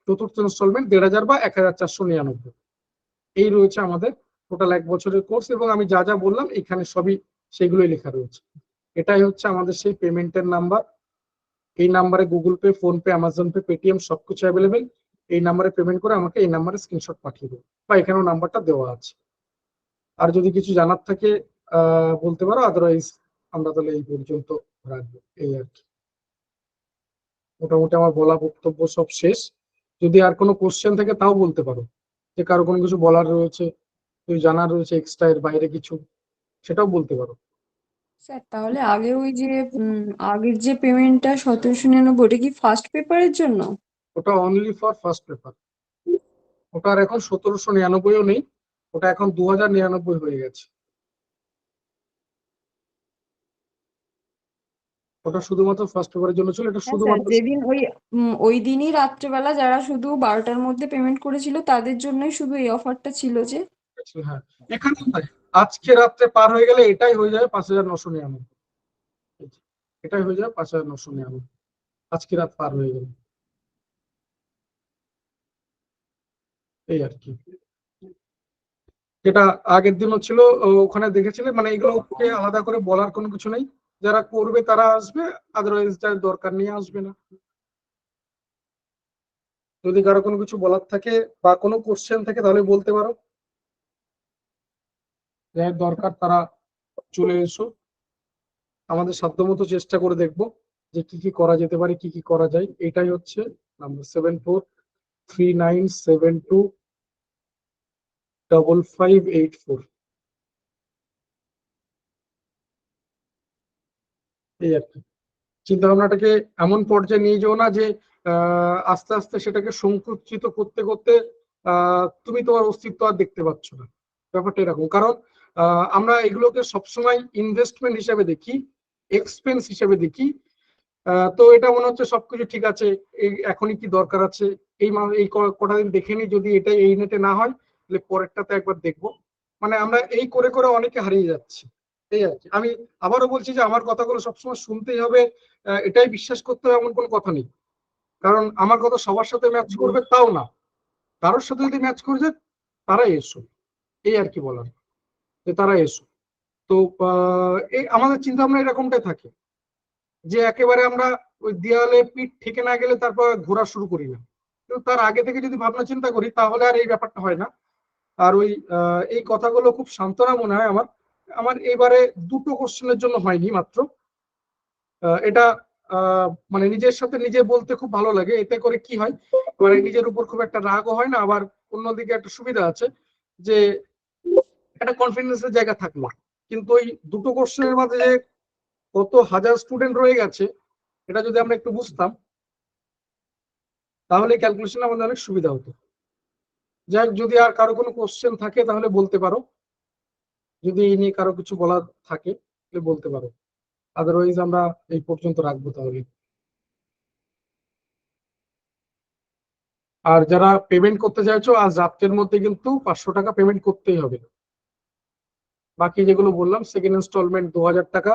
চতুর্থ ইনস্টলমেন্ট 1500 বা 1499। এই রয়েছে আমাদের টোটাল 1 বছরের কোর্স, এবং আমি যা যা বললাম এখানে সবই সেগুলোই লেখা রয়েছে। এটাই হচ্ছে আমাদের সেই পেমেন্টের নাম্বার। এই নাম্বারে Google pay, phone pay, Amazon pay, Paytm সবকিছু অ্যাভেলেবেল। এই নাম্বারে পেমেন্ট করে আমাকে এই নাম্বারে স্ক্রিনশট পাঠিয়ে দেবো, বা এখানেও নাম্বারটা দেওয়া আছে। আর যদি কিছু জানার থাকে বলতে পারো, আদারওয়াইজ আমরা তাহলে এই পর্যন্ত রাখবো, এই আর কি। মোটামুটি আমার বলা বক্তব্য সব শেষ। যদি আর কোনো কোশ্চেন থাকে তাও বলতে পারো, যে কারো কোনো কিছু বলার রয়েছে, কিছু জানার রয়েছে এক্সট্রা এর বাইরে কিছু, সেটাও বলতে পারো। স্যার তাহলে আগে ওই যে আগের যে পেমেন্টটা 1799, ওটা কি ফার্স্ট পেপারের জন্য? ওটা অনলি ফর ফার্স্ট পেপার। ওটা আর এখন 1799ও নেই, ওটা এখন 2099 হয়ে গেছে। ওটা শুধুমাত্র ফার্স্ট পেপারের জন্য ছিল, এটা হ্যাঁ স্যার, শুধুমাত্র যেদিন ওই দিনই রাত্রেবেলা যারা শুধু 12টার মধ্যে পেমেন্ট করেছিল তাদের জন্যই শুধু এই অফারটা ছিল যে। হ্যাঁ, এখানে তাই। আজকে রাত্রে পার হয়ে গেলে এটাই হয়ে যাবে 5,999। এটাই হয়ে যাবে 5,999 আজকে রাত পার হয়ে গেলে, এই আর কি। যেটা আগের দিনও ছিল ওখানে দেখেছিলে, মানে এগুলোকে আলাদা করে বলার কোনো কিছু নেই, যারা করবে তারা আসবে, আদারওয়াইজ যার দরকার নিয়ে আসবে না। যদি কারো কোনো কিছু বলার থাকে বা কোনো কোশ্চেন থাকে তাহলে বলতে পারো, যার দরকার তারা চলে এসো, আমাদের সাধ্যমতো চেষ্টা করে দেখবো যে কি কি করা যেতে পারে, কি কি করা যায়। এটাই হচ্ছে নাম্বার 7439725584। এই আর কি, চিন্তা ভাবনাটাকে এমন পর্যায়ে নিয়ে যাও না যে আস্তে আস্তে সেটাকে সংকুচিত করতে করতে তুমি তোমার অস্তিত্ব আর দেখতে পাচ্ছ না। ব্যাপারটা এরকম, কারণ আমরা এগুলোকে সবসময় ইনভেস্টমেন্ট হিসেবে দেখি, এক্সপেন্স হিসেবে দেখি। তো এটা মনে হচ্ছে সবকিছু ঠিক আছে, এই এখনই কি দরকার আছে, এই কটা দিন দেখে নি, যদি এটা এই নেটে না হয় তাহলে পরেরটাতে একবার দেখবো। মানে আমরা এই করে করে অনেকে হারিয়ে যাচ্ছি। এই আর কি, আমি আবারও বলছি যে আমার কথাগুলো সবসময় শুনতেই হবে, এটাই বিশ্বাস করতে হবে এমন কোনো কথা নেই। কারণ আমার কথা সবার সাথে ম্যাচ করবে তাও না, কারোর সাথে যদি ম্যাচ করে যায় তারাই এসো, এই আর কি বলার, যে তারা এসো। তো এই আমাদের চিন্তা ভাবনা এরকমটাই থাকে যে একেবারে আমরা ওই দেয়ালে পিঠ ঠেকে না গেলে তারপর ঘোরা শুরু করি না, কিন্তু তার আগে থেকে যদি ভাবনা চিন্তা করি তাহলে আর এই ব্যাপারটা হয় না। আর ওই এই কথাগুলো খুব সান্ত্বনা মনে হয় আমার। আমার এবারে দুটো কোশ্চেনের জন্য হয়নি মাত্র, এটা মানে নিজের সাথে নিজে বলতে খুব ভালো লাগে। এতে করে কি হয়, মানে নিজের উপর খুব একটা রাগও হয় না, আবার অন্যদিকে একটা সুবিধা আছে যে একটা কনফিডেন্সের জায়গা থাকলো। কিন্তু ওই দুটো কোশ্চেনের মাঝে যে কত হাজার স্টুডেন্ট রয়ে গেছে, এটা যদি আমরা একটু বুঝতাম তাহলে ক্যালকুলেশন আমাদের অনেক সুবিধা হতো। যাই হোক, যদি আর কারো কোনো কোশ্চেন থাকে তাহলে বলতে পারো, যদি এই নিয়ে কারো কিছু বলার থাকে তাহলে বলতে পারো, আদারওয়াইজ আমরা এই পর্যন্ত রাখবো তাহলে। আর যারা পেমেন্ট করতে চাইছো আজ রাত্রের মধ্যে কিন্তু 500 টাকা পেমেন্ট করতেই হবে। বাকি যেগুলো বললাম, সেকেন্ড ইনস্টলমেন্ট 2000 টাকা,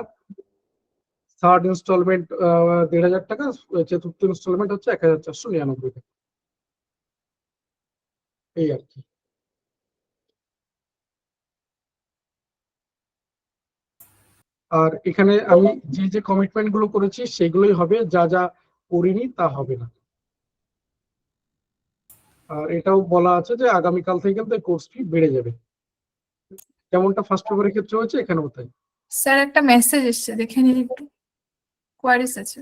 থার্ড ইনস্টলমেন্ট 1500 টাকা, চতুর্থ ইনস্টলমেন্ট হচ্ছে 1499 টাকা। এই আর কি। আর এখানে আমি যে যে কমিটমেন্ট গুলো করেছি সেগুলোই হবে, যা যা করিনি তা হবে না। আর এটাও বলা আছে যে আগামীকাল থেকে কিন্তু কোর্স ফি বেড়ে যাবে, যেমনটা ফার্স্ট পেপারের ক্ষেত্রে হয়েছে এখানেও তাই। স্যার একটা মেসেজ এসেছে, দেখে নিন একটু, কোয়ারিজ আছে।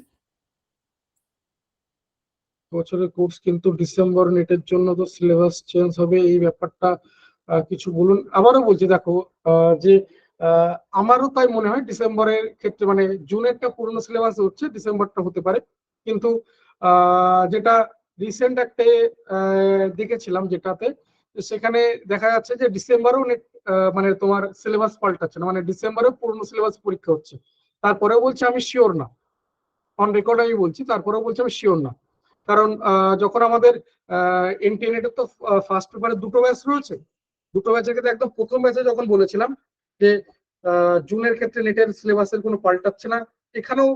বছরের কোর্স কিন্তু ডিসেম্বর নেটের জন্য তো সিলেবাস চেঞ্জ হবে, এই ব্যাপারটা কিছু বলুন। আবারও বলছি, দেখো যে আমারও তাই মনে হয় ডিসেম্বরের ক্ষেত্রে, মানে জুনেরটা পুরনো সিলেবাস হচ্ছে, ডিসেম্বরটা হতে পারে। কিন্তু যেটা রিসেন্ট একটা দেখেছিলাম যেটাতে, সেখানে দেখা যাচ্ছে যে ডিসেম্বরেও মানে তোমার সিলেবাস পাল্টাচ্ছে না, মানে ডিসেম্বরেও পুরনো সিলেবাস পরীক্ষা হচ্ছে। তারপরেও বলছি আমি শিওর না, অন রেকর্ড আমি বলছি, তারপরেও বলছি আমি শিওর না। কারণ যখন আমাদের এনটিএনএটের তো ফার্স্ট পেপারে দুটো ব্যাচ রয়েছে, দুটো ব্যাচের ক্ষেত্রে একদম প্রথম ব্যাচে যখন বলেছিলাম যে জুনের ক্ষেত্রে নেটের সিলেবাসের কোনো পাল্টাচ্ছে না, এখানেও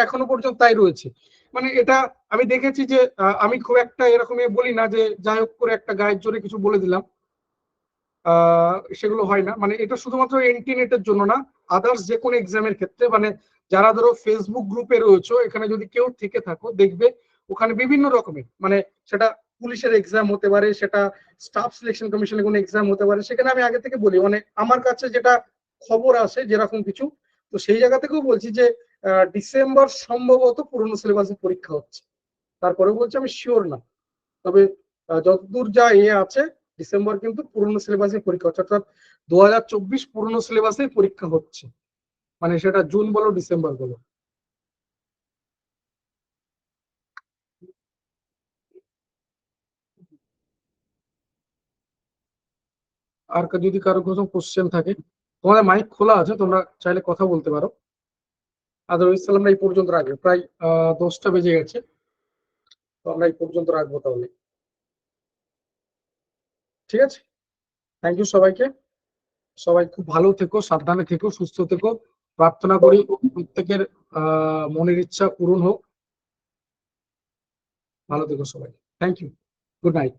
এখনো পর্যন্ত তাই রয়েছে। মানে এটা আমি দেখেছি যে আমি খুব একটা এরকম বলি না যে যাই হোক করে একটা গায়ের জোরে কিছু বলে দিলাম, সেগুলো হয় না। মানে এটা শুধুমাত্র এনটিএনএটের জন্য না, আদার্স যে কোনো এক্সামের ক্ষেত্রে, মানে যারা ধরো ফেসবুক গ্রুপে রয়েছে, এখানে যদি কেউ থেকে থাকো দেখবে ওখানে বিভিন্ন রকমের, মানে সেটা পুলিশের এক্সাম হতে পারে, সেটা স্টাফ সিলেকশন কমিশনের কোনো এক্সাম হতে পারে, সেখানে আমি আগে থেকে বলি, মানে আমার কাছে যেটা খবর আসে যেরকম কিছু, তো সেই জায়গা থেকেও বলছি যে ডিসেম্বর সম্ভবত পুরনো সিলেবাসে পরীক্ষা হচ্ছে। তারপরেও বলছি আমি শিওর না, তবে যতদূর যা আছে ডিসেম্বর কিন্তু পুরনো সিলেবাসে পরীক্ষা হচ্ছে, অর্থাৎ 2024 পুরনো সিলেবাসে পরীক্ষা হচ্ছে, মানে সেটা জুন বলো ডিসেম্বর বলো। আর যদি কারো কোনো কোশ্চেন থাকে, তোমাদের মাইক খোলা আছে, তোমরা চাইলে কথা বলতে পারো। আদারওয়াইজ আমরা এই পর্যন্ত রাখবো, প্রায় 10টা বেজে গেছে, তো আমরা এই পর্যন্ত রাখবো তাহলে। ঠিক আছে, থ্যাংক ইউ সবাইকে। সবাই খুব ভালো থেকো, সাবধানে থেকো, সুস্থ থেকো। প্রার্থনা করি প্রত্যেকের মনের ইচ্ছা পূরণ হোক। ভালো থেকো সবাই, থ্যাংক ইউ, গুড নাইট।